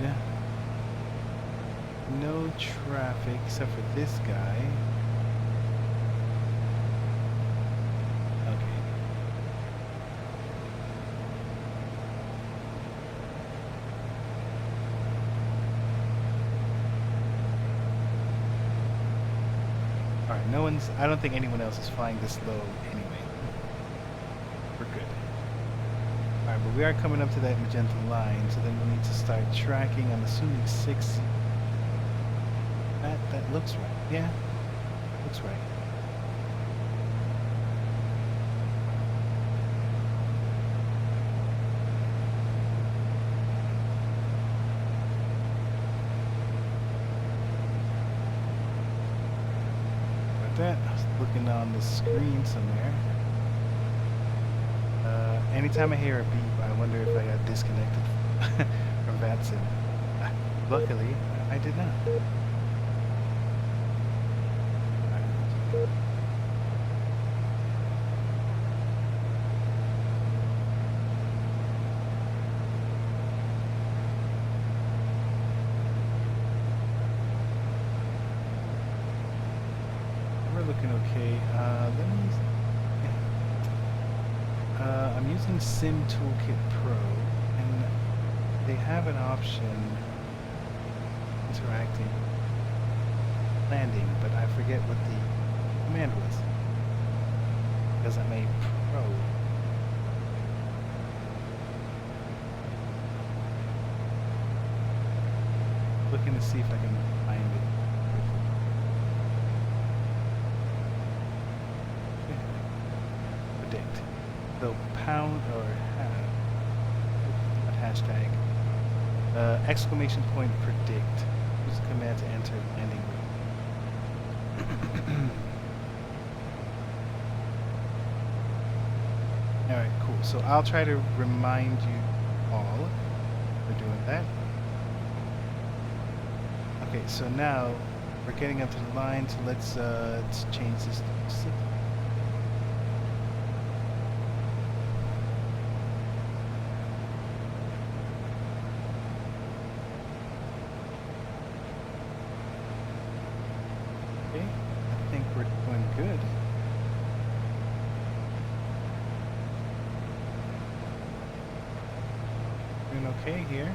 A: No traffic except for this guy. Okay. Alright, no one's, I don't think anyone else is flying this low anyway. We're good. Alright, but we are coming up to that magenta line, so then we need to start tracking. I'm assuming 6. That looks right. Yeah, looks right. Like that. I was looking on the screen somewhere. Anytime I hear a beep, I wonder if I got disconnected from VATSIM. Luckily, I did not. We're looking okay. Let me. I'm using Sim Toolkit Pro, and they have an option interacting landing, but I forget what the command was because I'm a pro. Looking to see if I can find it. Predict. So pound or not hashtag. Exclamation point predict. Use the command to enter landing route. Alright, cool. So I'll try to remind you all for doing that. Okay, so now we're getting up to the line, so let's change this to 6. Okay, I think we're doing good. Doing okay here.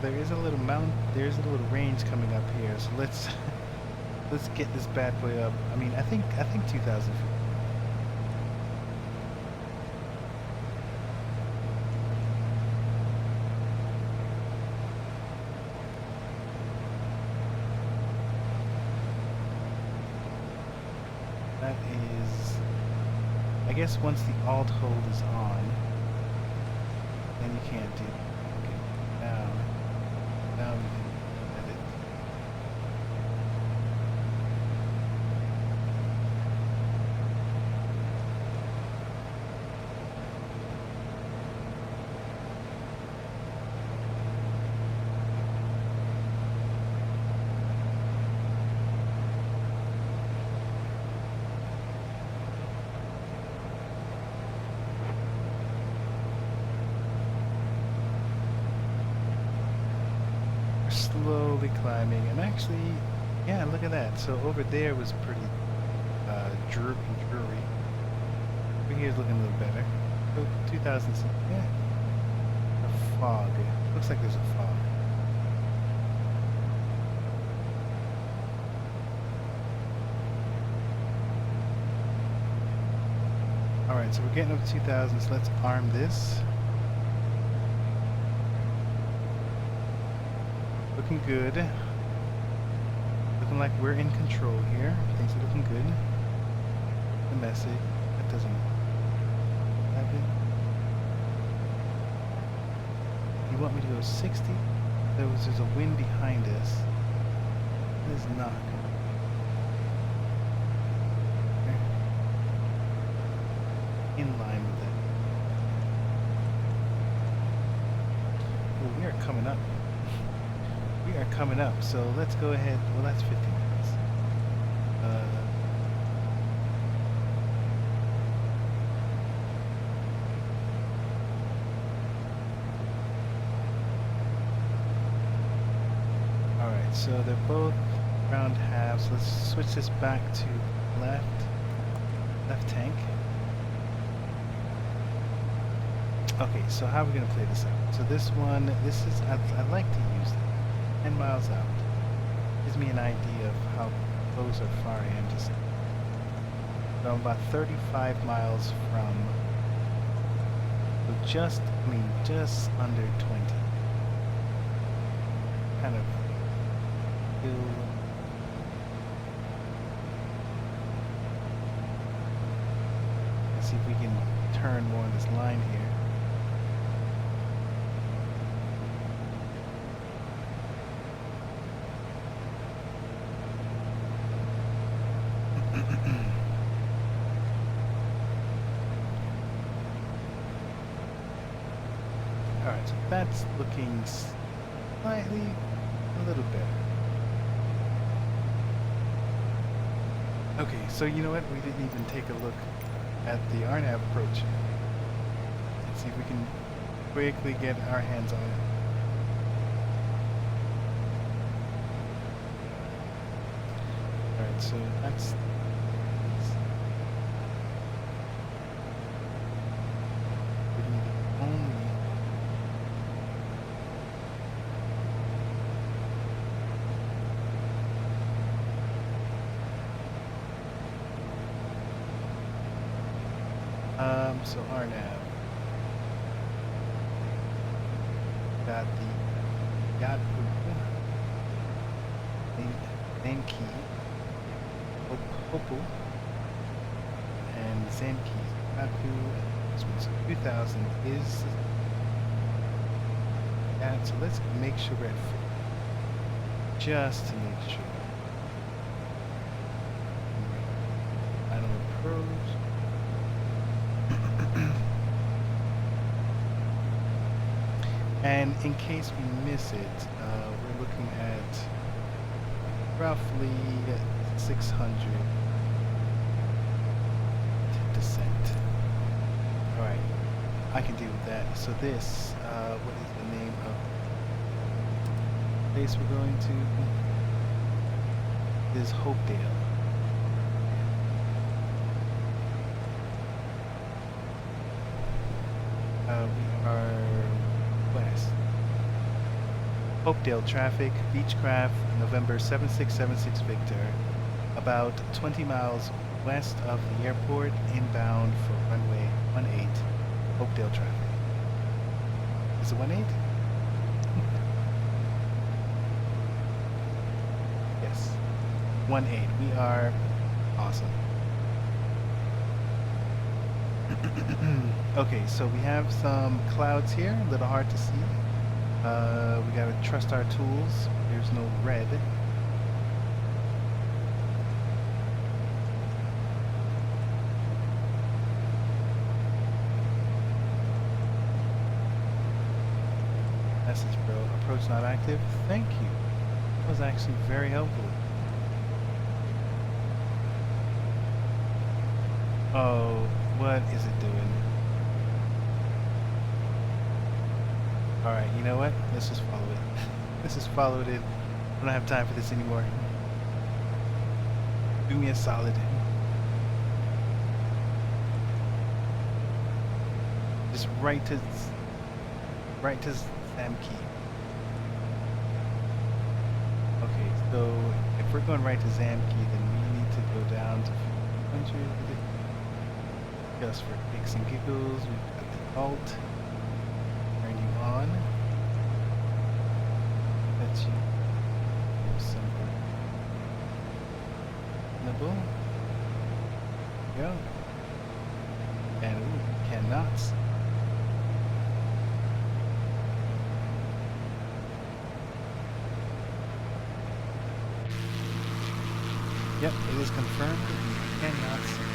A: There's a little range coming up here, so let's get this bad boy up. I mean, I think 2,000 feet. That is, I guess once the alt hold is on, then you can't do. Okay, now we can edit. Slowly climbing, and actually, yeah, look at that. So over there was pretty dreary. Over here is looking a little better. So 2000, yeah. A fog. Looks like there's a fog. All right, so we're getting up to 2000. So let's arm this. Looking good. Looking like we're in control here. Things are looking good. The message. That doesn't have it. You want me to go 60? There's a wind behind us. It is not good. Okay. In line with it. Well, we are coming up. We are coming up, so let's go ahead. Well, that's 50 minutes. Alright, so they're both round halves. Let's switch this back to left tank. Okay, so how are we gonna play this out? So this one, I'd like to use 10 miles out. Gives me an idea of how close or far I am to sea. So I'm about 35 miles from, so just under 20. Kind of feel. Let's see if we can turn more on this line here. Alright, so that's looking slightly a little better. Okay, so you know what? We didn't even take a look at the RNAV approach. Let's see if we can quickly get our hands on it. Alright, so that's so RNAV got the yacht name key, Hopu, and Zenki. This one's 2000 is that. So let's make sure we're at 50, just to make sure. Final approach. And in case we miss it, we're looking at roughly 600 descent. Alright, I can deal with that. So this, what is the name of the place we're going to? Is Hopedale. We are west. Hopedale traffic, Beechcraft, November 7676 Victor, about 20 miles west of the airport, inbound for runway 18, Hopedale traffic. Is it 18? Yes, 18. We are awesome. Okay, so we have some clouds here, a little hard to see. We gotta trust our tools. There's no red. Message, bro. Approach not active. Thank you. That was actually very helpful. Oh, what is it doing? Alright, you know what? Let's just follow it. Let's just follow it in. I don't have time for this anymore. Do me a solid. Just right to Samkey. Okay, so if we're going right to Zamkey, then we need to go down to 100. Just for kicks and giggles, we've got the alt. Turn you on. Let you do something. Nibble. Go. And ooh, cannot. Yep, it is confirmed. You cannot see.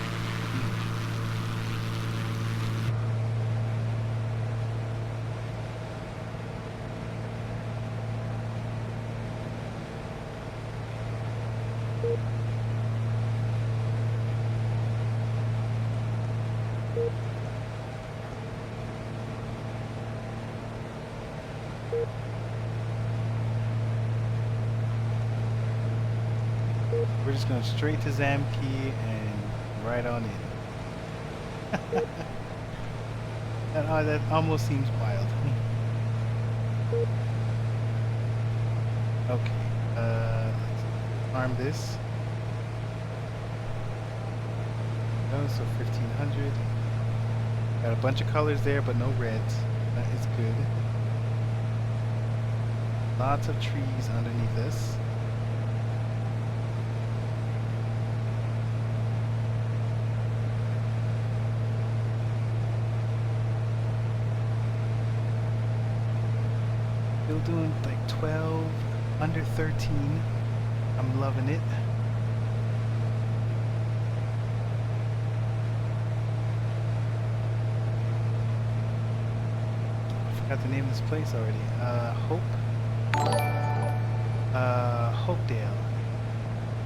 A: We're just going straight to Zamkey and right on in. That almost seems wild. Okay, let's arm this. Oh, so 1500. Got a bunch of colors there, but no reds. That is good. Lots of trees underneath us. Still doing like 12, under 13. I'm loving it. I forgot the name of this place already. Hopedale.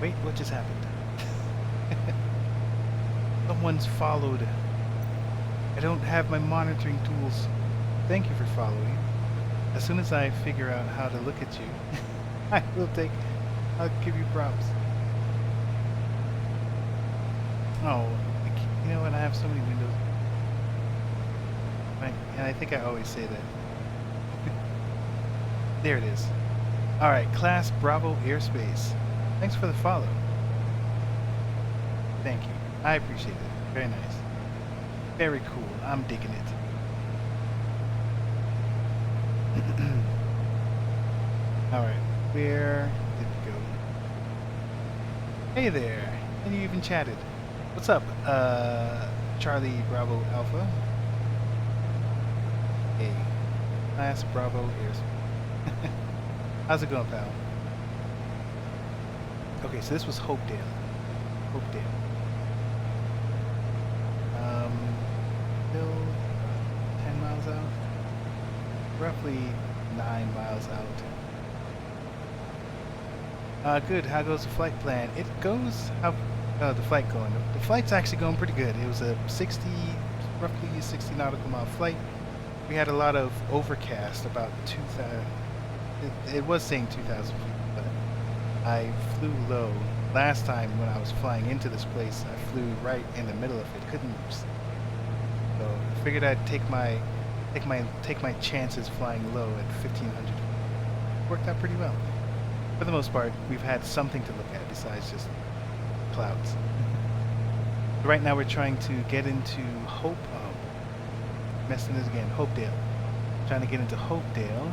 A: Wait, what just happened? Someone's followed. I don't have my monitoring tools. Thank you for following. As soon as I figure out how to look at you, I'll give you props. Oh, you know what? I have so many windows. And I think I always say that. There it is. Alright, Class Bravo Airspace. Thanks for the follow. Thank you. I appreciate it. Very nice. Very cool. I'm digging it. Alright, where did it go? Hey there! And you even chatted. What's up, Charlie Bravo Alpha? Hey, Class Bravo Airspace. How's it going, pal? Okay, so this was Hopedale. Hopedale. Still 10 miles out? Roughly 9 miles out. Good. How goes the flight plan? It goes. How? The flight going? The flight's actually going pretty good. It was a roughly 60 nautical mile flight. We had a lot of overcast, about 2,000. It was saying 2,000 feet, but I flew low. Last time when I was flying into this place, I flew right in the middle of it. Couldn't. So I figured I'd take my chances flying low at 1,500. Worked out pretty well. For the most part, we've had something to look at besides just clouds. So right now we're trying to get into messing this again, Hopedale. Trying to get into Hopedale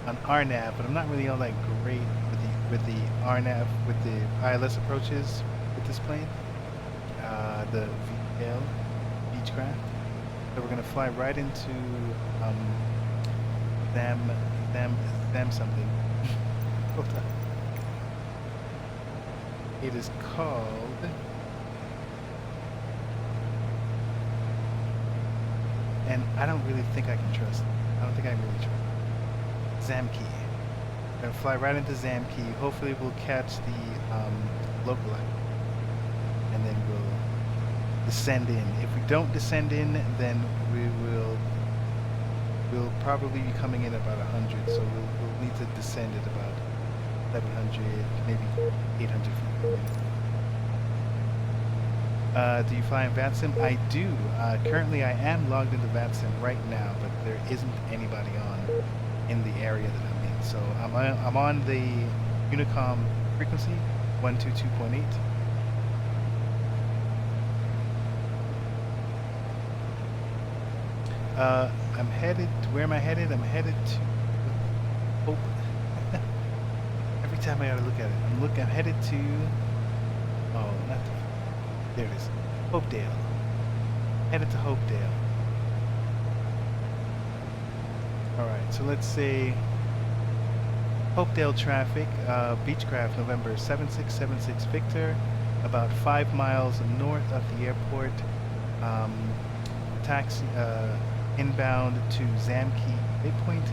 A: on RNAV, but I'm not really all that great with the RNAV, with the ILS approaches with this plane. The VL, Beechcraft. So we're gonna fly right into them something. Hold on. It is called and I don't really think I can trust it. I don't think I really trust Zamkey. We're gonna fly right into Zamkey. Hopefully we'll catch the local light. And then we'll descend in. If we don't descend in, then we'll probably be coming in about 100, so we'll need to descend at about 700, maybe 800 feet per minute. Do you fly in VATSIM? I do. Currently I am logged into VATSIM right now, but there isn't anybody on in the area that I'm in. So I'm on the Unicom frequency, 122.8. I'm headed, where am I headed? I'm headed to Hope. Every time I gotta look at it. I'm headed to, oh, not the, there it is. Hopedale. Headed to Hopedale. Alright, so let's say Hopedale traffic, Beechcraft, November 7676 Victor, about 5 miles north of the airport. Taxi, inbound to Zamkey Waypoint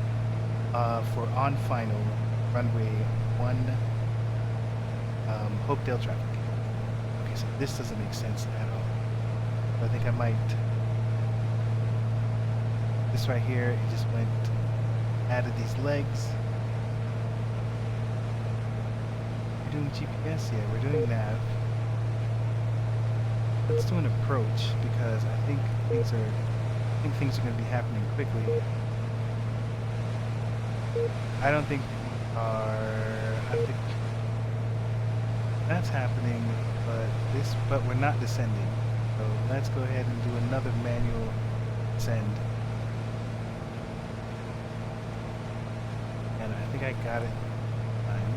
A: for on final runway 1 Hopedale traffic. Okay, so this doesn't make sense at all. I think I might. This right here, it just went, added these legs. doing GPS? Yeah, we're doing nav. Let's do an approach because I think things are going to be happening quickly. I don't think that's happening, but we're not descending. So let's go ahead and do another manual descend. And I think I got it. Fine.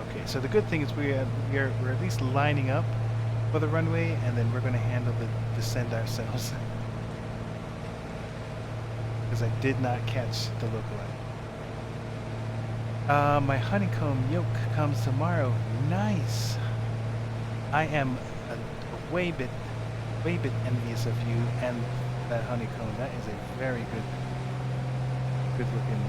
A: Okay, so the good thing is we're at least lining up for the runway, and then we're going to handle the descent ourselves. Because I did not catch the localizer. My honeycomb yoke comes tomorrow. Nice. I am a way bit envious of you and that honeycomb. That is a very good looking.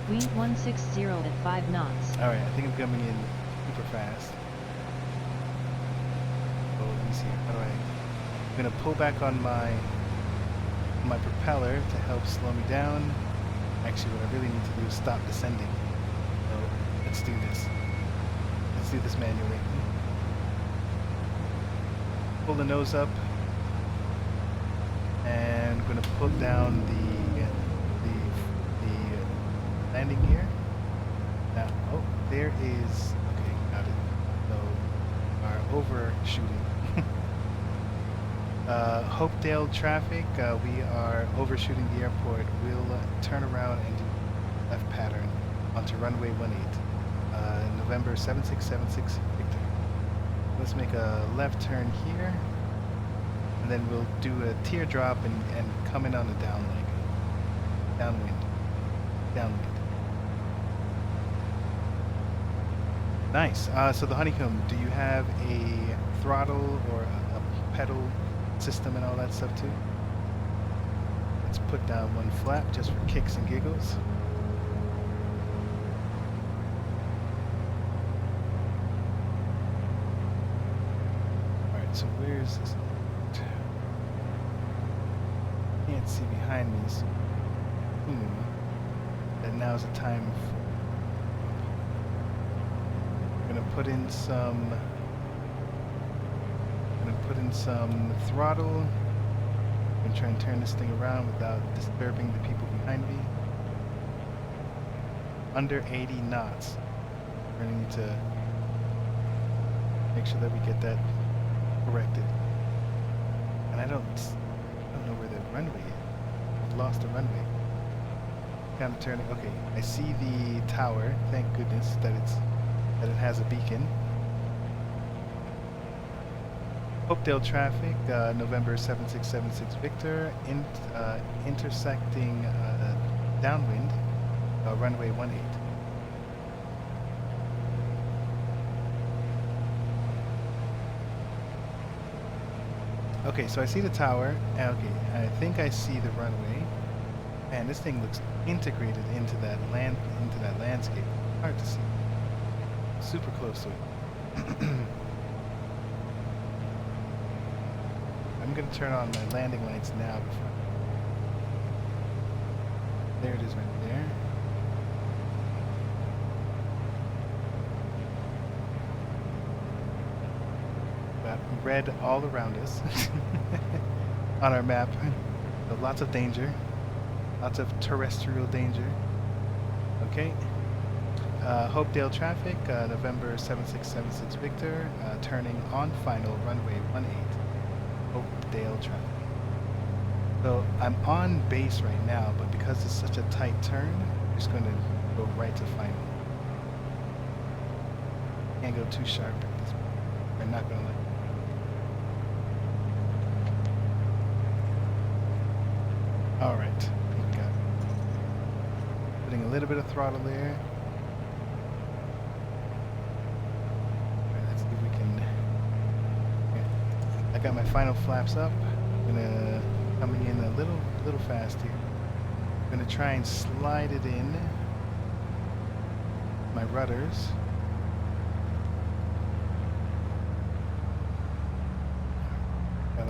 L: Wind 160 at 5 knots.
A: All right, I think I'm coming in super fast. Oh, let me see. How do I'm gonna pull back on my propeller to help slow me down. Actually, what I really need to do is stop descending. So let's do this. Let's do this manually. Pull the nose up, and I'm gonna put down the landing gear. Now, oh, there is. Okay, got it. So, our overshooting. Hopedale traffic. We are overshooting the airport. We'll turn around and do left pattern onto runway 18. November 7676 Victor. Let's make a left turn here, and then we'll do a teardrop and come in on the down leg. Downwind. Nice. So the honeycomb, do you have a throttle or a pedal system and all that stuff too? Let's put down one flap just for kicks and giggles. Alright, so where's this? Can't see behind me, so and now's the time for put in some throttle. I'm gonna try and turn this thing around without disturbing the people behind me. Under 80 knots. We're gonna need to make sure that we get that corrected. And I don't know where the runway is. I've lost the runway. Kind of turning. Okay, I see the tower. Thank goodness that it has a beacon. Hopedale traffic, November 7676 Victor, intersecting downwind, runway 18. Okay, so I see the tower. Okay, I think I see the runway. Man, this thing looks integrated into that landscape. Hard to see. Super close to it. I'm gonna turn on my landing lights now before. There it is right there. Got red all around us on our map. So lots of danger. Lots of terrestrial danger. Okay. Hopedale traffic, November 7676 Victor, turning on final runway 18. Hopedale traffic. So I'm on base right now, but because it's such a tight turn, I'm just going to go right to final. Can't go too sharp at this point. I'm not going to let it. All right, we got it. Putting a little bit of throttle there. I got my final flaps up. I'm gonna coming in a little fast here. I'm gonna try and slide it in my rudders.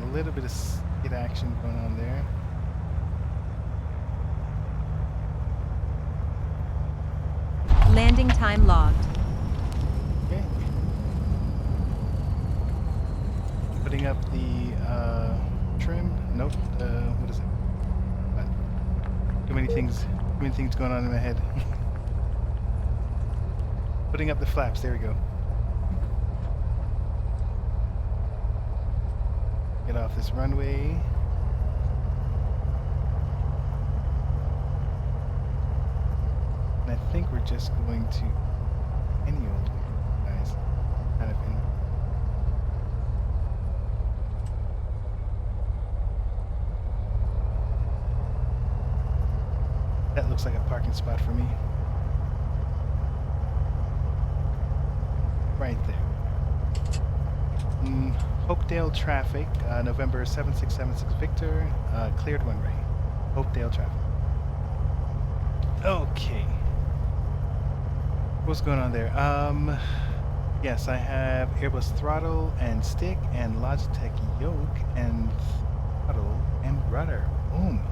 A: a little bit of skid action going on there.
E: Landing time logged.
A: Okay. Putting up the trim. Nope. What is it? What? Too many things going on in my head. Putting up the flaps. There we go. Get off this runway. And I think we're just going to any old way, guys. Kind of in. That looks like a parking spot for me. Right there. Hopedale traffic, November 7676 Victor, cleared runway. Hopedale traffic. Okay. What's going on there? Yes, I have Airbus throttle and stick and Logitech yoke and throttle and rudder. Boom.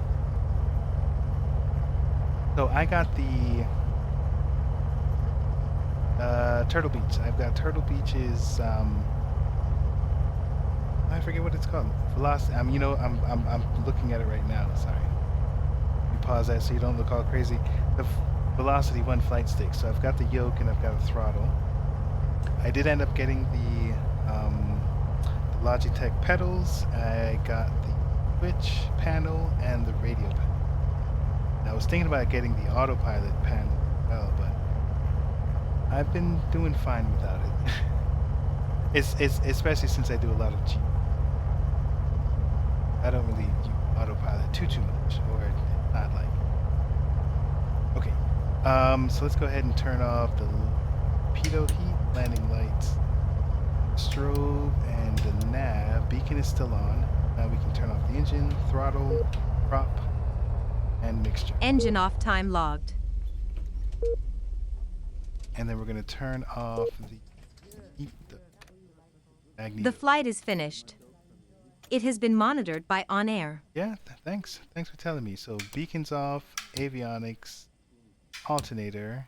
A: So I got the Turtle Beach. I've got Turtle Beach's I forget what it's called. Velocity. You know, I'm looking at it right now. Sorry. You pause that so you don't look all crazy. The Velocity 1 flight stick. So I've got the yoke and I've got a throttle. I did end up getting the Logitech pedals. I got the switch panel and the radio panel. I was thinking about getting the autopilot panel as well, but I've been doing fine without it. It's especially since I do a lot of G. I don't really use autopilot too much, or it's not like. Okay, so let's go ahead and turn off the pitot heat, landing lights, strobe, and the nav. Beacon is still on. Now we can turn off the engine, throttle, prop, and mixture.
E: Engine off time logged.
A: And then we're going to turn off the magneto.
E: The flight is finished. It has been monitored by On Air.
A: Yeah, thanks. Thanks for telling me. So beacons off, avionics, alternator,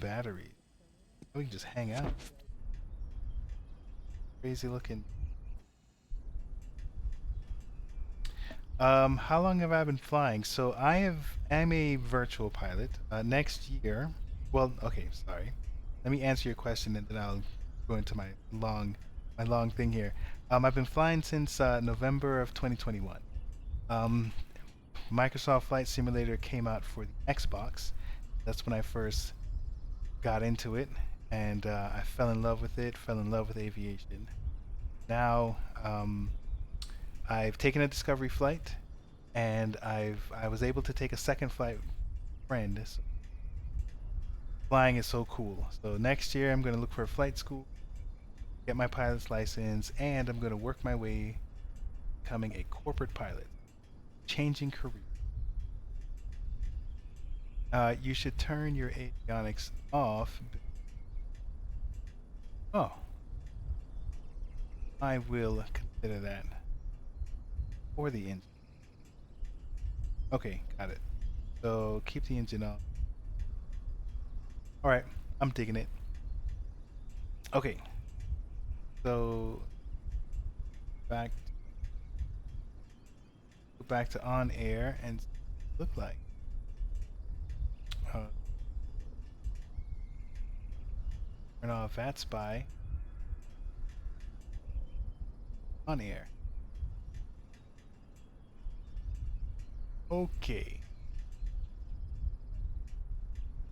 A: battery. We can just hang out. Crazy looking. How long have I been flying? So I'm a virtual pilot. Next year, well, okay, sorry. Let me answer your question and then I'll go into my long thing here. I've been flying since November of 2021. Microsoft Flight Simulator came out for the Xbox. That's when I first got into it, and I fell in love with it, fell in love with aviation. Now, I've taken a discovery flight, and I was able to take a second flight with a friend. So flying is so cool. So next year I'm going to look for a flight school, get my pilot's license, and I'm going to work my way becoming a corporate pilot, changing career. You should turn your avionics off. Oh, I will consider that for the engine. Okay, got it. So keep the engine off. Alright, I'm digging it. Okay. So go back to on air and look like. Turn off that spy. On air. Okay.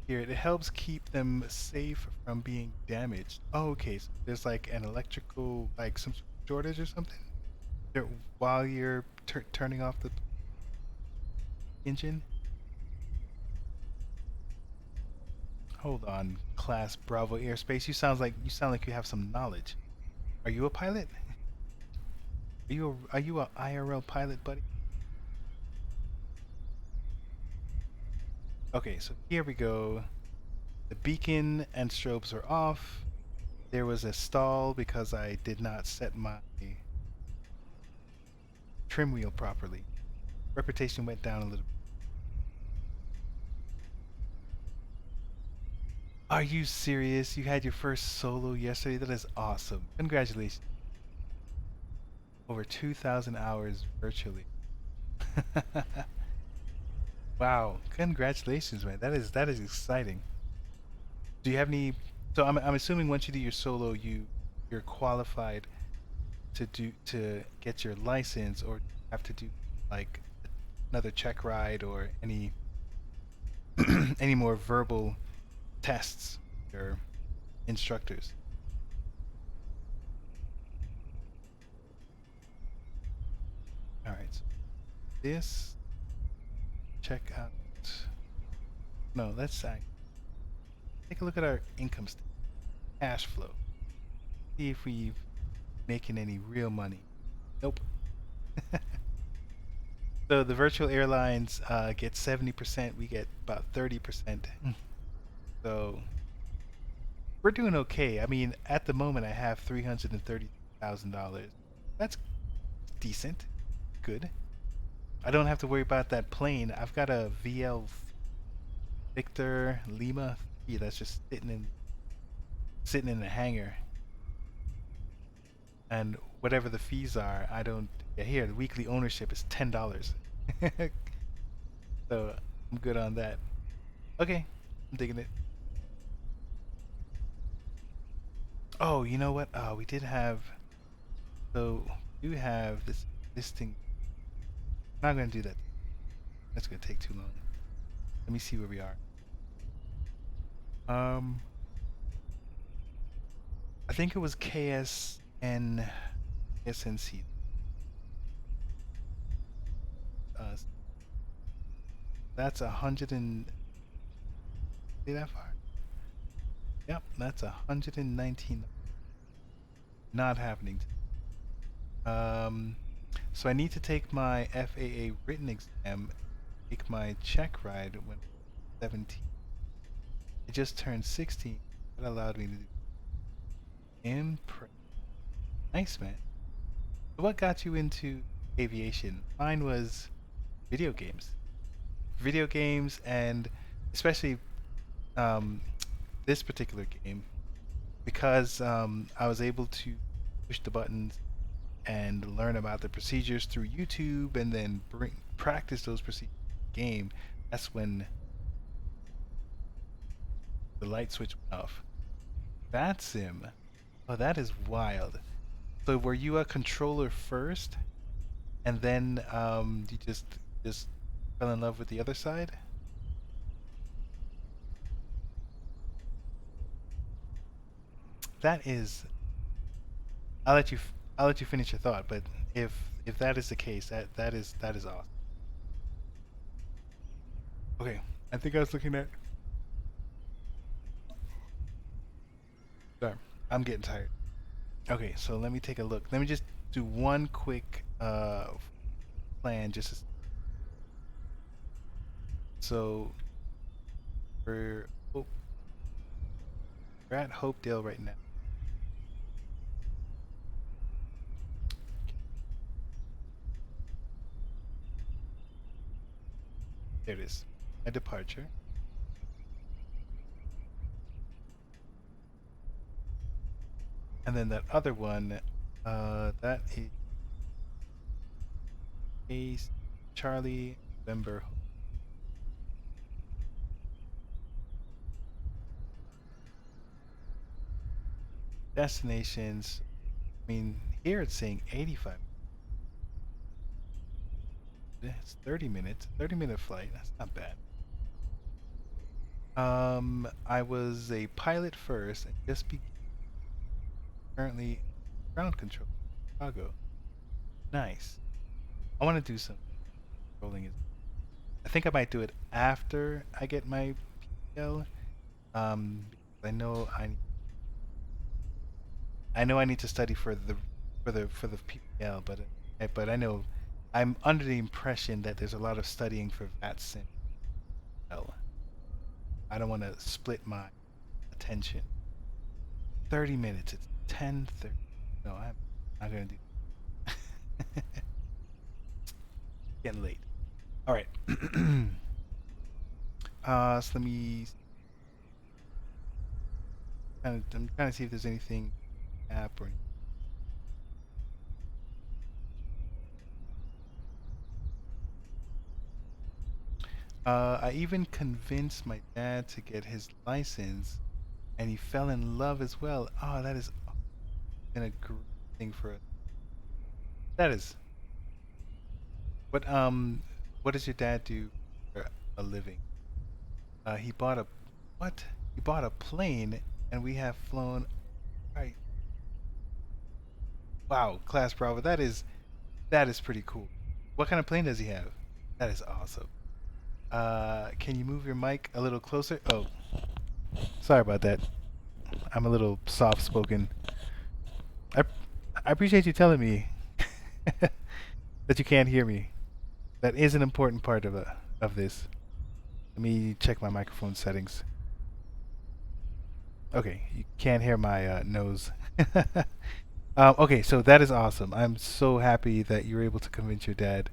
A: Here, it helps keep them safe from being damaged. Oh, okay, so there's like an electrical, like some shortage or something there while you're turning off the engine. Hold on, Class Bravo Airspace. You sound like you have some knowledge. Are you a pilot? Are you a IRL pilot, buddy? Okay, so here we go. The beacon and strobes are off. There was a stall because I did not set my trim wheel properly. Reputation went down a little. Are you serious? You had your first solo yesterday? That is awesome. Congratulations. Over 2,000 hours virtually. Wow. Congratulations, man. That is exciting. Do you have any? So I'm assuming once you do your solo, you're qualified to get your license, or have to do like another check ride or any any more verbal tests or instructors. All right. So this check out. No, let's take a look at our income statement, cash flow. See if we've making any real money. Nope. So the virtual airlines get 70%. We get about 30%. So we're doing okay. I mean, at the moment, I have $330,000. That's decent. Good. I don't have to worry about that plane. I've got a VL Victor Lima 3 that's just sitting in the hangar. And whatever the fees are, I don't. Yeah, here the weekly ownership is $10. So I'm good on that. Okay, I'm digging it. Oh, you know what? We did have. So we do have this listing. I'm not gonna do that. That's gonna take too long. Let me see where we are. I think it was KSNC. That's 100 see that far? Yep, that's 119. Not happening. So I need to take my FAA written exam, take my check ride when 17. I just turned 16. That allowed me to do. Nice, man. So what got you into aviation? Mine was video games. Video games, and especially this particular game, because I was able to push the buttons and learn about the procedures through YouTube, and then practice those procedures in the game. That's when the light switch went off. That sim, oh, that is wild. So were you a controller first, and then you just fell in love with the other side? That is. I'll let you finish your thought, but if that is the case, that is awesome. Okay, I think I was looking at. Sorry, I'm getting tired. Okay, so let me take a look. Let me just do one quick plan. So we're we're at Hopedale right now. There it is. My departure. And then that other one, that is Charlie November. Destinations. I mean, here it's saying 85. It's 30 minutes. 30-minute flight. That's not bad. I was a pilot first and just currently ground control. Chicago. Nice. I want to do some controlling. I think I might do it after I get my PL. I know I need to study for the PPL, but I know I'm under the impression that there's a lot of studying for VATSIM. I don't want to split my attention. 30 minutes. It's 10:30. No, I'm not gonna do. Getting late. All right. So let me. I'm trying to see if there's anything app or. I even convinced my dad to get his license, and he fell in love as well. Oh, that is been a great thing for us. That is. What does your dad do for a living? He bought a what? He bought a plane, and we have flown. Right. Wow, Class Bravo. That is pretty cool. What kind of plane does he have? That is awesome. Can you move your mic a little closer? Oh, sorry about that. I'm a little soft-spoken. I I appreciate you telling me that you can't hear me. That is an important part of this. Let me check my microphone settings. Okay, you can't hear my nose. Okay, so that is awesome. I'm so happy that you were able to convince your dad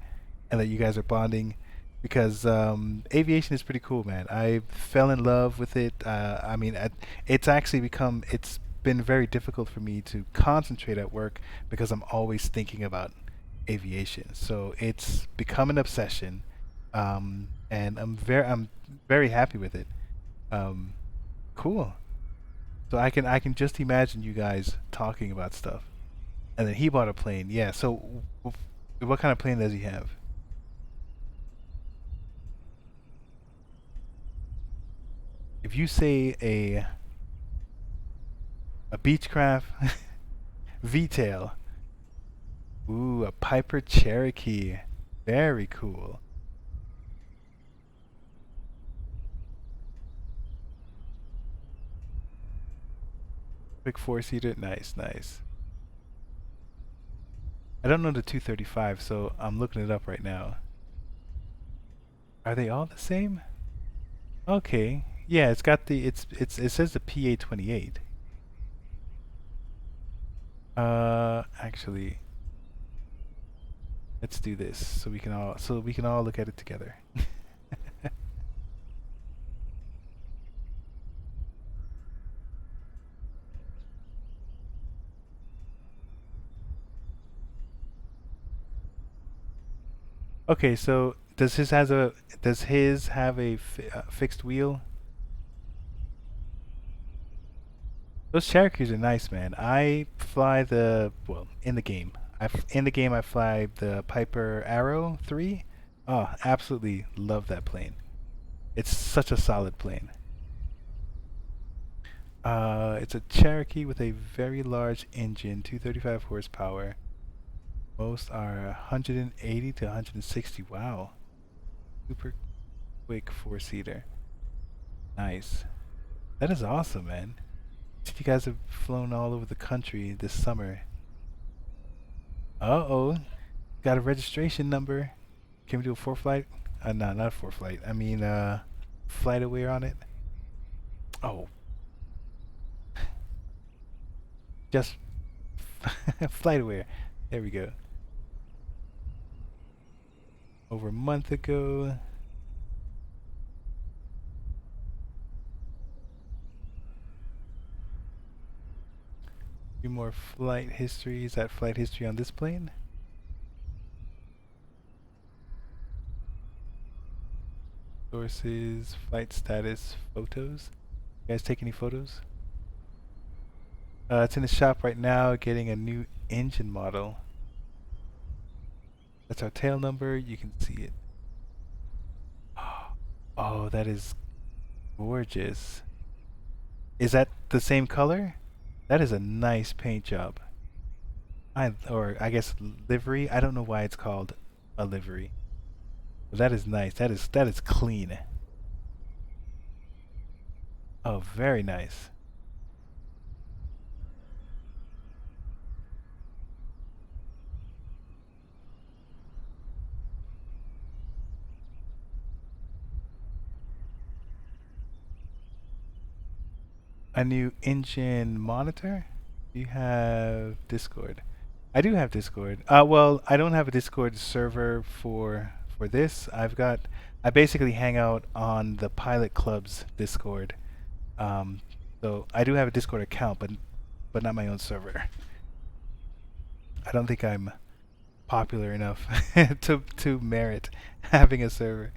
A: and that you guys are bonding because aviation is pretty cool, man. I fell in love with it. I mean, it's been very difficult for me to concentrate at work because I'm always thinking about aviation. So it's become an obsession, and I'm very happy with it. Um, cool. So I can just imagine you guys talking about stuff. And then he bought a plane. Yeah. So what kind of plane does he have? If you say a Beechcraft V-tail, ooh, a Piper Cherokee, very cool. Quick four-seater, nice, nice. I don't know the 235, so I'm looking it up right now. Are they all the same? Okay. Yeah, it's got the it says the PA-28. Actually, let's do this so we can all look at it together. Okay, so does his have a fixed wheel? Those Cherokees are nice, man. I fly in the game. I fly the Piper Arrow 3. Oh, absolutely love that plane. It's such a solid plane. It's a Cherokee with a very large engine, 235 horsepower. Most are 180 to 160. Wow. Super quick four-seater. Nice. That is awesome, man. You guys have flown all over the country this summer. Uh-oh. Got a registration number. Can we do a four-flight? No, not a four-flight. I mean, flight aware on it. Oh. Just flight aware. There we go. Over a month ago. Few more flight history. Is that flight history on this plane? Sources, flight status, photos. You guys take any photos? It's in the shop right now getting a new engine model. That's our tail number. You can see it. Oh, that is gorgeous. Is that the same color? That is a nice paint job. Or I guess livery. I don't know why it's called a livery. But that is nice. That is clean. Oh, very nice. A new engine monitor? Do you have Discord? I do have Discord. Well, I don't have a Discord server for for this, I basically hang out on the Pilot Club's Discord. So I do have a Discord account, but not my own server. I don't think I'm popular enough to merit having a server.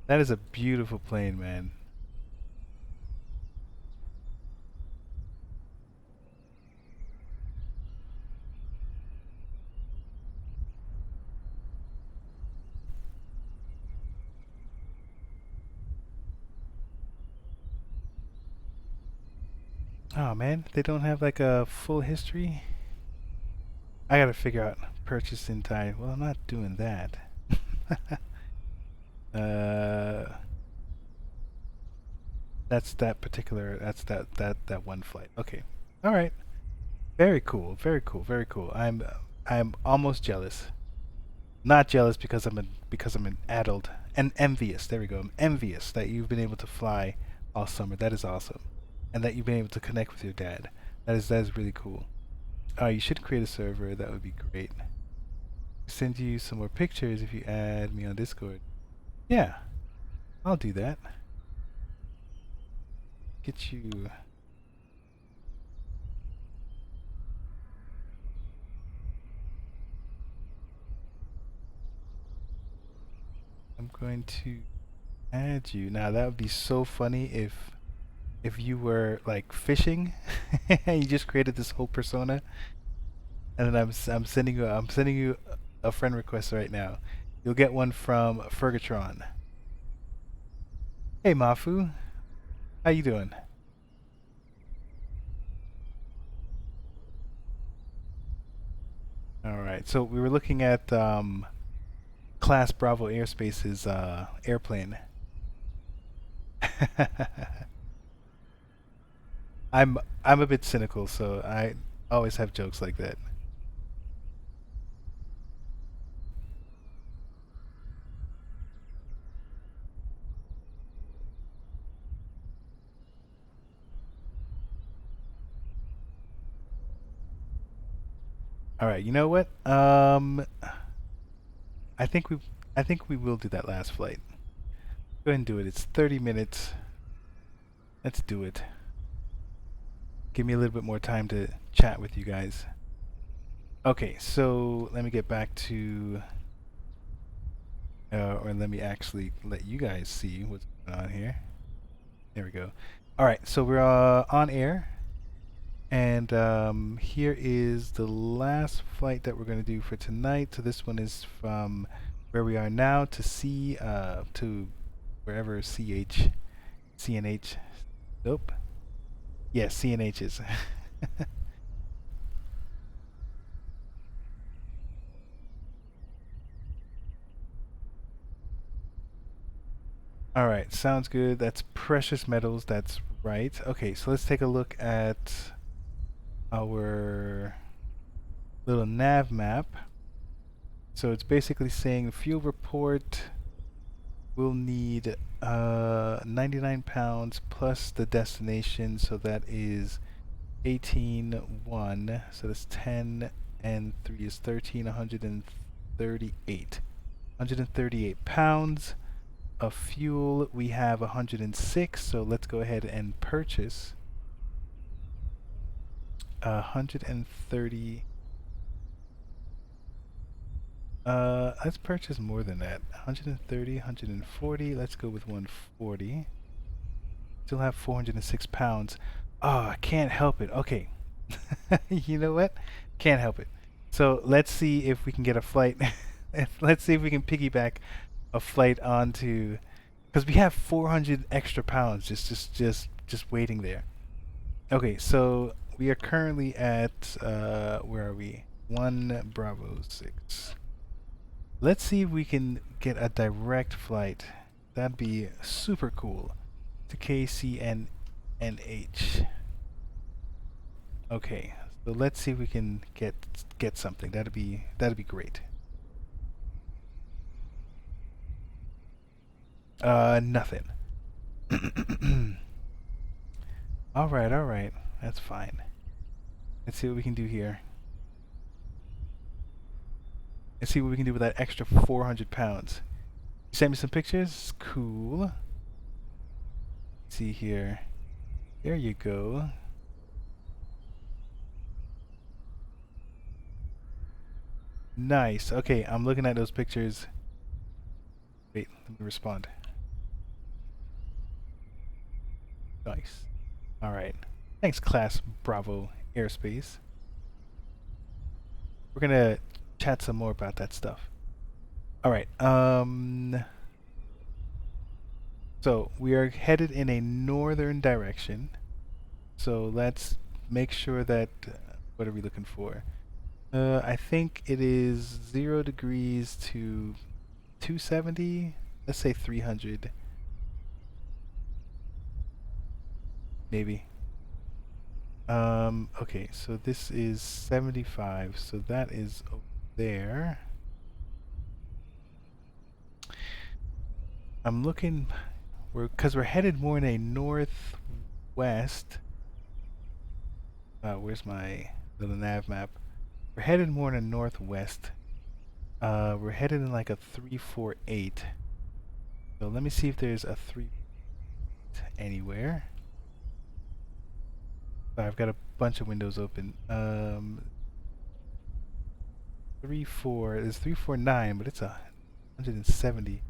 A: That is a beautiful plane, man. Oh man, they don't have like a full history. I gotta figure out purchase in time. Well, I'm not doing that. That's that particular. That's that one flight. Okay. All right. Very cool. Very cool. Very cool. I'm almost jealous. Not jealous because I'm an adult and envious. There we go. I'm envious that you've been able to fly all summer. That is awesome, and that you've been able to connect with your dad. That is really cool. You should create a server. That would be great. Send you some more pictures if you add me on Discord. Yeah, I'll do that. Get you. I'm going to add you. Now that would be so funny if you were like fishing and you just created this whole persona, and then I'm sending you a friend request right now. You'll get one from Fergatron. Hey Mafu, how you doing? All right, so we were looking at Class Bravo Airspace's airplane. I'm a bit cynical, so I always have jokes like that. All right, you know what? I think we will do that last flight. Go ahead and do it. It's 30 minutes. Let's do it. Give me a little bit more time to chat with you guys. Okay, so let me get back to or let me actually let you guys see what's going on here. There we go. All right, so we're on air. And here is the last flight that we're going to do for tonight. So this one is from where we are now to C to wherever CNH. Nope. Yes, CNH is. All right, sounds good. That's precious metals. That's right. Okay, so let's take a look at our little nav map. So it's basically saying fuel report will need 99 pounds plus the destination, so that is 18.1. So that's 10 and 3 is 13, 138. 138 pounds of fuel. We have 106, so let's go ahead and purchase 130. Let's purchase more than that. 130, 140. Let's go with 140. Still have 406 pounds. I can't help it. Okay. You know what? Can't help it. So let's see if we can get a flight. Let's see if we can piggyback a flight onto, because we have 400 extra pounds just waiting there. Okay, so we are currently at where are we? 1 Bravo 6. Let's see if we can get a direct flight. That'd be super cool. To KCNH. Okay, so let's see if we can get something. That'd be great. Nothing. All right. That's fine. Let's see what we can do here. and see what we can do with that extra 400 pounds. You sent me some pictures? Cool. See here. There you go. Nice. Okay, I'm looking at those pictures. Wait, let me respond. Nice. Alright. Thanks, Class Bravo Airspace. We're gonna chat some more about that stuff. Alright, so we are headed in a northern direction. So let's make sure that, what are we looking for? I think it is 0 degrees to 270. Let's say 300. Maybe. Okay, so this is 75, so that is over there. I'm looking, because we're headed more in a northwest. Where's my little nav map? We're headed more in a northwest. We're headed in like a 348. So let me see if there's a 3 anywhere. I've got a bunch of windows open. 34. There's 349, but it's 170.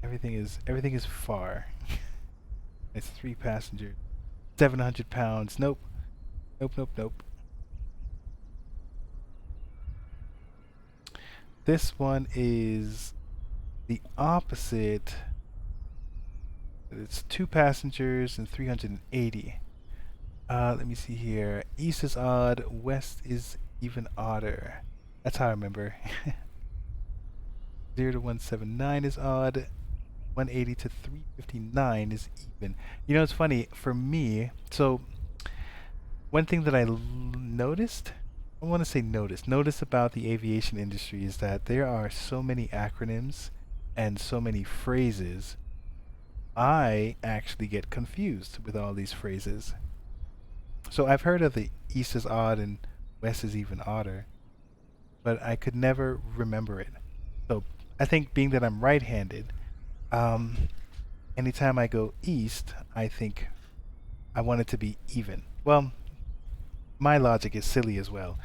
A: Everything is far. It's 3 passengers. 700 pounds. Nope. Nope, nope, nope. This one is the opposite. It's 2 passengers and 380. Let me see here. East is odd, west is even odder. That's how I remember. 0 to 179 is odd. 180 to 359 is even. You know, it's funny for me. So one thing that I noticed, I want to say noticed about the aviation industry is that there are so many acronyms and so many phrases. I actually get confused with all these phrases. So I've heard of the east is odd and west is even odder, but I could never remember it. So I think being that I'm right-handed, anytime I go east, I think I want it to be even. Well, my logic is silly as well.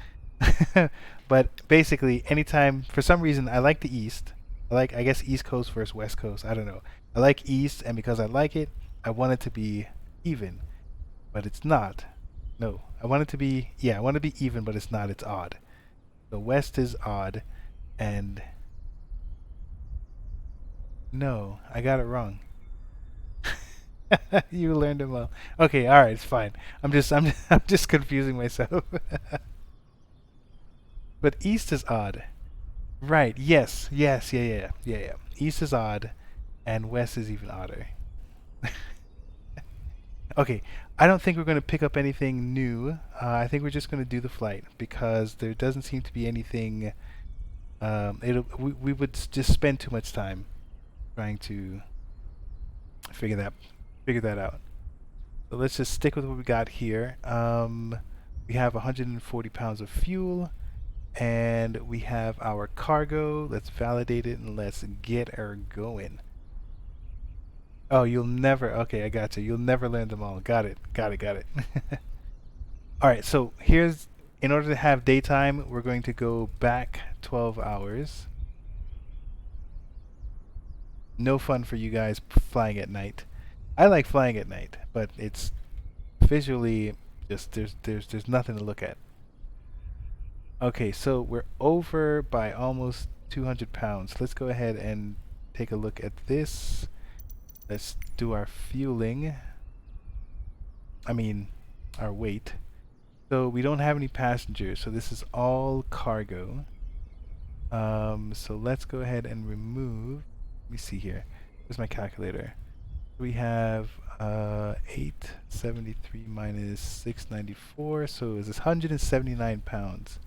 A: But basically, anytime, for some reason, I like the east. I guess East Coast versus West Coast. I don't know. I like east, and because I like it, I want it to be even. But it's not. No. I want it to be, yeah, I want it to be even, but it's not. It's odd. So west is odd, and no, I got it wrong. You learned it well. Okay, all right, it's fine. I'm just confusing myself. But east is odd. Right, yes, yeah. East is odd, and west is even odder. Okay, I don't think we're going to pick up anything new. I think we're just going to do the flight, because there doesn't seem to be anything... we would just spend too much time trying to figure that out. So let's just stick with what we got here. We have 140 pounds of fuel. And we have our cargo. Let's validate it and let's get her going. Oh, you'll never... Okay, I got you. You'll never learn them all. Got it. Alright, so here's... In order to have daytime, we're going to go back 12 hours. No fun for you guys flying at night. I like flying at night, but it's visually just... There's nothing to look at. Okay, so we're over by almost 200 pounds. Let's go ahead and take a look at this. Let's do our fueling. I mean, our weight. So we don't have any passengers, so this is all cargo. So let's go ahead and remove... Let me see here. Where's my calculator? We have 873 minus 694, so is this 179 pounds.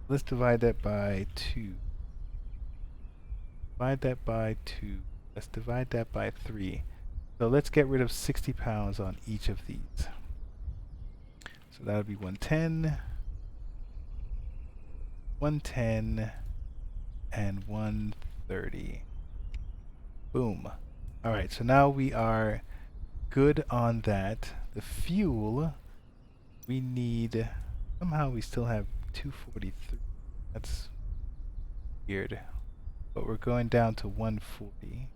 A: Let's divide that by 2. Divide that by 2. Let's divide that by 3. So let's get rid of 60 pounds on each of these. So that would be 110. 110 and 130. Boom. All right, so now we are good on that. The fuel, we need, somehow we still have 243. That's weird. But we're going down to 140.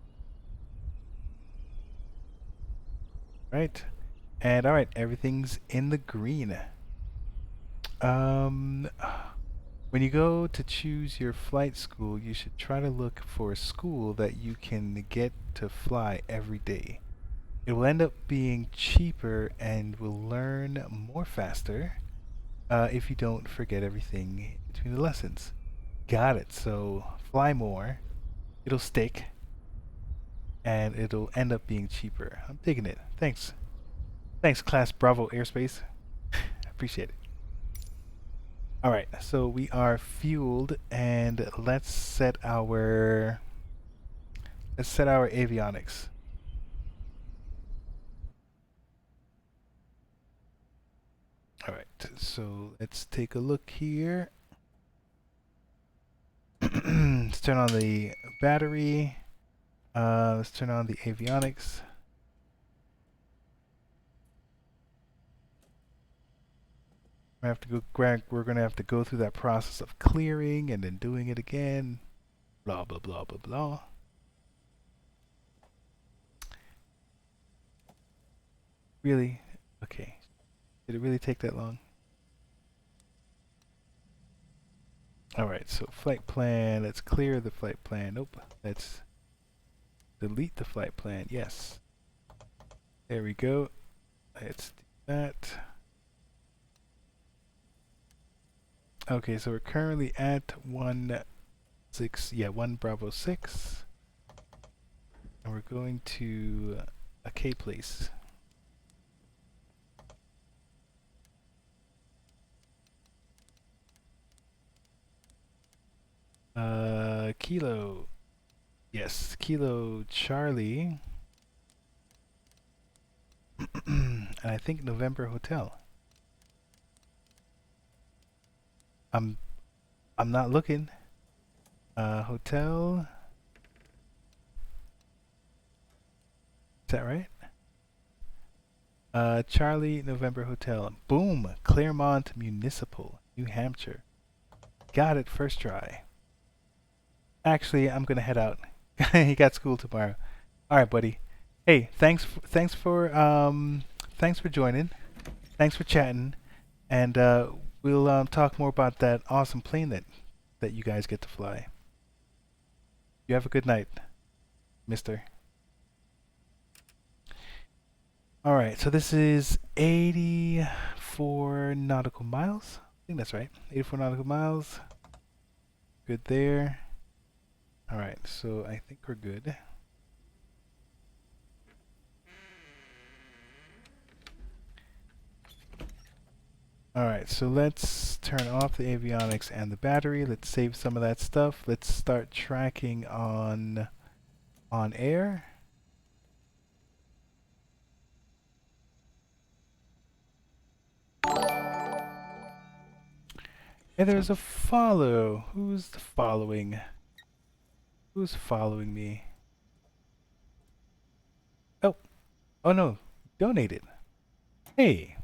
A: Right. And all right, everything's in the green. When you go to choose your flight school, you should try to look for a school that you can get to fly every day. It will end up being cheaper and will learn more faster if you don't forget everything between the lessons. Got it. So fly more. It'll stick. And it'll end up being cheaper. I'm digging it. Thanks. Thanks, Class Bravo Airspace. Appreciate it. Alright, so we are fueled and let's set our avionics. Alright, so let's take a look here. Let's turn on the battery. Let's turn on the avionics. We're gonna have to go through that process of clearing and then doing it again. Blah blah blah blah blah. Really? Okay. Did it really take that long? Alright, so flight plan. Let's clear the flight plan. Nope. Let's delete the flight plan. Yes. There we go. Let's do that. Okay, so we're currently at 1 Bravo 6. And we're going to a K place. Kilo. Yes, Kilo Charlie. And I think November Hotel. I'm not looking. Hotel. Is that right? Charlie November Hotel. Boom! Claremont Municipal, New Hampshire. Got it first try. Actually, I'm gonna head out. He got school tomorrow. All right, buddy. Hey, thanks for joining. Thanks for chatting, and we'll talk more about that awesome plane that you guys get to fly. You have a good night, mister. All right, so this is 84 nautical miles. I think that's right. 84 nautical miles. Good there. All right, so I think we're good. Alright, so let's turn off the avionics and the battery. Let's save some of that stuff. Let's start tracking on air. Hey, there's a follow. Who's the following? Who's following me? Oh. Oh no. Donated. Hey.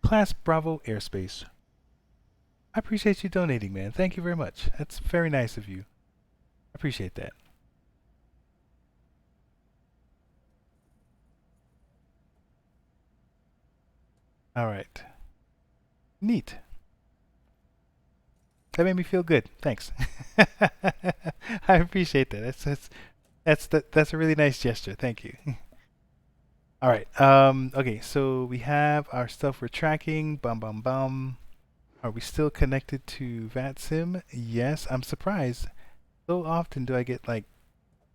A: Class Bravo Airspace. I appreciate you donating, man. Thank you very much. That's very nice of you. I appreciate that. Alright. Neat. That made me feel good. Thanks. I appreciate that. That's a really nice gesture. Thank you. All right. Okay. So we have our stuff we're tracking. Bum bum bum. Are we still connected to VATSIM? Yes. I'm surprised. So often do I get like,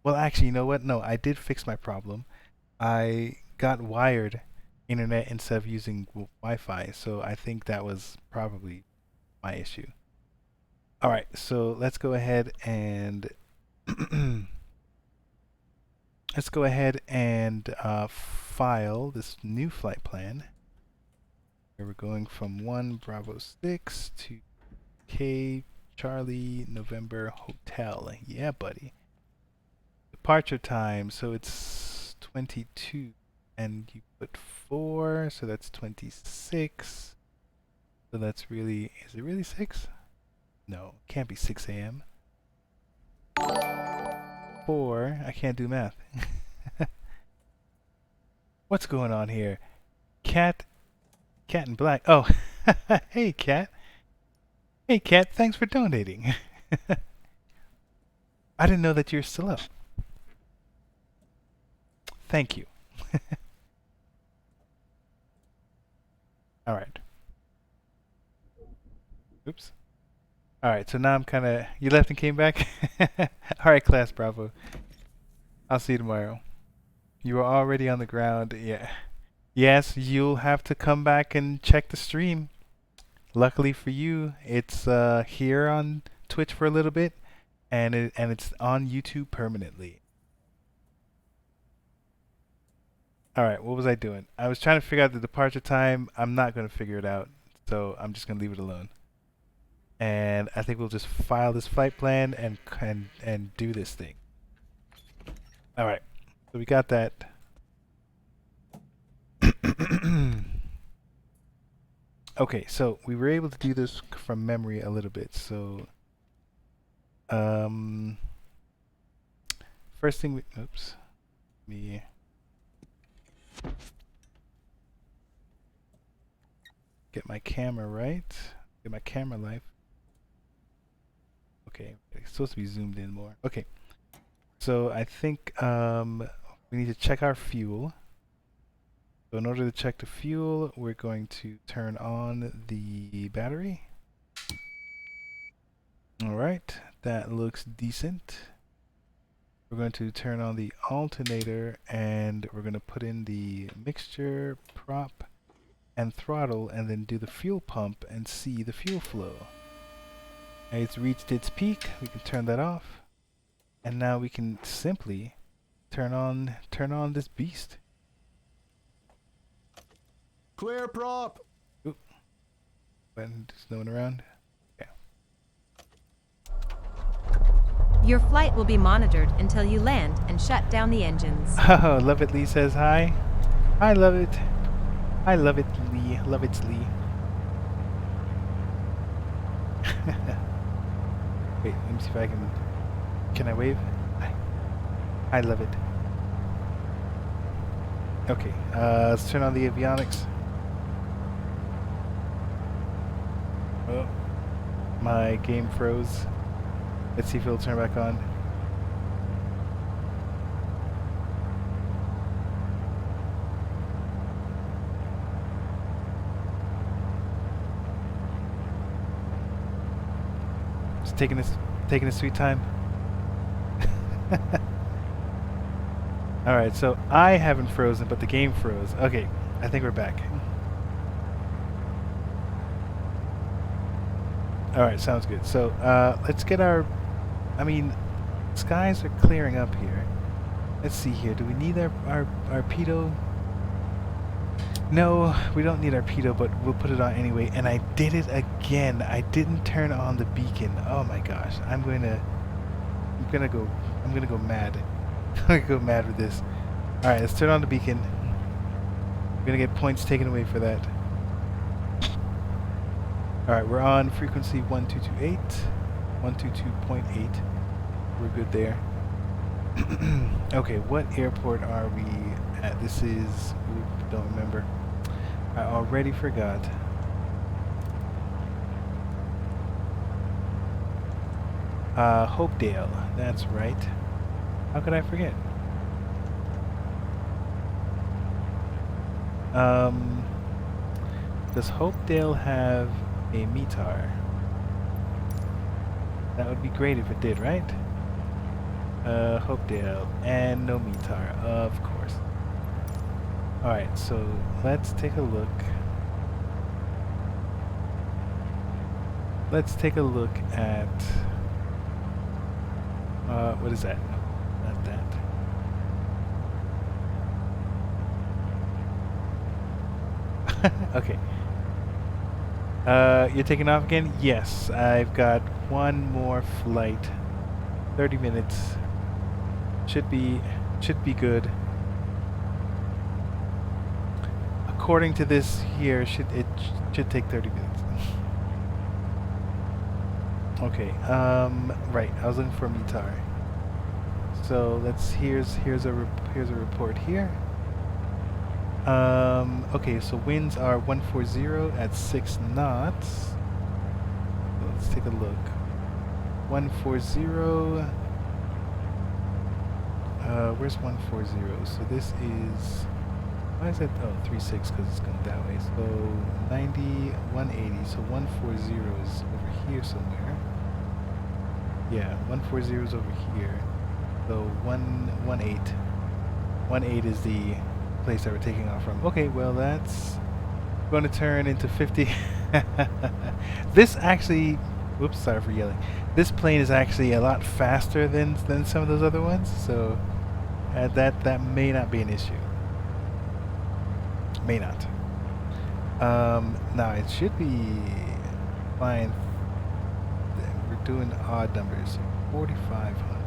A: well, actually, you know what? No, I did fix my problem. I got wired internet instead of using Wi-Fi. So I think that was probably my issue. All right, so let's go ahead and file this new flight plan. Here we're going from 1 Bravo 6 to K Charlie November Hotel. Yeah, buddy. Departure time, so it's 22, and you put 4, so that's 26. So that's really, is it really 6? No, can't be 6 a.m. 4, I can't do math. What's going on here? Cat in black. Oh, hey, Cat. Hey, Cat, thanks for donating. I didn't know that you're still up. Thank you. All right. Oops. All right, so now I'm kind of... You left and came back? All right, Class Bravo. I'll see you tomorrow. You are already on the ground. Yeah. Yes, you'll have to come back and check the stream. Luckily for you, it's here on Twitch for a little bit, and it's on YouTube permanently. All right, what was I doing? I was trying to figure out the departure time. I'm not going to figure it out, so I'm just going to leave it alone. And I think we'll just file this flight plan and do this thing. All right, so we got that. Okay, so we were able to do this from memory a little bit. So, first thing we, oops, me. Get my camera right. Get my camera live. Okay, it's supposed to be zoomed in more. Okay, so I think we need to check our fuel. So in order to check the fuel, we're going to turn on the battery. All right, that looks decent. We're going to turn on the alternator, and we're going to put in the mixture, prop, and throttle, and then do the fuel pump and see the fuel flow. And it's reached its peak. We can turn that off, and now we can simply turn on this beast.
K: Clear prop.
A: Oop. When there's no one around. Yeah.
E: Your flight will be monitored until you land and shut down the engines.
A: Oh, Love It Lee says hi. I love it. I love it, Lee. Love it, Lee. Wait, let me see if I can I wave? I love it. Okay, let's turn on the avionics. Oh, my game froze. Let's see if it'll turn back on. Just taking a sweet time. All right, so I haven't frozen, but the game froze. Okay, I think we're back. All right, sounds good. So let's get our, I mean, skies are clearing up here. Let's see here. Do we need our pitot? No, we don't need our pitot, but we'll put it on anyway. And I did it again. I didn't turn on the beacon. Oh my gosh, I'm gonna go mad. I'm gonna go mad with this. All right, let's turn on the beacon. I'm gonna get points taken away for that. All right, we're on frequency 1228, 122.8. We're good there. Okay, what airport are we at? This is, oops, don't remember. I already forgot. Hopedale, that's right. How could I forget? Does Hopedale have a METAR? That would be great if it did, right? Hopedale, and no METAR, of course. Alright, so let's take a look. Let's take a look at... what is that? No, not that. Okay. You're taking off again? Yes, I've got one more flight. 30 minutes. Should be good. According to this here, it should take 30 minutes. Okay. Right. I was looking for METAR. So here's a report here. Okay, so winds are 140 at 6 knots. So let's take a look. 140. Where's 140? So this is, why is it? Oh, 36 because it's going that way. So 90, 180. So 140 is over here somewhere. Yeah, 140 is over here. So 118. 18 is the place that we're taking off from. Okay, well that's going to turn into 50. This actually, whoops, sorry for yelling. This plane is actually a lot faster than some of those other ones, so that may not be an issue. May not. Now it should be flying. We're doing odd numbers. 4,500.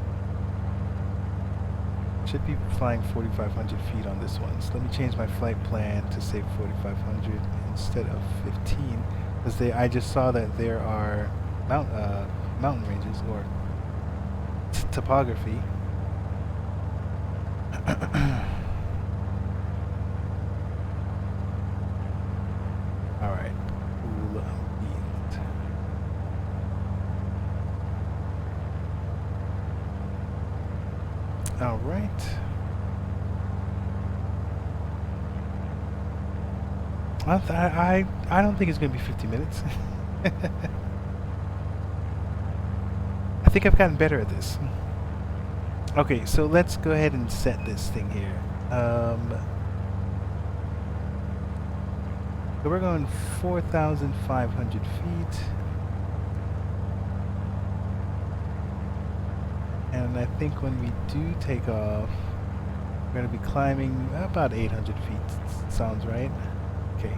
A: Should be flying 4,500 feet on this one. So let me change my flight plan to say 4,500 instead of 15, because I just saw that there are mountain ranges or topography. All right. Cool beans. All right. I don't think it's going to be 50 minutes. I think I've gotten better at this. Okay, so let's go ahead and set this thing here. So we're going 4,500 feet. And I think when we do take off, we're going to be climbing about 800 feet. Sounds right? Okay.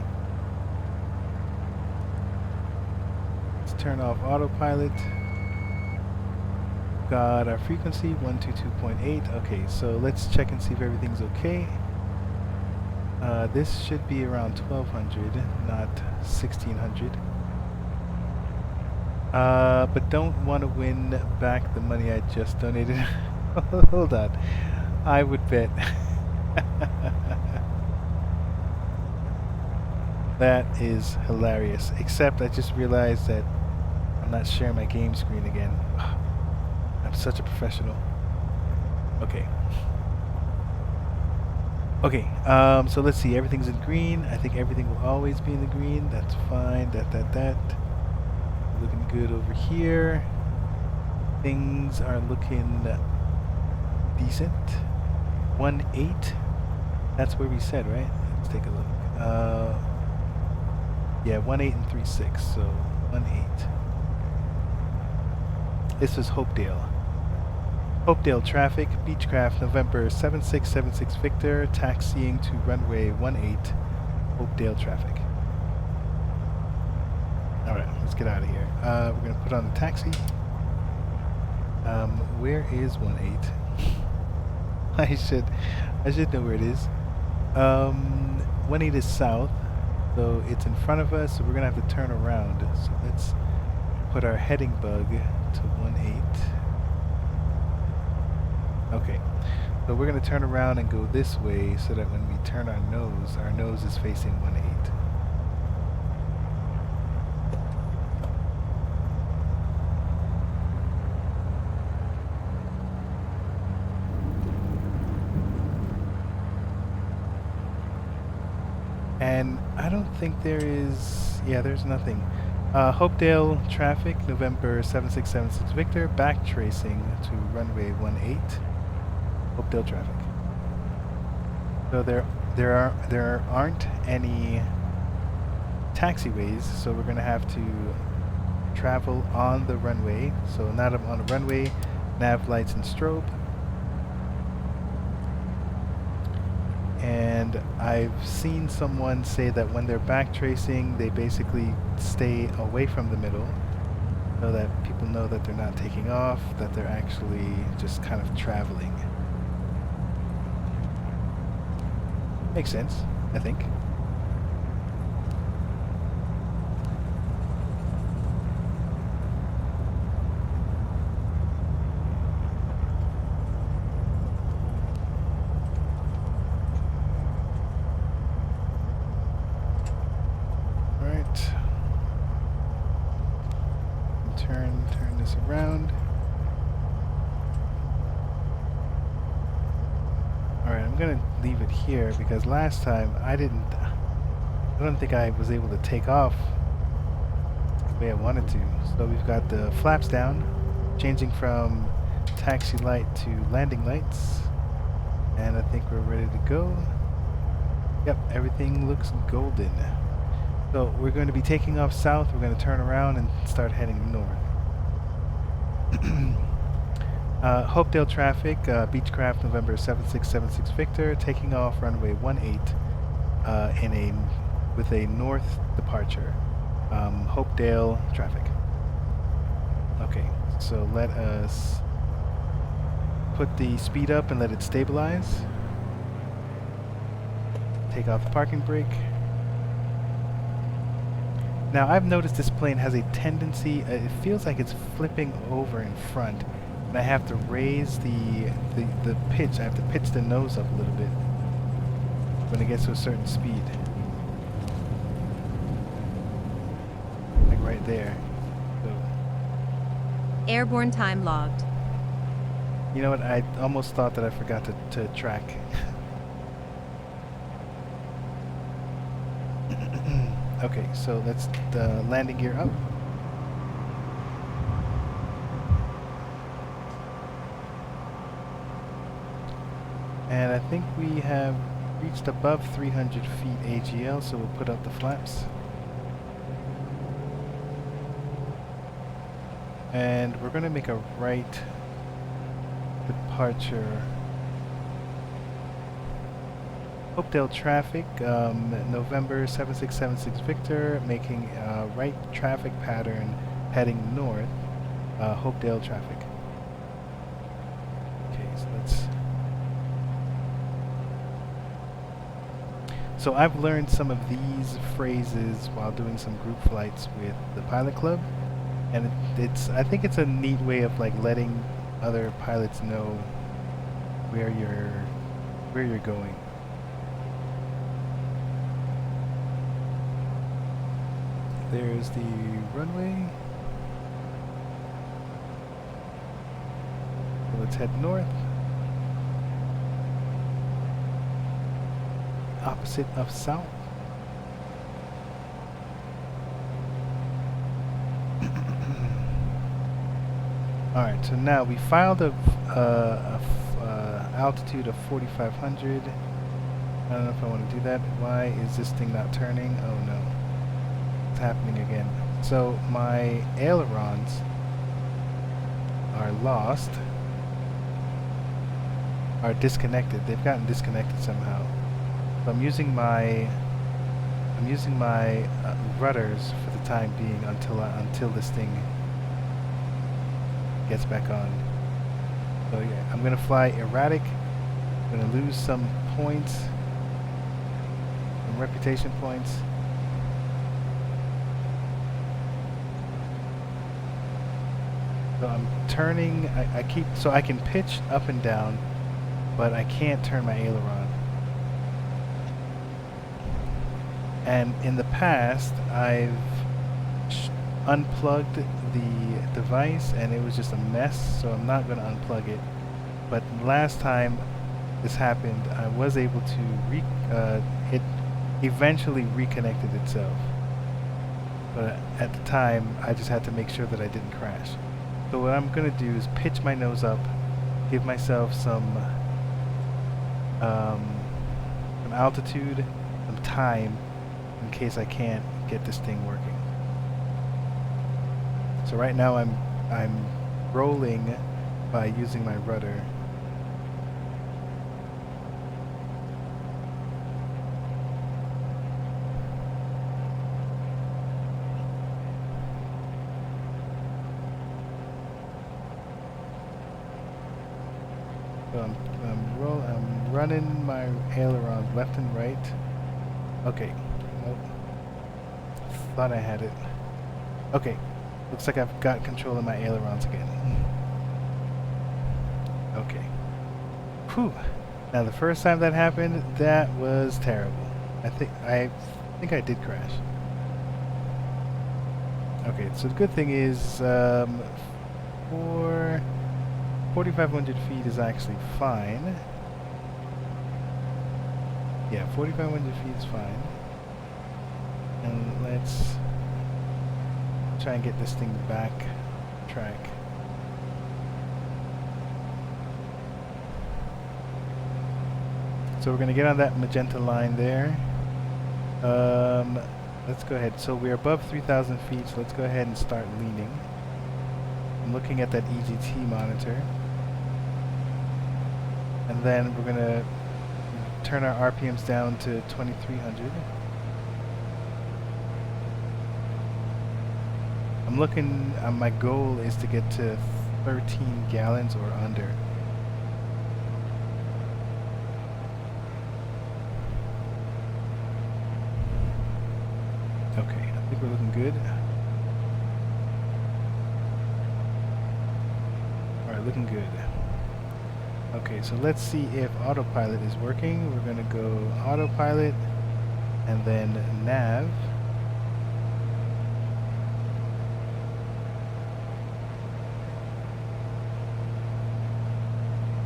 A: Let's turn off autopilot. Got our frequency 122.8. Okay, so let's check and see if everything's okay. This should be around 1,200, not 1,600. But don't want to win back the money I just donated. Hold on. I would bet. That is hilarious. Except I just realized that I'm not sharing my game screen again. I'm such a professional. Okay. Okay, so let's see. Everything's in green. I think everything will always be in the green. That's fine. That. Looking good over here. Things are looking decent. 1.8. That's where we said, right? Let's take a look. Yeah, 1.8 and 3.6. So 1.8. This is Hopedale. Hopedale traffic, Beechcraft, November 7676 Victor, taxiing to runway 18, Hopedale traffic. Alright, let's get out of here. We're going to put on the taxi. Where is 18? I should know where it is. 18 is south, so it's in front of us, so we're going to have to turn around. So let's put our heading bug to 18. Okay, so we're going to turn around and go this way so that when we turn our nose is facing 18. And I don't think there is, yeah, there's nothing. Hopedale traffic, November 7676 Victor, back tracing to runway 18. Hopedale traffic. So there aren't any taxiways, so we're gonna have to travel on the runway. So now I'm on the runway, nav lights and strobe. And I've seen someone say that when they're back tracing, they basically stay away from the middle so that people know that they're not taking off, that they're actually just kind of traveling. Makes sense, I think. Turn this around. Alright, I'm gonna leave it here because last time I don't think I was able to take off the way I wanted to. So we've got the flaps down, changing from taxi light to landing lights. And I think we're ready to go. Yep, everything looks golden. So we're going to be taking off south, we're going to turn around and start heading north. Hopedale traffic, Beechcraft November 7676 Victor, taking off runway 18 with a north departure. Hopedale traffic. Okay, so let us put the speed up and let it stabilize. Take off the parking brake. Now I've noticed this plane has a tendency, it feels like it's flipping over in front, and I have to raise the pitch. I have to pitch the nose up a little bit when it gets to a certain speed. Like right there. So.
E: Airborne time logged.
A: You know what, I almost thought that I forgot to track. Okay, so let's the landing gear up. And I think we have reached above 300 feet AGL, so we'll put up the flaps. And we're going to make a right departure. Hopedale traffic, November 7676 Victor, making a right traffic pattern heading north. Hopedale traffic. Okay, so let's. So I've learned some of these phrases while doing some group flights with the pilot club, and I think it's a neat way of like letting other pilots know where you're going. There's the runway. So let's head north. Opposite of south. Alright, so now we filed a altitude of 4,500. I don't know if I want to do that. Why is this thing not turning? Oh no. Happening again. So my ailerons are lost, are disconnected. They've gotten disconnected somehow. So I'm using my rudders for the time being until this thing gets back on. So yeah, I'm gonna fly erratic. I'm gonna lose some points, some reputation points. So I'm turning, I keep, so I can pitch up and down, but I can't turn my aileron. And in the past, I've unplugged the device and it was just a mess, so I'm not going to unplug it. But last time this happened, I was able to, it eventually reconnected itself. But at the time, I just had to make sure that I didn't crash. So what I'm going to do is pitch my nose up, give myself some altitude, some time, in case I can't get this thing working. So right now I'm rolling by using my rudder. So I'm running my ailerons left and right. Okay. Nope. Thought I had it. Okay. Looks like I've got control of my ailerons again. Okay. Whew. Now the first time that happened, that was terrible. I think I did crash. Okay, so the good thing is for 4,500 feet is actually fine. Yeah, 4,500 feet is fine. And let's try and get this thing back track. So we're going to get on that magenta line there. Let's go ahead. So we're above 3,000 feet, so let's go ahead and start leaning. I'm looking at that EGT monitor. And then we're going to turn our RPMs down to 2,300. I'm looking, my goal is to get to 13 gallons or under. Okay, I think we're looking good. Alright, looking good. Okay, so let's see if autopilot is working. We're gonna go autopilot and then nav.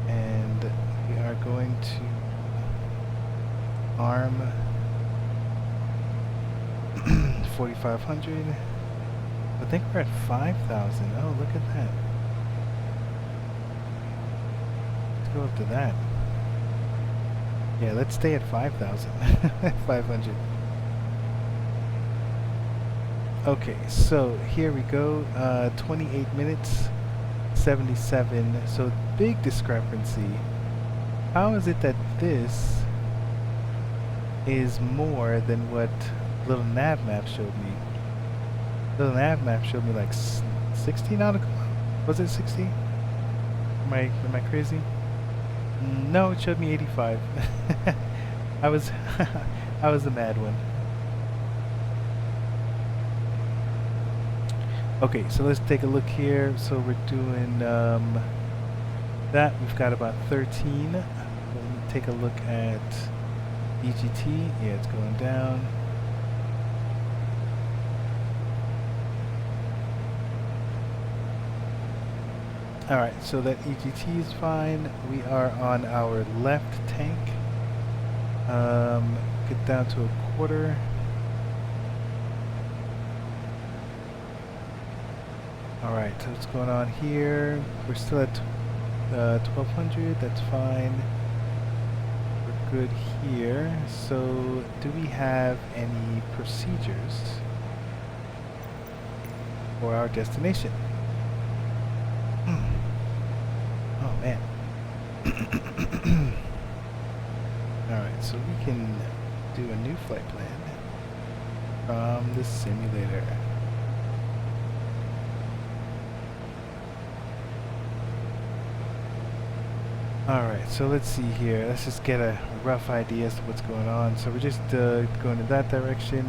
A: And we are going to arm 4,500. I think we're at 5,000. Oh, look at that. Let's go up to that. Yeah, let's stay at 5,000. 500. Okay, so here we go. 28 minutes, 77. So big discrepancy. How is it that this is more than what little nav map showed me? Little nav map showed me like 60 nautical. Was it 60? Am I crazy? No, it showed me 85. I was the mad one. Okay, so let's take a look here. So we're doing that. We've got about 13. Let me take a look at EGT. Yeah, it's going down. Alright, so that EGT is fine. We are on our left tank. Get down to a quarter. Alright, so what's going on here? We're still at 1,200, that's fine. We're good here. So, do we have any procedures for our destination? Oh man. Alright, so we can do a new flight plan from the simulator. Alright, so let's see here. Let's just get a rough idea as to what's going on. So we're just going in that direction.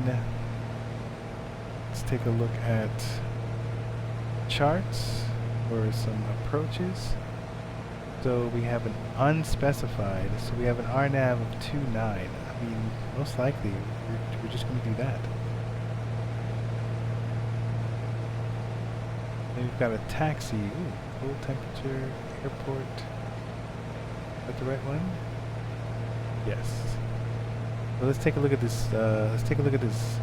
A: Let's take a look at charts for some approaches. So we have an unspecified, so we have an RNAV of 2.9. I mean, most likely we're just going to do that. Then we've got a taxi. Ooh, cool temperature, airport. Is that the right one? Yes. So let's take a look at this. Let's take a look at this.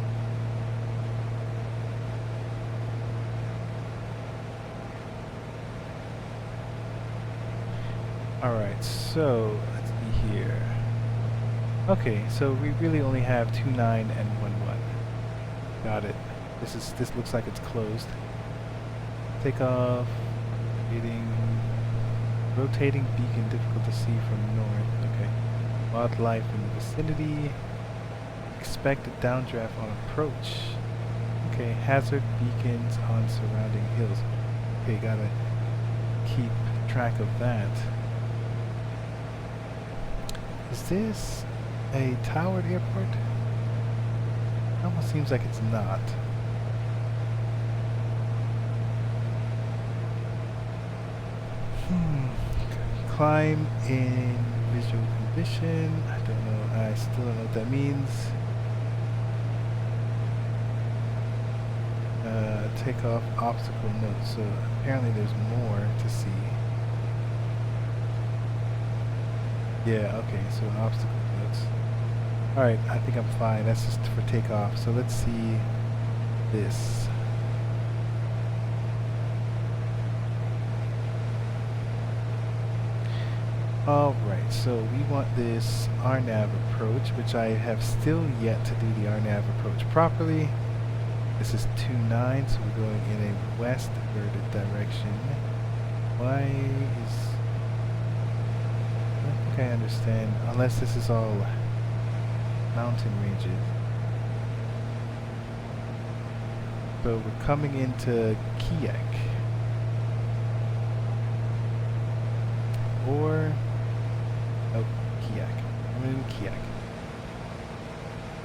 A: Alright, so let's see here. Okay, so we really only have 2.9 and 1.1. Got it. This looks like it's closed. Take off. Rotating beacon difficult to see from north. Okay. Wildlife in the vicinity. Expected downdraft on approach. Okay, hazard beacons on surrounding hills. Okay, gotta keep track of that. Is this a towered airport? It almost seems like it's not. Climb in visual condition. I don't know. I still don't know what that means. Take off obstacle notes. So apparently there's more to see. Yeah, okay, so obstacle notes. Alright, I think I'm fine. That's just for takeoff. So let's see this. Alright, so we want this RNAV approach, which I have still yet to do the RNAV approach properly. This is 29, so we're going in a westward direction. Why is... I don't think I understand, unless this is all mountain ranges. So we're coming into Kiak. Or... oh, Kiak. I'm in Kiak.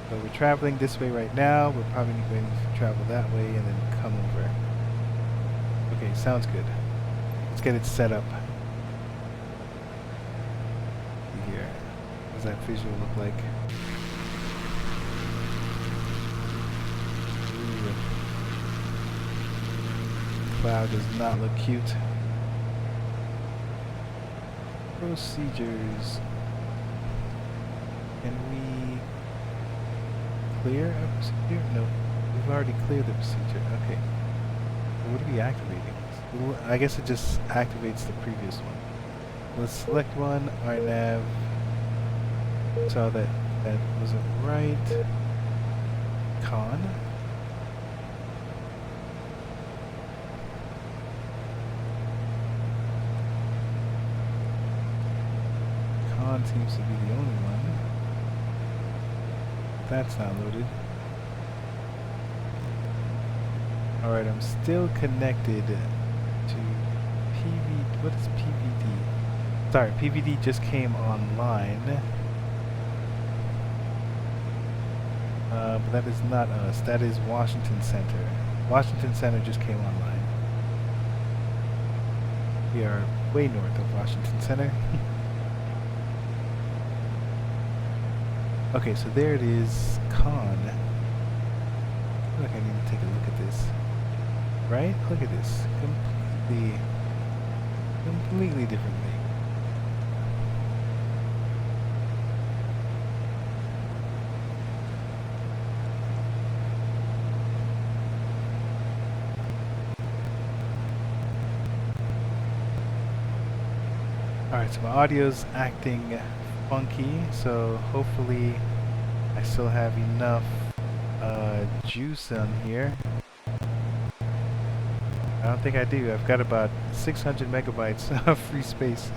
A: So we're traveling this way right now. We're probably going to travel that way and then come over. Okay, sounds good. Let's get it set up. Here. What does that visual look like? Ooh. Cloud does not look cute. Procedures. Can we clear a procedure? No, we've already cleared the procedure. Okay. So what are we activating? Well, I guess it just activates the previous one. Let's select one. RNAV. Saw that that wasn't right. Con. Con seems to be the only one. That's not loaded. Alright, I'm still connected to PV. What is PVD? Sorry, PVD just came online. But that is not us. That is Washington Center. Washington Center just came online. We are way north of Washington Center. Okay, so there it is, con. I feel like I need to take a look at this. Right? Look at this. Completely different thing. Alright, so my audio's acting funky, so hopefully I still have enough juice on here. I don't think I do. I've got about 600 megabytes of free space.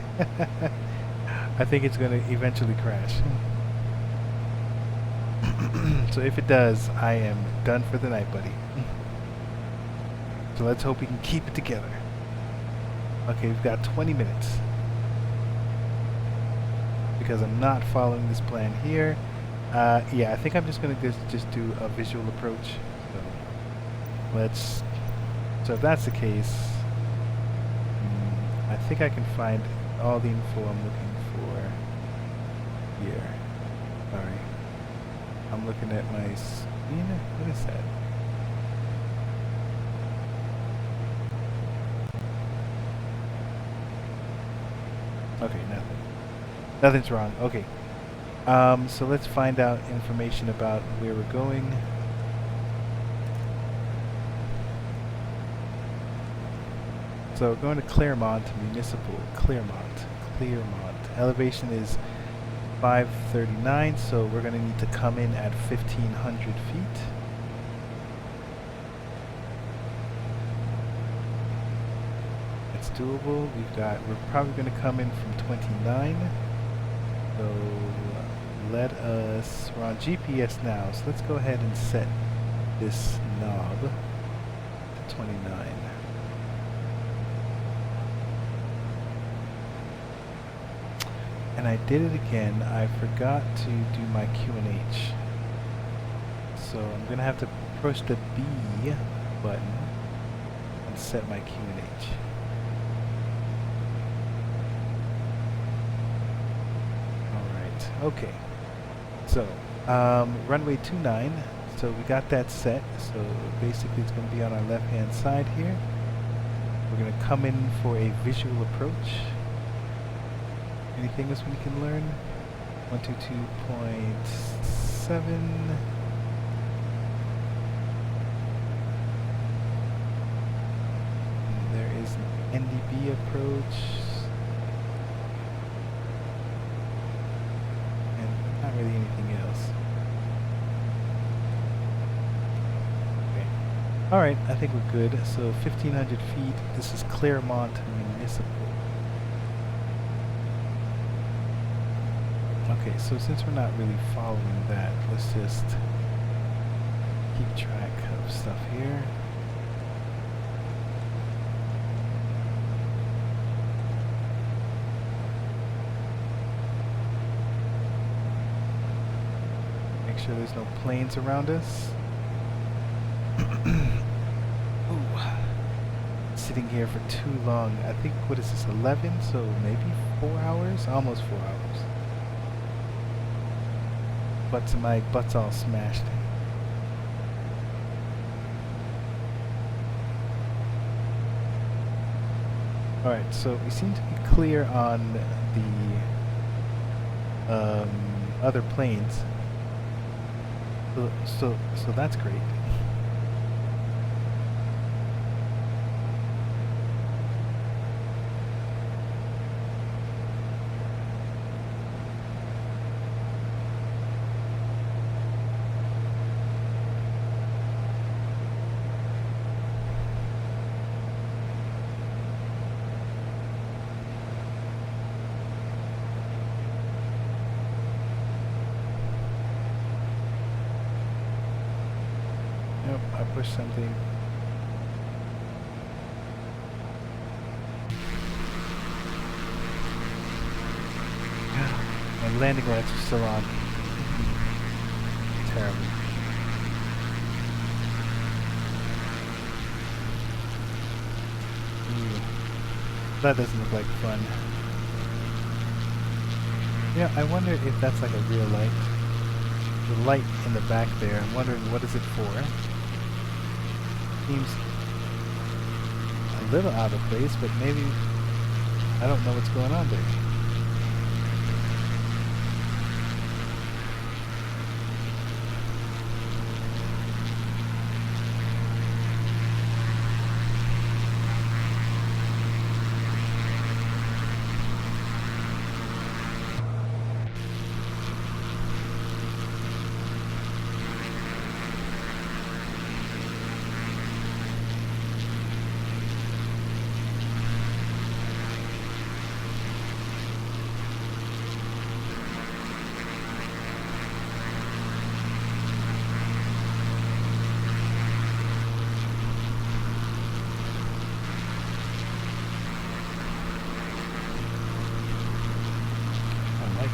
A: I think it's going to eventually crash. So if it does, I am done for the night, buddy. So let's hope we can keep it together. Okay, we've got 20 minutes. Because I'm not following this plan here. Yeah, I think I'm just going to just do a visual approach. So if that's the case, I think I can find all the info I'm looking for here. Sorry. I'm looking at my screen. What is that? Okay, nothing. Nothing's wrong. Okay. So let's find out information about where we're going. So we're going to Claremont Municipal. Claremont. Elevation is 539, so we're going to need to come in at 1,500 feet. It's doable. We're probably going to come in from 29. So let us, we're on GPS now, so let's go ahead and set this knob to 29. And I did it again. I forgot to do my QNH. So I'm gonna have to push the B button and set my QNH. Alright, okay. So, runway 29. So we got that set. So basically it's gonna be on our left hand side here. We're gonna come in for a visual approach. Anything else we can learn? 122.7. There is an NDB approach. And not really anything else. Okay. Alright, I think we're good. So 1,500 feet. This is Claremont Municipal. Okay, so since we're not really following that, let's just keep track of stuff here. Make sure there's no planes around us. Ooh. Sitting here for too long. I think, what is this, 11? So maybe 4 hours? Almost 4 hours. But my butt's all smashed. Alright, so we seem to be clear on the other planes. So that's great. Yep, I pushed something. My landing lights are still on. Terrible. Ooh. That doesn't look like fun. Yeah, I wonder if that's like a real light. The light in the back there, I'm wondering what is it for? Seems a little out of place, but maybe I don't know what's going on there.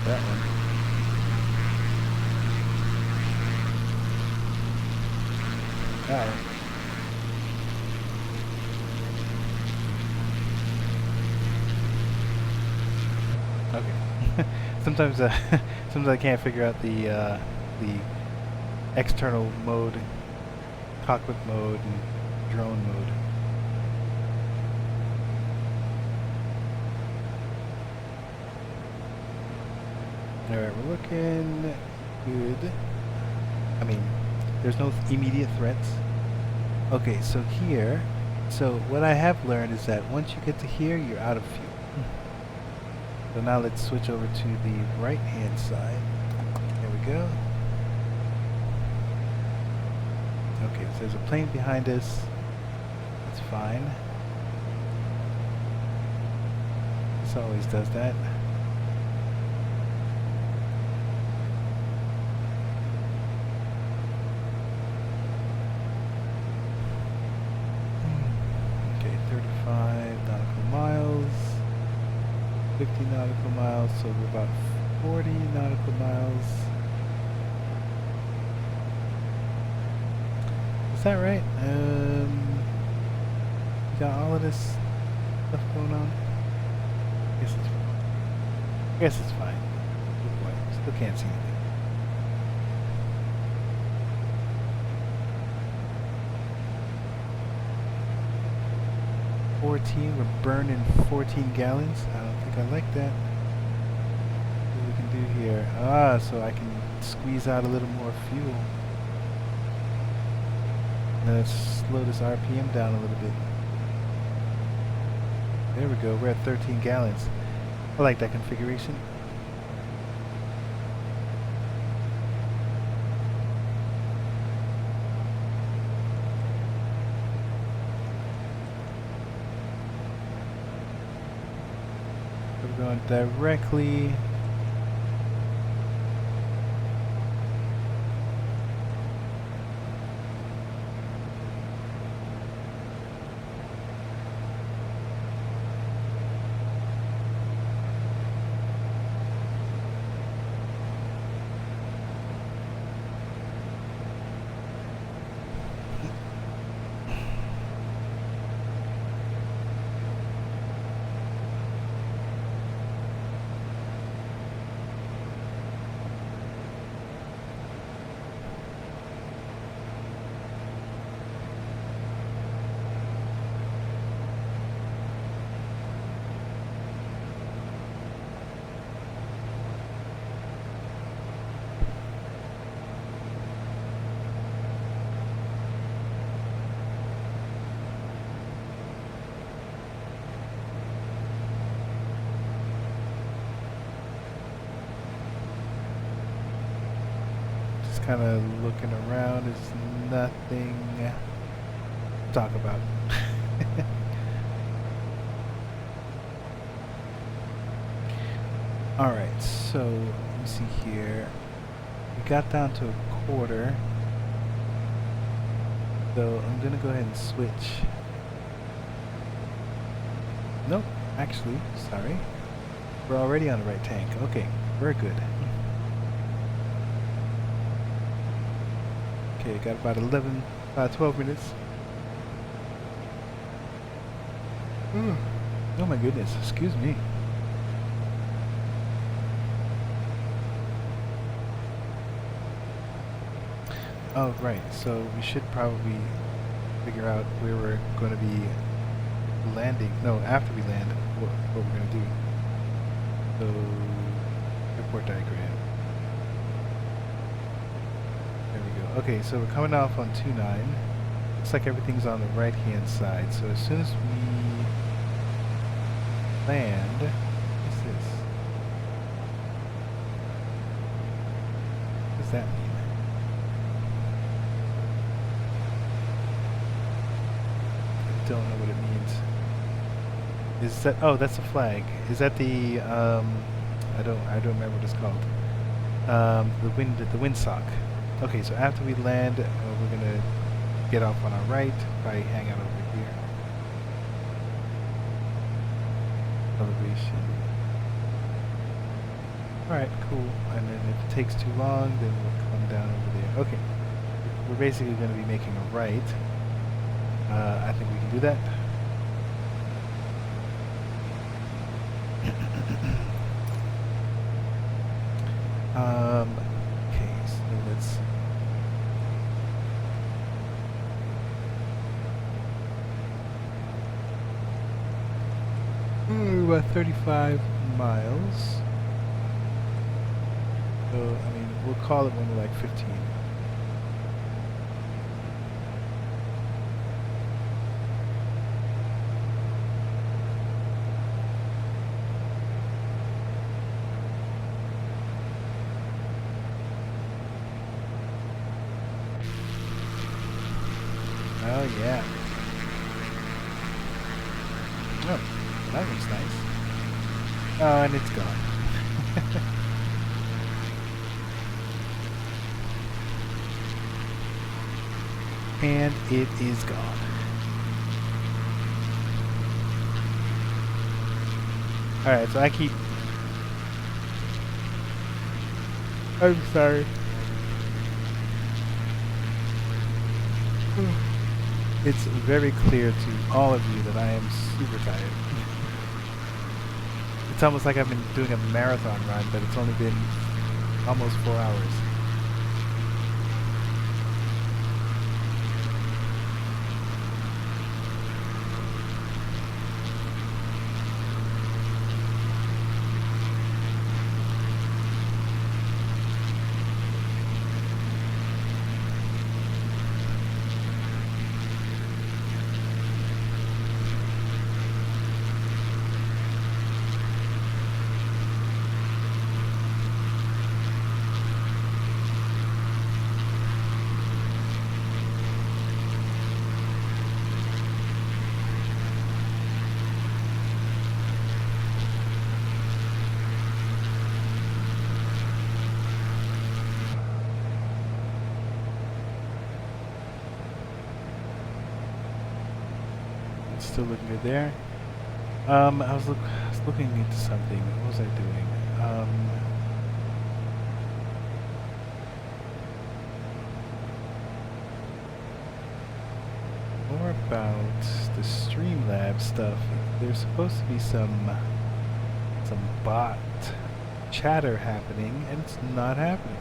A: That one. Okay. Sometimes sometimes I can't figure out the external mode, cockpit mode, and drone mode. Alright, we're looking good. I mean, there's no immediate threats. Okay, so here, so what I have learned is that once you get to here, you're out of fuel. So now let's switch over to the right hand side. There we go. Okay, so there's a plane behind us. That's fine. This always does that. 50 nautical miles, so we're about 40 nautical miles. Is that right? We got all of this stuff going on. I guess it's fine. Good boy. Still can't see anything. We're burning 14 gallons. I don't think I like that. What we can do here? Ah, so I can squeeze out a little more fuel. Let's slow this RPM down a little bit. There we go. We're at 13 gallons. I like that configuration. We're going directly. Kind of looking around. There's nothing to talk about. Alright, so let me see here. We got down to a quarter. So I'm gonna go ahead and switch. Nope, actually, sorry. We're already on the right tank. Okay, we're good. Okay, got about 12 minutes. Oh my goodness, excuse me. Oh, right, so we should probably figure out where we're going to be landing. No, after we land, what we're going to do. So, airport diagram. Okay, so we're coming off on 29. Looks like everything's on the right-hand side. So as soon as we land, what's this? What does that mean? I don't know what it means. Is that? Oh, that's a flag. Is that the? I don't remember what it's called. The windsock. Okay, so after we land, we're gonna get off on our right, probably hang out over here. Elevation. Alright, cool. And then if it takes too long, then we'll come down over there. Okay. We're basically gonna be making a right. I think we can do that. Okay, so let's... We're about 35 miles. So, I mean, we'll call it when we're like 15. Oh yeah. Oh, that looks nice. Oh, and it's gone. And it is gone. Alright, so I keep... I'm sorry. It's very clear to all of you that I am super tired. It's almost like I've been doing a marathon run, but it's only been almost 4 hours. Still looking good there. I was looking into something. What was I doing? More about the Streamlab stuff. There's supposed to be some bot chatter happening, and it's not happening.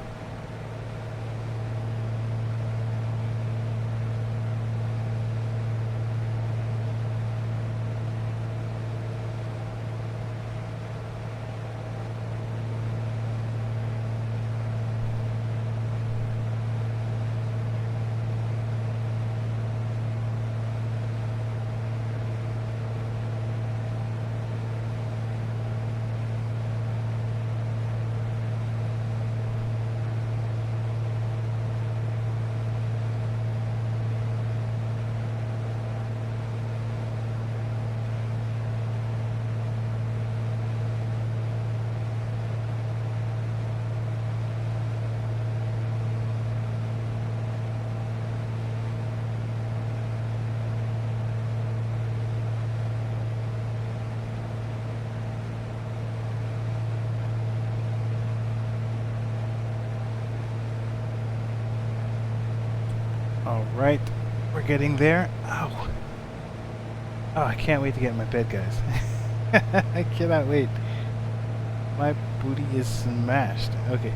A: Alright, we're getting there. Ow. Oh, I can't wait to get in my bed, guys. I cannot wait. My booty is smashed. Okay.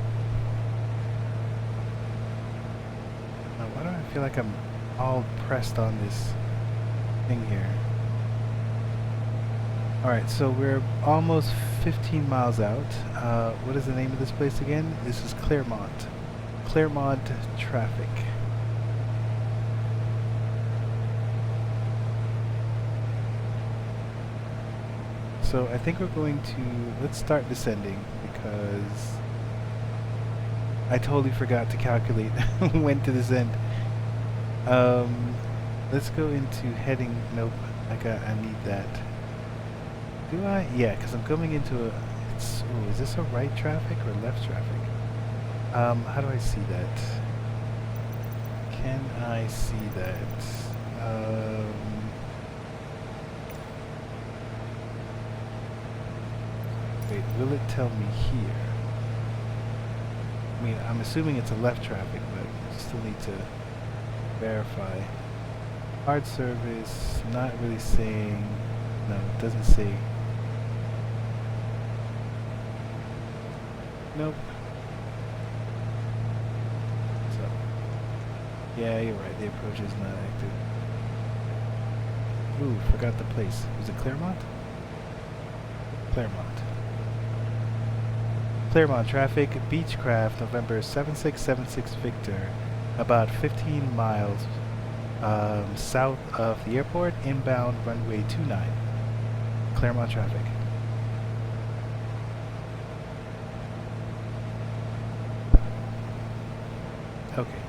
A: Now, why do I feel like I'm all pressed on this thing here? Alright, so we're almost 15 miles out. What is the name of this place again? This is Claremont. Claremont traffic. So I think we're going to, let's start descending because I totally forgot to calculate when to descend. Let's go into heading, nope, I need that. Do I? Yeah, because I'm coming into a, it's, oh, is this a right traffic or left traffic? How do I see that? Can I see that? Wait, will it tell me here? I mean, I'm assuming it's a left traffic, but I still need to verify. Hard service, not really saying, no, it doesn't say. Nope. So, yeah, you're right, the approach is not active. Ooh, forgot the place. Was it Claremont? Claremont. Claremont traffic, Beechcraft, November 7676 Victor, about 15 miles south of the airport, inbound runway 29. Claremont traffic. Okay.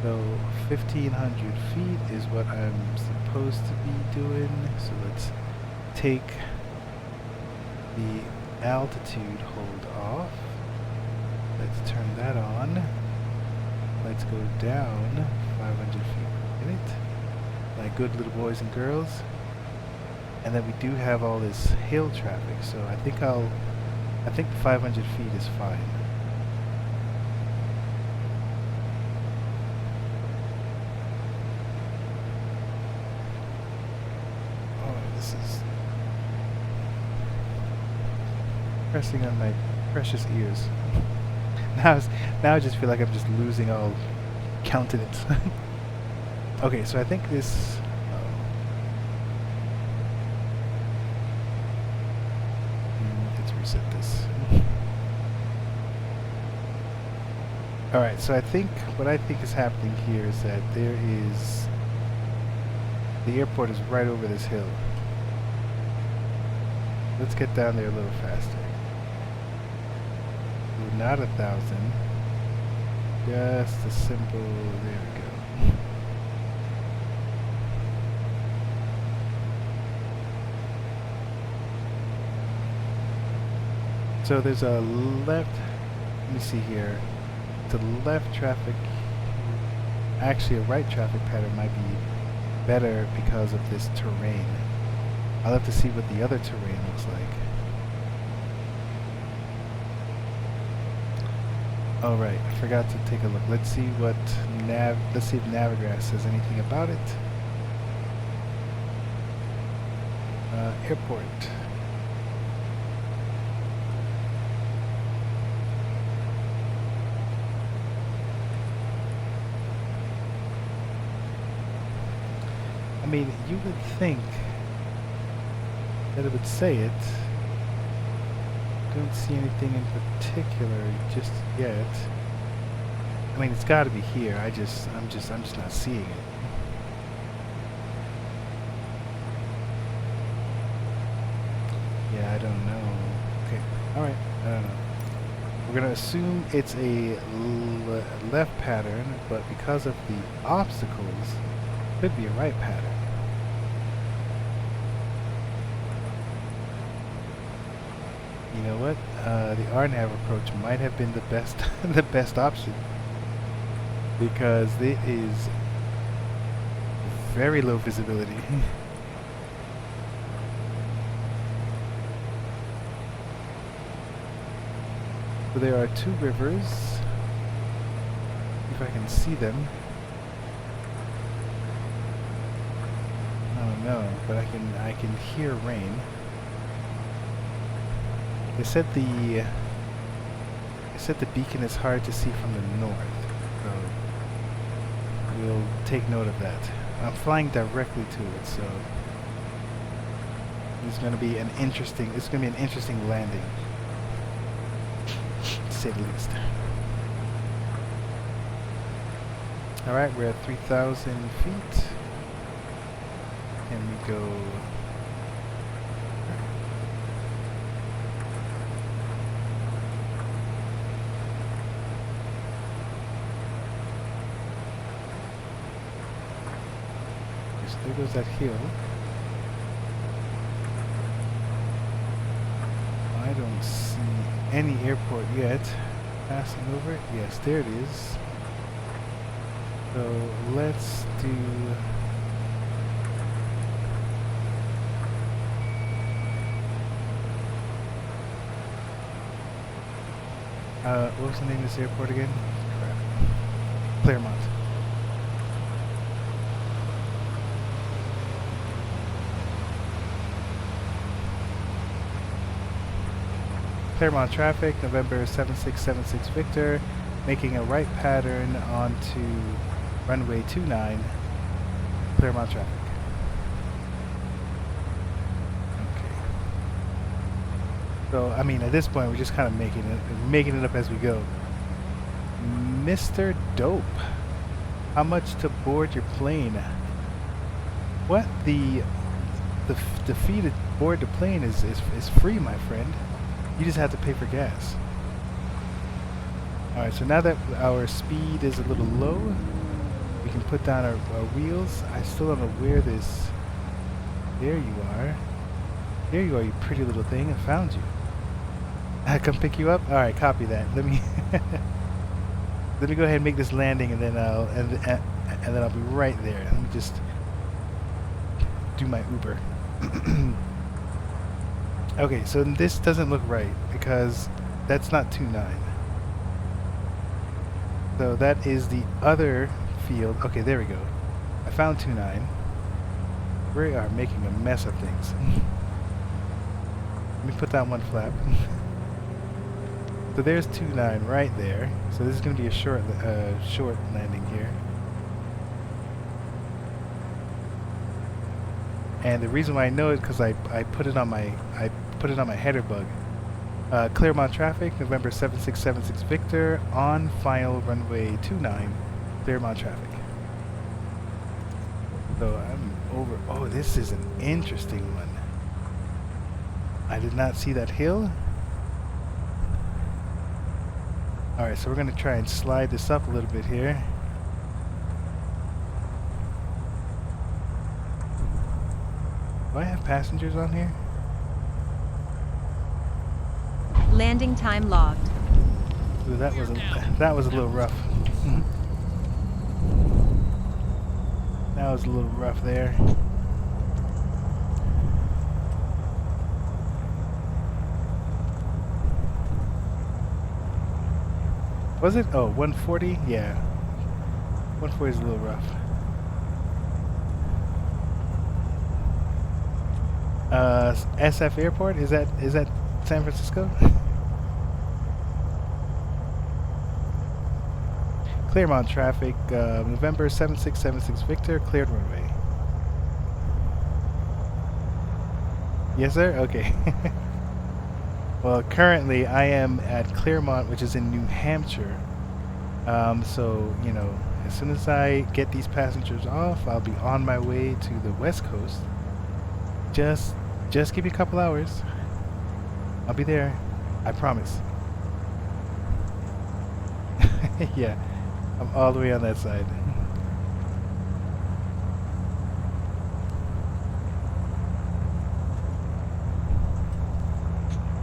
A: So 1,500 feet is what I'm supposed to be doing. So let's take the altitude hold off. Let's turn that on. Let's go down 500 feet per minute. My good little boys and girls. and then we do have all this hill traffic. So I think I think 500 feet is fine. Oh, this is pressing on my precious ears. Now I just feel like I'm just losing all countenance. Okay, so I think this. Let's reset this. All right, so I think what I think is happening here is that the airport is right over this hill. Let's get down there a little faster. Not 1,000. Just a simple. There we go. So there's a left. Let me see here. The left traffic. Actually, a right traffic pattern might be better because of this terrain. I'll have to see what the other terrain looks like. All right, I forgot to take a look. Let's see what let's see if Navigraph says anything about it. Airport. I mean, you would think that it would say it. Don't see anything in particular just yet. I mean, it's got to be here. I'm just not seeing it. Yeah, I don't know. Okay, all right. I don't know. We're gonna assume it's a left pattern, but because of the obstacles, it could be a right pattern. You know what? The RNAV approach might have been the best, the best option, because it is very low visibility. So there are two rivers. If I can see them. Oh no, but I can hear rain. They said the beacon is hard to see from the north, so we'll take note of that. I'm flying directly to it, so it's going to be an interesting landing, to say the least. All right, we're at 3,000 feet, and we go. There goes that hill. I don't see any airport yet. Passing over it? Yes, there it is. So let's do. What was the name of this airport again? Crap. Claremont. Claremont traffic, November 7676 Victor, making a right pattern onto runway 29, Claremont traffic. Okay. So, I mean, at this point, we're just kind of making it up as we go. Mr. Dope, how much to board your plane? What? The fee to board the plane is free, my friend. You just have to pay for gas. Alright, so now that our speed is a little low, we can put down our wheels. I still don't know where this. There you are. There you are, you pretty little thing. I found you. I come pick you up? Alright, copy that. Let me let me go ahead and make this landing, and then I'll be right there. Let me just do my Uber. Okay, so this doesn't look right because that's not 2-9. So that is the other field. Okay, there we go. I found 2-9. We are making a mess of things. Let me put down one flap. So there's 2-9 right there. So this is going to be a short landing here. And the reason why I know it because I put it on my header bug. Claremont traffic, November 7676 Victor, on final runway 29, Claremont traffic. So I'm over. Oh, this is an interesting one. I did not see that hill. Alright, so we're going to try and slide this up a little bit here. Do I have passengers on here?
E: Landing time logged.
A: Ooh, that was a little rough. That was a little rough there. Was it? Oh, 140? Yeah. 140 is a little rough. SF Airport? Is that San Francisco? Claremont traffic, November 7676 Victor, cleared runway. Yes, sir? Okay. Well, currently I am at Claremont, which is in New Hampshire. So, you know, as soon as I get these passengers off, I'll be on my way to the West Coast. Just give me a couple hours. I'll be there. I promise. Yeah, I'm all the way on that side.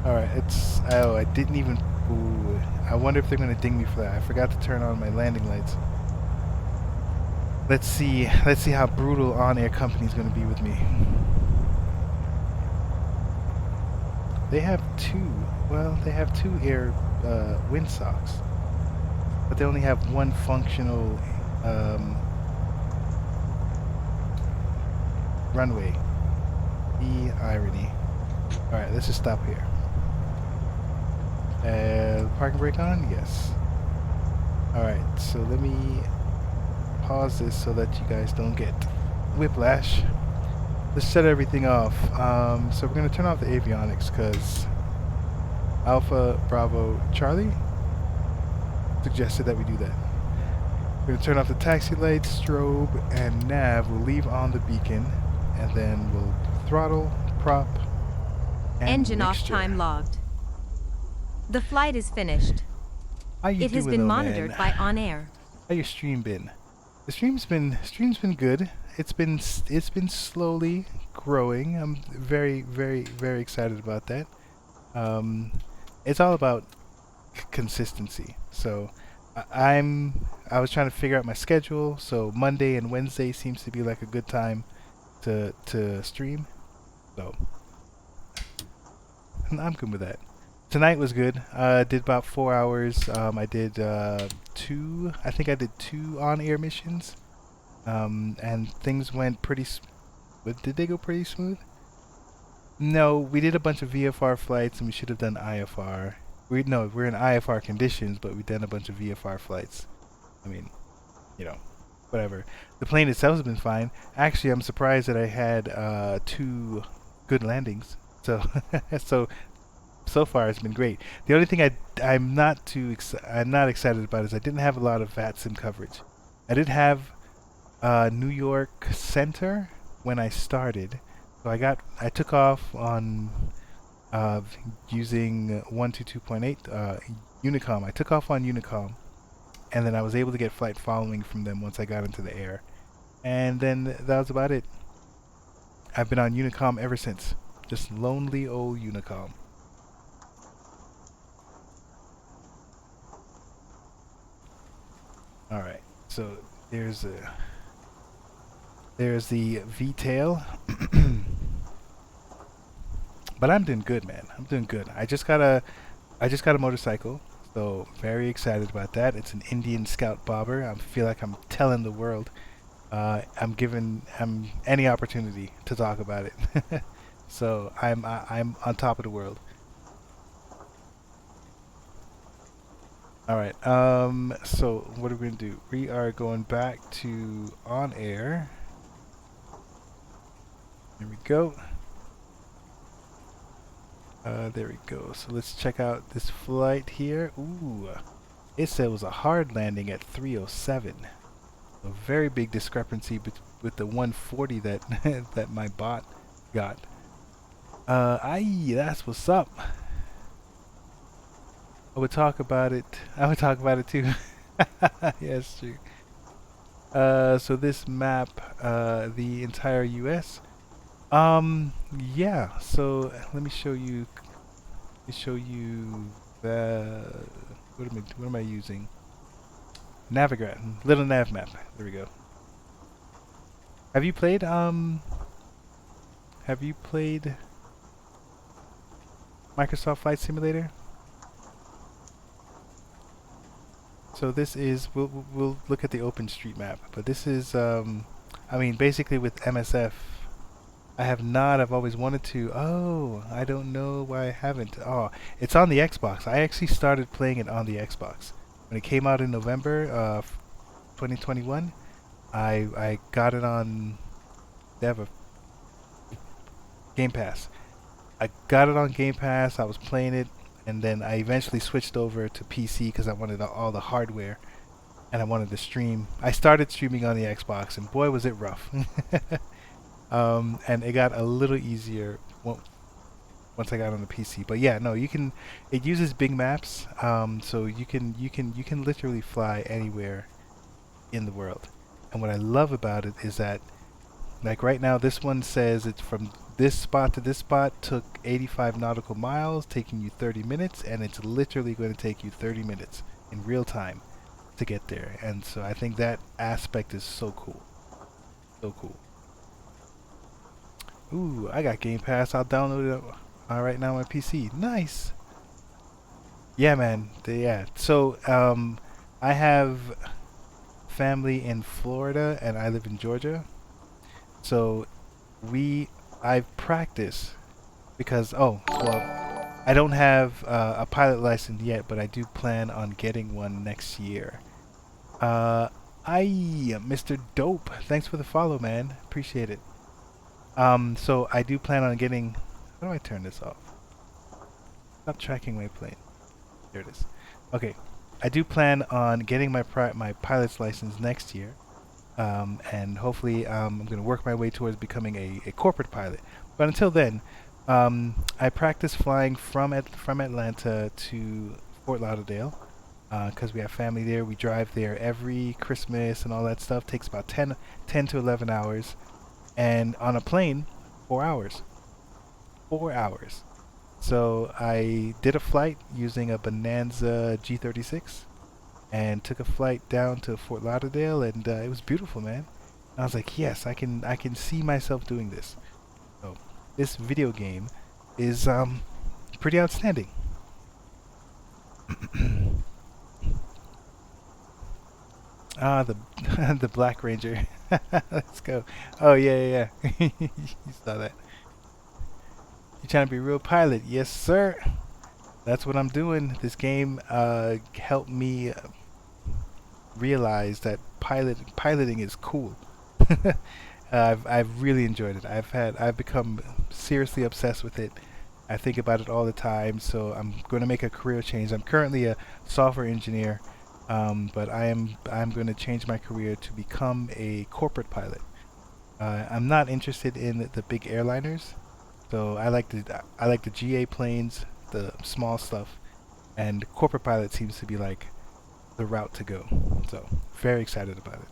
A: Alright, oh, I didn't even, ooh, I wonder if they're going to ding me for that. I forgot to turn on my landing lights. Let's see how brutal on-air company is going to be with me. They have two air windsocks, but they only have one functional runway. The irony. Alright, let's just stop here. Parking brake on? Yes. Alright, so let me pause this so that you guys don't get whiplash. Let's shut everything off. So we're going to turn off the avionics because Alpha Bravo Charlie suggested that we do that. We're going to turn off the taxi lights, strobe, and nav. We'll leave on the beacon, and then we'll throttle, prop, and
E: Engine off
A: mixture.
E: time logged. The flight is finished.
A: How you
E: It has
A: doing,
E: been
A: though,
E: monitored
A: man?
E: by On Air.
A: How your stream been? The stream's been good. It's been slowly growing. I'm very, very, very excited about that. It's all about consistency. So I was trying to figure out my schedule. So Monday and Wednesday seems to be like a good time to stream. So I'm good with that. Tonight was good. Did about 4 hours. I did two on-air missions. And things went pretty did they go pretty smooth? No, we did a bunch of VFR flights and we should have done IFR. We're in IFR conditions, but we done a bunch of VFR flights. I mean, you know, whatever. The plane itself has been fine. Actually, I'm surprised that I had 2 good landings. So so far it's been great. The only thing I'm not excited about is I didn't have a lot of VATSIM coverage. I did have New York Center when I started, so I took off on using 122.8 Unicom. I took off on Unicom, and then I was able to get flight following from them once I got into the air, and then that was about it. I've been on Unicom ever since. Just lonely old Unicom. All right, so there's the V-tail. But I'm doing good, man. I'm doing good. I just got a motorcycle, so very excited about that. It's an Indian Scout Bobber. I feel like I'm telling the world. I'm given any opportunity to talk about it. So I'm on top of the world. All right. So what are we gonna do? We are going back to on air. There we go. There we go. So let's check out this flight here. Ooh, it said it was a hard landing at 307. A very big discrepancy with the 140 that that my bot got. That's what's up. I would talk about it. I would talk about it too. Yes, true. So this map, the entire U.S. Yeah. So let me show you. The what am I using? Navigraph, little nav map. There we go. Have you played Microsoft Flight Simulator? So this is we'll look at the OpenStreetMap, but this is I mean basically with MSF I've always wanted to. Oh, I don't know why I haven't. Oh, it's on the Xbox. I actually started playing it on the Xbox. When it came out in November of 2021, I got it on, they have a Game Pass. I got it on Game Pass, I was playing it, and then I eventually switched over to PC because I wanted all the hardware, and I wanted to stream. I started streaming on the Xbox, and boy was it rough. And it got a little easier once I got on the PC. But yeah, no, it uses big maps, so you can literally fly anywhere in the world. And what I love about it is that, like right now, this one says it's from this spot to this spot took 85 nautical miles, taking you 30 minutes, and it's literally going to take you 30 minutes in real time to get there. And so I think that aspect is so cool. So cool. Ooh, I got Game Pass. I'll download it right now on my PC. Nice. Yeah, man. Yeah. So, I have family in Florida and I live in Georgia. So, I practice because, oh, well, I don't have a pilot license yet, but I do plan on getting one next year. Mr. Dope, thanks for the follow, man. Appreciate it. So I do plan on getting. How do I turn this off? Stop tracking my plane. There it is. Okay, I do plan on getting my pilot's license next year, and hopefully I'm going to work my way towards becoming a corporate pilot. But until then, I practice flying from Atlanta to Fort Lauderdale because we have family there. We drive there every Christmas and all that stuff. Takes about 10 to 11 hours. And on a plane, 4 hours. 4 hours. So I did a flight using a Bonanza G36 and took a flight down to Fort Lauderdale, and it was beautiful, man. And I was like, yes, I can see myself doing this. So this video game is pretty outstanding. The Black Ranger. Let's go. Oh yeah. You saw that. You trying to be a real pilot? Yes, sir. That's what I'm doing. This game helped me realize that piloting is cool. I've really enjoyed it. I've become seriously obsessed with it. I think about it all the time. So I'm going to make a career change. I'm currently a software engineer. But I'm going to change my career to become a corporate pilot. I'm not interested in the big airliners, so I like the GA planes, the small stuff, and corporate pilot seems to be like the route to go. So very excited about it.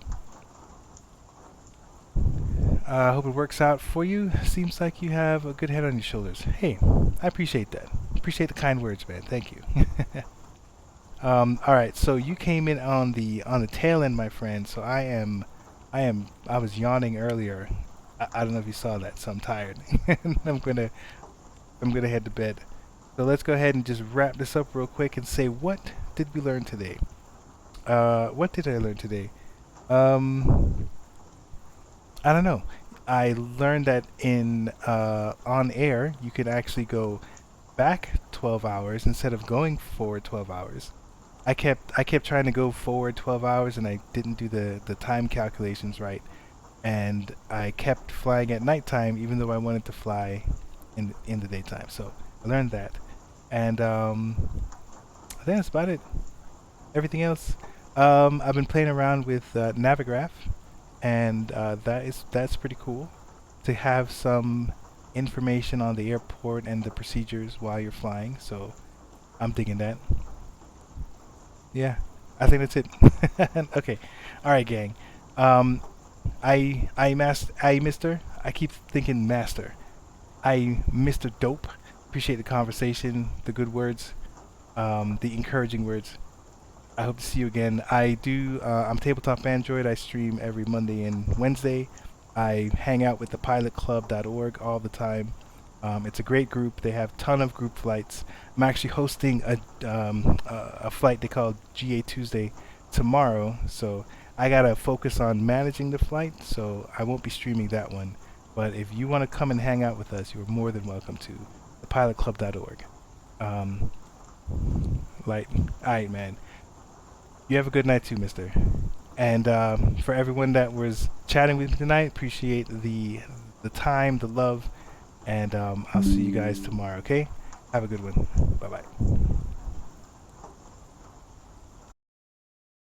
A: I hope it works out for you. Seems like you have a good head on your shoulders. Hey, I appreciate that. Appreciate the kind words, man. Thank you. All right, so you came in on the tail end, my friend. So I was yawning earlier. I don't know if you saw that, so I'm tired. I'm gonna I'm gonna head to bed. So let's go ahead and just wrap this up real quick and say, what did we learn today? What did I learn today? I don't know. I learned that in on air you could actually go back 12 hours instead of going forward 12 hours. I kept trying to go forward 12 hours and I didn't do the time calculations right, and I kept flying at nighttime even though I wanted to fly in the daytime. So I learned that, and I think that's about it. Everything else, I've been playing around with Navigraph, and that's pretty cool to have some information on the airport and the procedures while you're flying. So I'm digging that. Yeah, I think that's it. Okay, all right, gang. Mister. I keep thinking master. Mr. Dope. Appreciate the conversation, the good words, the encouraging words. I hope to see you again. I'm Tabletop Android. I stream every Monday and Wednesday. I hang out with the pilotclub.org all the time. It's a great group. They have a ton of group flights. I'm actually hosting a flight they call GA Tuesday tomorrow. So I got to focus on managing the flight. So I won't be streaming that one. But if you want to come and hang out with us, you're more than welcome to thepilotclub.org. All right, man. You have a good night too, mister. And for everyone that was chatting with me tonight, appreciate the time, the love, and I'll see you guys tomorrow, okay? Have a good one. Bye-bye.